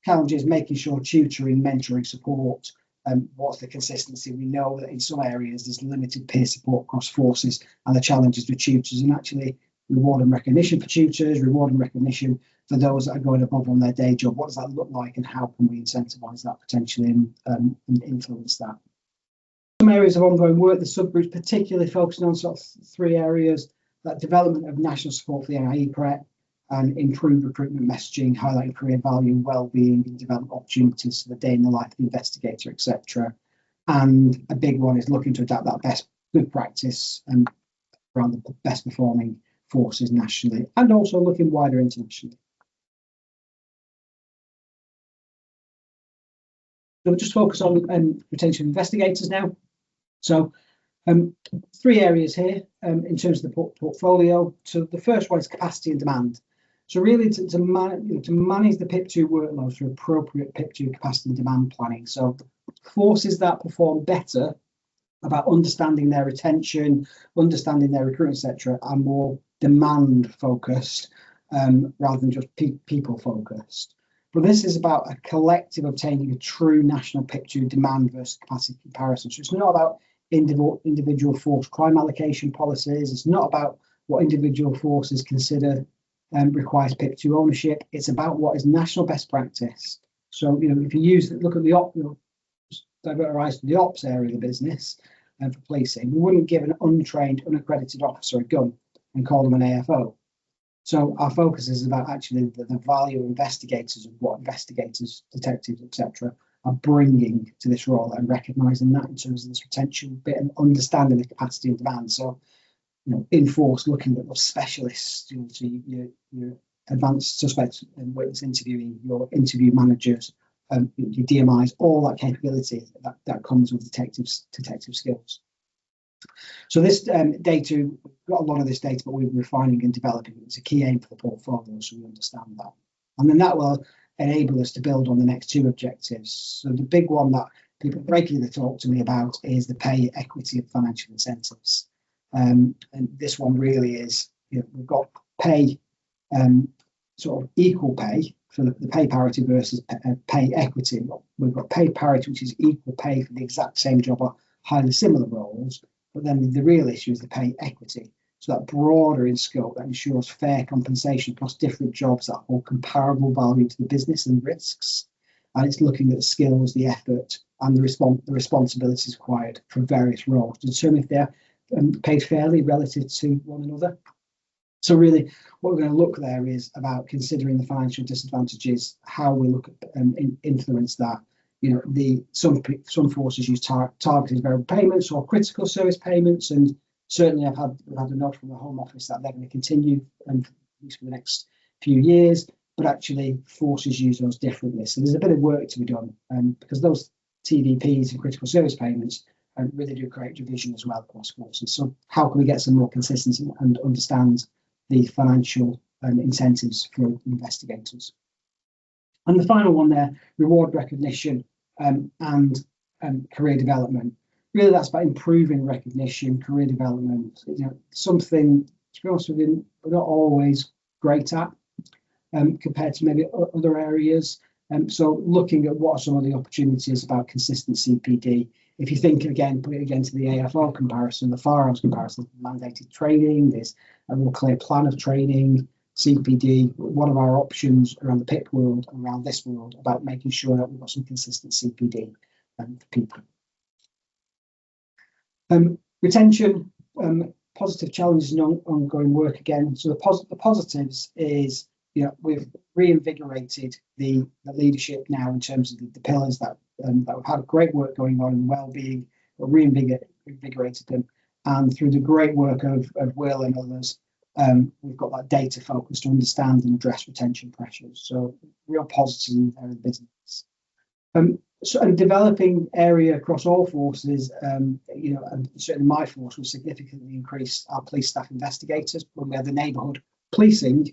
challenges making sure tutoring, mentoring, support. What's the consistency? We know that in some areas there's limited peer support across forces, and the challenges with tutors, and actually reward and recognition for tutors, reward and recognition for those that are going above on their day job. What does that look like, and how can we incentivise that potentially and influence that? Some areas of ongoing work, the subgroups particularly focusing on sort of 3 areas: that development of national support for the NIE prep and improved recruitment messaging, highlighting career value, well-being and development opportunities for the day in the life of the investigator, etc. And a big one is looking to adapt that good practice and around the best performing forces nationally, and also looking wider internationally. So we'll just focus on retention of investigators now. So 3 areas here in terms of the portfolio. So the first one is capacity and demand. So really to manage the PIP2 workload through appropriate PIP2 capacity and demand planning. So forces that perform better about understanding their retention, understanding their recruitment, etc., are more demand focused rather than just people focused. But this is about a collective obtaining a true national PIP2 demand versus capacity comparison. So it's not about individual force crime allocation policies. It's not about what individual forces consider requires PIP2 ownership. It's about what is national best practice. So, you know, if you look at the divert our eyes to the ops area of the business for policing, we wouldn't give an untrained, unaccredited officer a gun and call them an AFO. So our focus is about actually the value of investigators and what investigators, detectives, etc., are bringing to this role, and recognising that in terms of this retention bit and understanding the capacity and demand. So, you know, in force, looking at those specialists, you know, so your advanced suspects and witness interviewing, your interview managers, your DMIs, all that capability that comes with detective skills. So this data, we've got a lot of this data, but we're refining and developing. It's a key aim for the portfolio, so we understand that. And then that will enable us to build on the next 2 objectives. So the big one that people regularly talk to me about is the pay equity of financial incentives. And this one really is, you know, we've got pay, sort of equal pay for the pay parity versus pay equity. We've got pay parity, which is equal pay for the exact same job or highly similar roles. But then the real issue is the pay equity. So that broader in scope, that ensures fair compensation across different jobs that hold comparable value to the business and risks. And it's looking at the skills, the effort, and the responsibilities required for various roles to determine if they're paid fairly relative to one another. So really, what we're going to look there is about considering the financial disadvantages, how we look at influence that. You know, some forces use targeted variable payments or critical service payments, and certainly we've had a nod from the Home Office that they're going to continue at least for the next few years. But actually, forces use those differently. So there's a bit of work to be done, because those TVPs and critical service payments really do create division as well across forces. So how can we get some more consistency and understand the financial incentives for investigators? And the final one there, reward recognition and career development. Really, that's about improving recognition, career development. You know, something, to be honest with you, we're not always great at compared to maybe other areas. So looking at what are some of the opportunities about consistent CPD. If you think again, put it again to the AFO comparison, the firearms comparison, mandated training, there's a real clear plan of training, CPD, one of our options around the PIP world, around this world, about making sure that we've got some consistent CPD for people. Retention, positive challenges and ongoing work again. So the positives is we've reinvigorated the leadership now in terms of the pillars that we've had great work going on in wellbeing, but reinvigorated them. And through the great work of Will and others, we've got that data focus to understand and address retention pressures. So real positive in the business. So a developing area across all forces, and certainly my force will significantly increase our police staff investigators. When we had the neighbourhood policing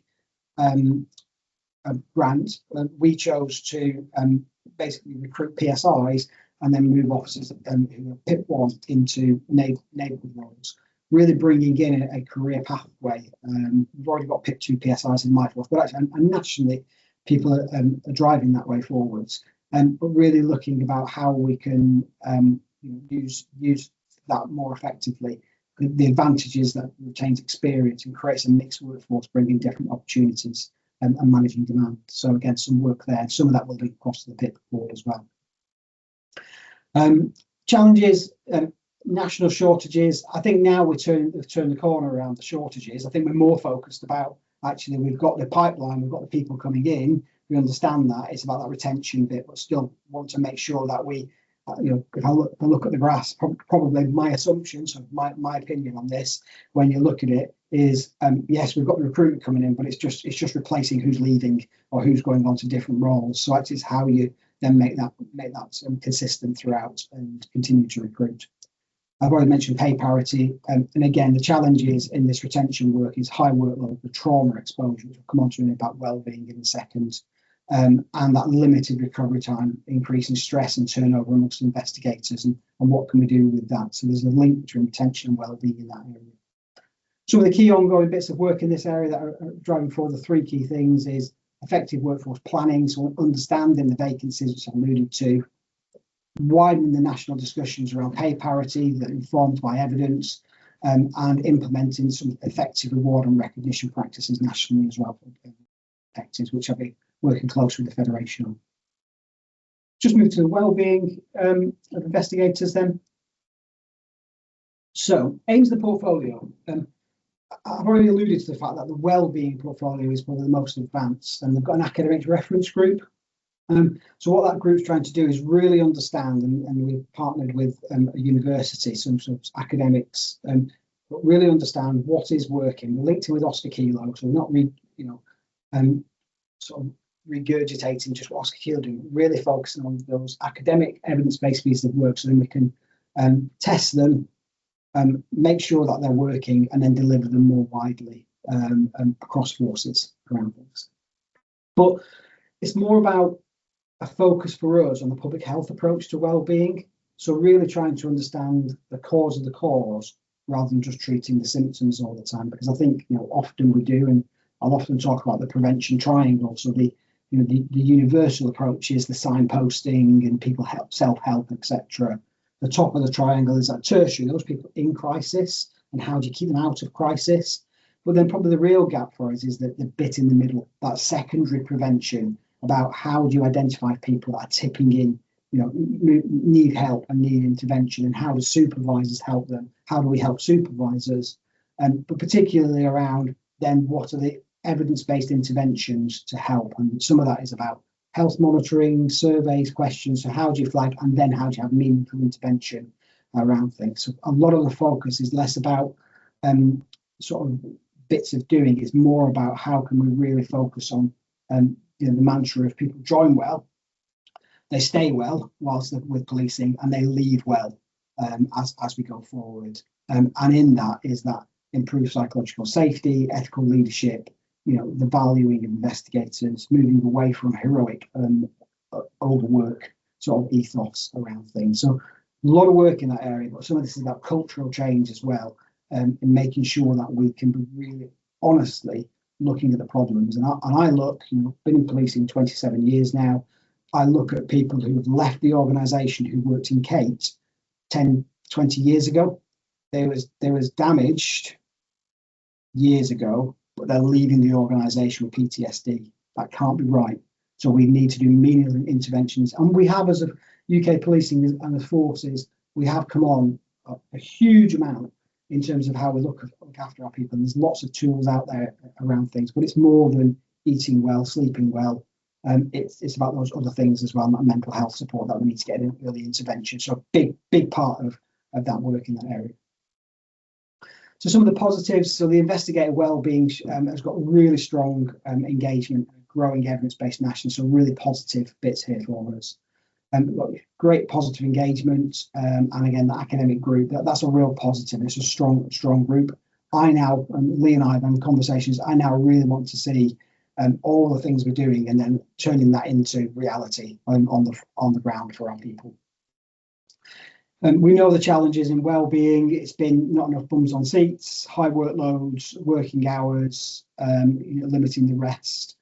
grant, we chose to basically recruit PSIs and then move officers who are PIP 1 into neighbourhood roles, really bringing in a career pathway. We've already got PIP 2 PSIs in my force, but actually, and nationally, people are driving that way forwards. But really looking about how we can use that more effectively. The advantages that retains experience and creates a mixed workforce, bringing different opportunities and managing demand. So again, some work there. Some of that will link across to the PIP board as well. Challenges, national shortages. I think now we've turned the corner around the shortages. I think we're more focused about actually we've got the pipeline, we've got the people coming in. We understand that it's about that retention bit, but still want to make sure that we, if I look at the graphs, probably my assumption, so my opinion on this, when you look at it, is yes, we've got the recruitment coming in, but it's just replacing who's leaving or who's going on to different roles. So actually, it's how you then make that consistent throughout and continue to recruit. I've already mentioned pay parity, and again, the challenges in this retention work is high workload, the trauma exposure, which will come on to about wellbeing in a second. And that limited recovery time, increasing stress and turnover amongst investigators, and what can we do with that? So there's a link between retention and wellbeing in that area. Some of the key ongoing bits of work in this area that are driving forward the three key things is effective workforce planning, so understanding the vacancies, which I've alluded to, widening the national discussions around pay parity that are informed by evidence, and implementing some effective reward and recognition practices nationally as well for detectives, which I'll be working closely with the Federation on. Just move to the wellbeing of investigators then. So, aims of the portfolio. I've already alluded to the fact that the wellbeing portfolio is probably the most advanced, and they've got an academic reference group. So what that group's trying to do is really understand, and we've partnered with a university, some sort of academics, but really understand what is working. We're linked in with Oscar Kilo, so we're not sort of regurgitating just what Oscar Kilo do, really focusing on those academic evidence-based pieces of work, so then we can test them, make sure that they're working, and then deliver them more widely across forces around things. But it's more about a focus for us on the public health approach to wellbeing. So really trying to understand the cause of the cause rather than just treating the symptoms all the time. Because I think often we do, and I'll often talk about the prevention triangle. So the universal approach is the signposting and people help, self-help, etc. The top of the triangle is that tertiary, those people in crisis, and how do you keep them out of crisis? But then probably the real gap for us is the bit in the middle, that secondary prevention, about how do you identify people that are tipping in, need help and need intervention, and how do supervisors help them? How do we help supervisors? But particularly around then what are the evidence-based interventions to help? And some of that is about health monitoring, surveys, questions. So how do you flag, and then how do you have meaningful intervention around things? So a lot of the focus is less about sort of bits of doing. It's more about how can we really focus on the mantra of people join well, they stay well whilst they're with policing, and they leave well as we go forward. And in that is that improved psychological safety, ethical leadership, the valuing of investigators, moving away from heroic overwork sort of ethos around things. So a lot of work in that area, but some of this is about cultural change as well, and making sure that we can be really honestly looking at the problems. And I look, been in policing 27 years now, I look at people who have left the organisation who worked in Kate 10, 20 years ago. They was damaged years ago, but they're leaving the organisation with PTSD. That can't be right. So we need to do meaningful interventions. And we have, as a UK policing and the forces, we have come on a huge amount in terms of how we look after our people. And there's lots of tools out there around things, but it's more than eating well, sleeping well. It's about those other things as well, that mental health support that we need to get in early intervention. So big part of that work in that area. So some of the positives, so the investigative wellbeing has got really strong engagement, growing evidence-based national, so really positive bits here for us. Great positive engagement, and again, the academic group, that's a real positive. It's a strong group. I now, Lee and I have had conversations, I now really want to see all the things we're doing and then turning that into reality on the ground for our people. We know the challenges in wellbeing. It's been not enough bums on seats, high workloads, working hours, limiting the rest,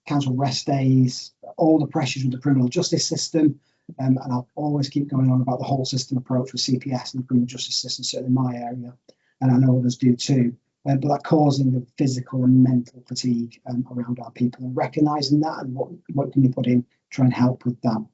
cancelled rest days, all the pressures with the criminal justice system. And I'll always keep going on about the whole system approach with CPS and the criminal justice system, certainly in my area, and I know others do too. But that causing the physical and mental fatigue around our people, and recognising that, and what can you put in to try and help with that.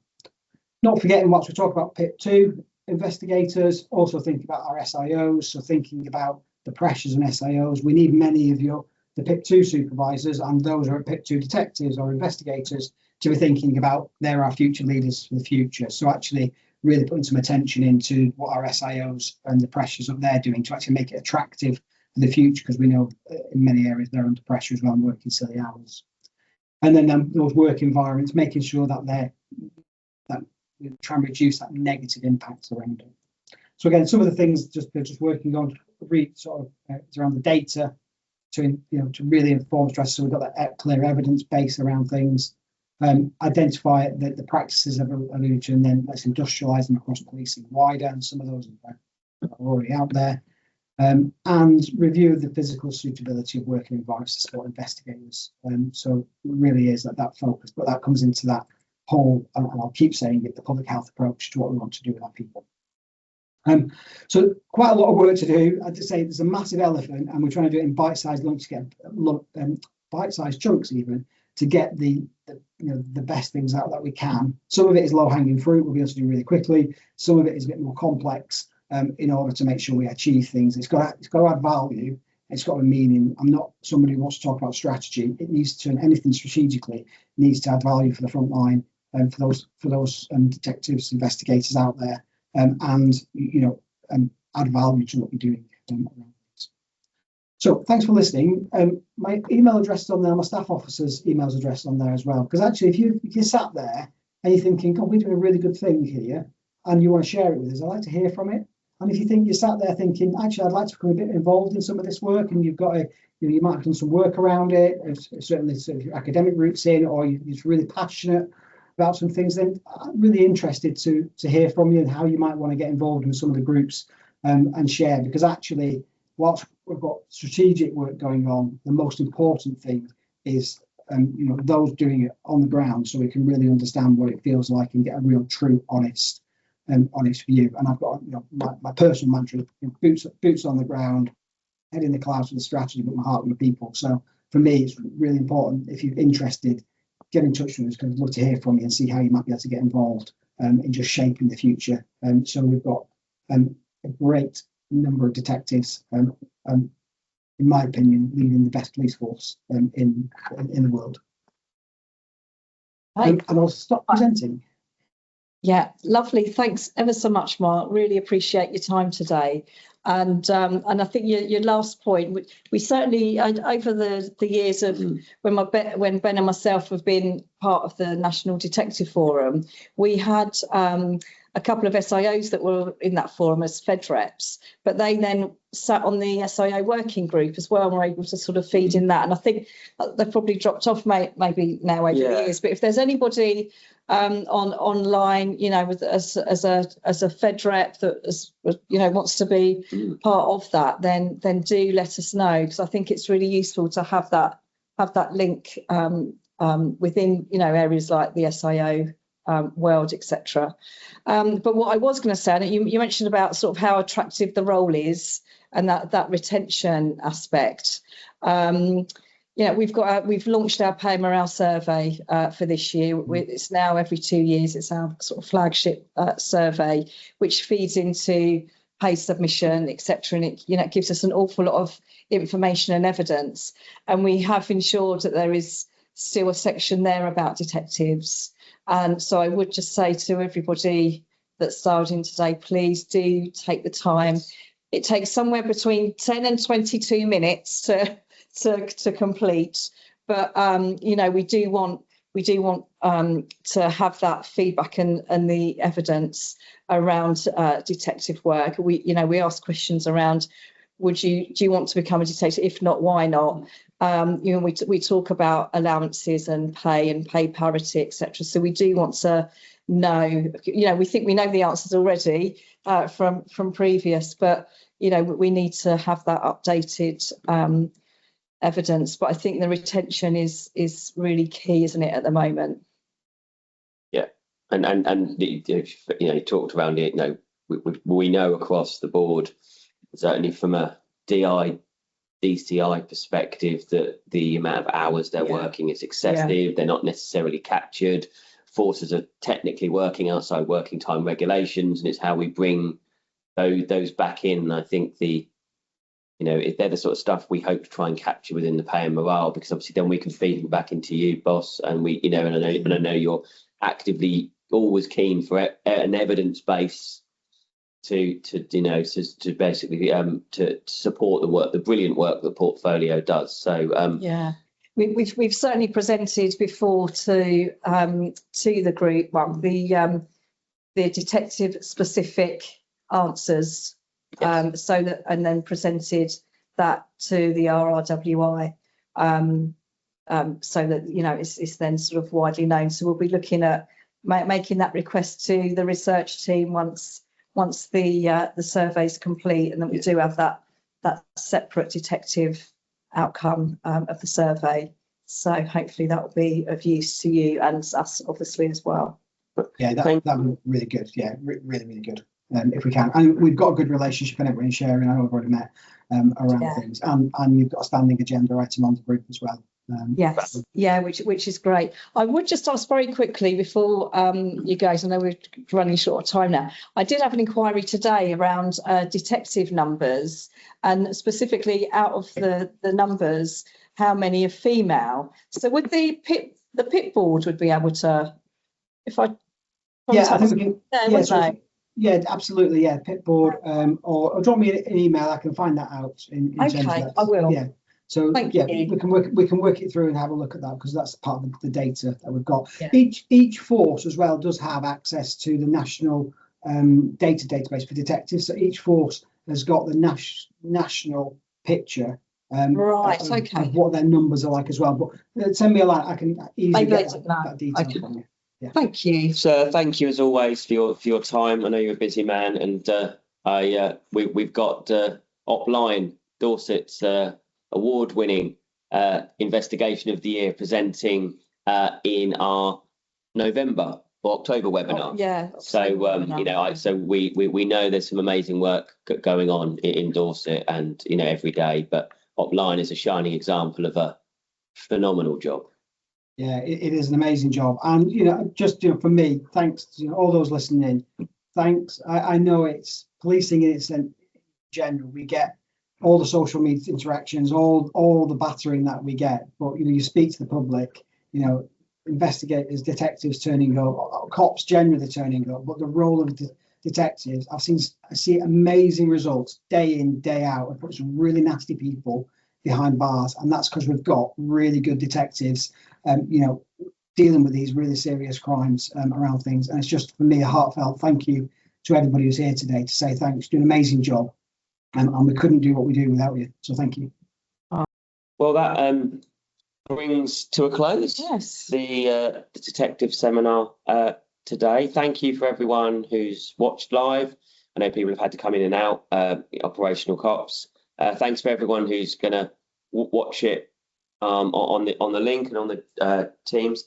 Not forgetting, whilst we talk about PIP 2 investigators, also think about our SIOs. So thinking about the pressures on SIOs, we need many of the PIP 2 supervisors and those who are PIP 2 detectives or investigators to be thinking about they're our future leaders for the future. So actually really putting some attention into what our SIOs and the pressures that they're doing to actually make it attractive for the future, because we know in many areas they're under pressure as well and working silly hours. And then those work environments, making sure that we try and reduce that negative impact around it. So again, some of the things just working on around the data to really inform stress. So we've got that clear evidence base around things. Identify the practices I've alluded to, and then let's industrialise them across policing wider, and some of those are already out there. And review the physical suitability of working environments to support investigators. So it really is that focus, but that comes into that whole, and I'll keep saying it, the public health approach to what we want to do with our people. So quite a lot of work to do. I'd just say there's a massive elephant, and we're trying to do it in bite-sized lumps, bite-sized chunks even, to get the best things out that we can. Some of it is low-hanging fruit, we'll be able to do really quickly. Some of it is a bit more complex in order to make sure we achieve things. It's got to add value. It's got a meaning. I'm not somebody who wants to talk about strategy. It needs to, anything strategically needs to add value for the front line and for those detectives, investigators out there, and add value to what we're doing around this. So thanks for listening. My email address is on there. My staff officer's email's address on there as well. Because actually, if you sat there and you're thinking, God, we're doing a really good thing here, and you want to share it with us, I'd like to hear from it. And if you think you sat there thinking, actually, I'd like to become a bit involved in some of this work, and you've got you might have done some work around it, certainly sort of your academic roots in, or you're just really passionate about some things, then I'm really interested to hear from you and how you might want to get involved with some of the groups and share. Because actually, whilst we've got strategic work going on, the most important thing is those doing it on the ground, so we can really understand what it feels like and get a real, true, honest view. And I've got my personal mantra: boots on the ground, head in the clouds with the strategy, but my heart with the people. So for me, it's really important. If you're interested, get in touch with us, because I'd love to hear from you and see how you might be able to get involved in just shaping the future. So we've got a great number of detectives, in my opinion, leading the best police force in the world. And I'll stop presenting. Yeah, lovely. Thanks ever so much, Mark. Really appreciate your time today. And I think your last point, we certainly, over the years of when Ben and myself have been part of the National Detective Forum, we had a couple of SIOs that were in that forum as Fed reps, but they then sat on the SIO working group as well and were able to sort of feed in that. And I think they've probably dropped off maybe now over the years, but if there's anybody online, as a Fed rep that wants to be part of that, then do let us know, because I think it's really useful to have that link within areas like the SIO world, etc. But what I was going to say, and you mentioned about sort of how attractive the role is and that retention aspect. We've launched our pay morale survey for this year. It's now every 2 years. It's our sort of flagship survey, which feeds into pay submission, etc. And it, it gives us an awful lot of information and evidence. And we have ensured that there is still a section there about detectives. And so I would just say to everybody that's dialed in today, please do take the time. It takes somewhere between 10 and 22 minutes to complete. But we do want to have that feedback and the evidence around detective work. We ask questions around, do you want to become a detective? If not, why not? We talk about allowances and pay parity, etc. So we do want to know. We think we know the answers already from previous, but we need to have that updated evidence. But I think the retention is really key, isn't it, at the moment? Yeah, and you talked around it. We know across the board, certainly from a DCI perspective, that the amount of hours they're working is excessive. Yeah. They're not necessarily captured. Forces are technically working outside working time regulations, and it's how we bring those back in. And I think if they're the sort of stuff we hope to try and capture within the pay and morale, because obviously then we can feed them back into you, boss. And and I know you're actively always keen for an evidence base to basically to support the brilliant work the portfolio does. So we've certainly presented before to the group the detective specific answers. Yes. And then presented that to the RRWI, so that it's then sort of widely known. So we'll be looking at making that request to the research team once the survey is complete, and then we do have that separate detective outcome of the survey. So hopefully that will be of use to you and us, obviously, as well. Yeah, that would be really good. Yeah, really good. If we can, and we've got a good relationship and everyone sharing. I know we've already met around things, and you've got a standing agenda item on the group as well. Yes, which is great. I would just ask very quickly before you guys, I know we're running short of time now. I did have an inquiry today around detective numbers, and specifically out of the numbers, how many are female. So would the PIP board would be able to, if I I think we can. Yeah, absolutely. Yeah, PIP board, or drop me an email. I can find that out. In terms of that. I will. Yeah. So we can work it through and have a look at that, because that's part of the data that we've got. Yeah. Each force as well does have access to the national data database for detectives. So each force has got the national picture. Of what their numbers are like as well. But send me a line. I can easily get that detail from you. Yeah. Thank you, sir. Thank you as always for your time. I know you're a busy man, and we've got Opline, Dorset's award-winning investigation of the year, presenting in our November or October webinar. So we know there's some amazing work going on in Dorset, and every day. But Opline is a shining example of a phenomenal job. Yeah, it is an amazing job, and for me, thanks to all those listening. Thanks. I know it's policing in its general. We get all the social media interactions, all the battering that we get, but you speak to the public. Investigators, detectives turning up, cops generally turning up, but the role of detectives, I see amazing results day in, day out. I've put some really nasty people behind bars, and that's because we've got really good detectives dealing with these really serious crimes around things. And it's just, for me, a heartfelt thank you to everybody who's here today to say thanks. You're doing an amazing job, and we couldn't do what we do without you, so thank you. Well, that brings to a close the detective seminar today. Thank you for everyone who's watched live. I know people have had to come in and out, operational cops. Thanks for everyone who's going to watch it on the link and on the Teams.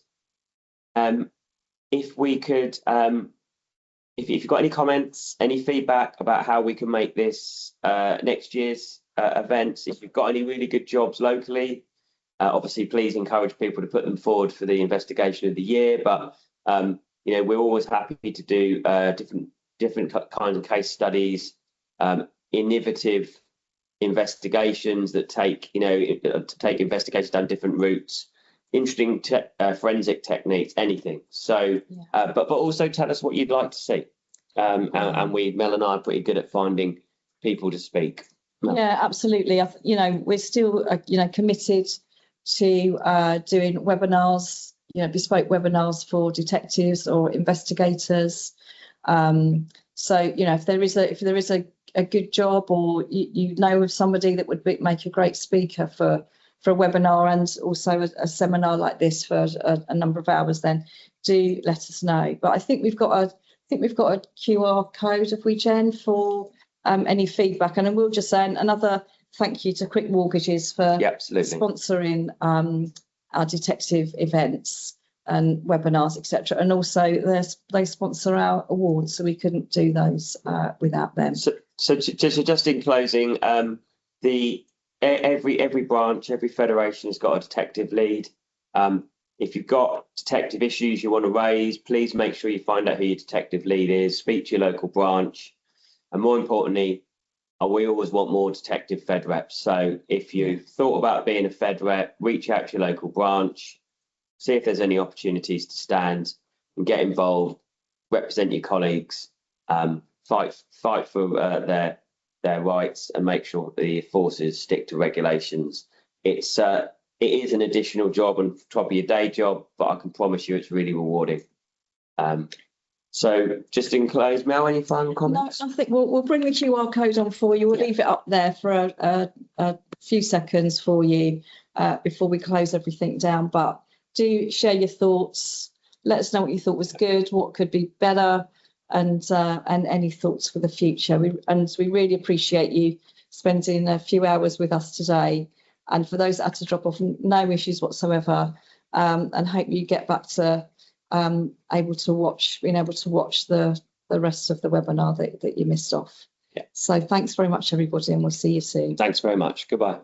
If we could, if you've got any comments, any feedback about how we can make this next year's events, if you've got any really good jobs locally, obviously please encourage people to put them forward for the investigation of the year. But we're always happy to do different kinds of case studies, innovative investigations that take, investigations down different routes, interesting forensic techniques, anything. So, but also tell us what you'd like to see. And Mel and I are pretty good at finding people to speak. Mel. Yeah, absolutely. We're still, committed to doing webinars, bespoke webinars for detectives or investigators. So, if there is a good job, or you know of somebody that would make a great speaker for a webinar and also a seminar like this for a number of hours, then do let us know. But I think we've got a QR code, have we, Jen, for any feedback? And I will just say another thank you to Quick Mortgages for sponsoring our detective events and webinars, etc. And also they sponsor our awards, so we couldn't do those without them. So just in closing, every branch, every federation has got a detective lead. If you've got detective issues you want to raise, please make sure you find out who your detective lead is, speak to your local branch, and more importantly, we always want more detective fed reps. So if you thought about being a fed rep, reach out to your local branch, see if there's any opportunities to stand and get involved, represent your colleagues, fight for their rights, and make sure the forces stick to regulations. It is an additional job on top of your day job, but I can promise you it's really rewarding. So just in close, Mel, any final comments? No, I think we'll bring the QR code on for you. We'll leave it up there for a few seconds for you before we close everything down. But do share your thoughts. Let us know what you thought was good, what could be better, and any thoughts for the future. We really appreciate you spending a few hours with us today. And for those that had to drop off, no issues whatsoever. And hope you get back to being able to watch the rest of the webinar that you missed off. Yeah. So thanks very much, everybody, and we'll see you soon. Thanks very much. Goodbye.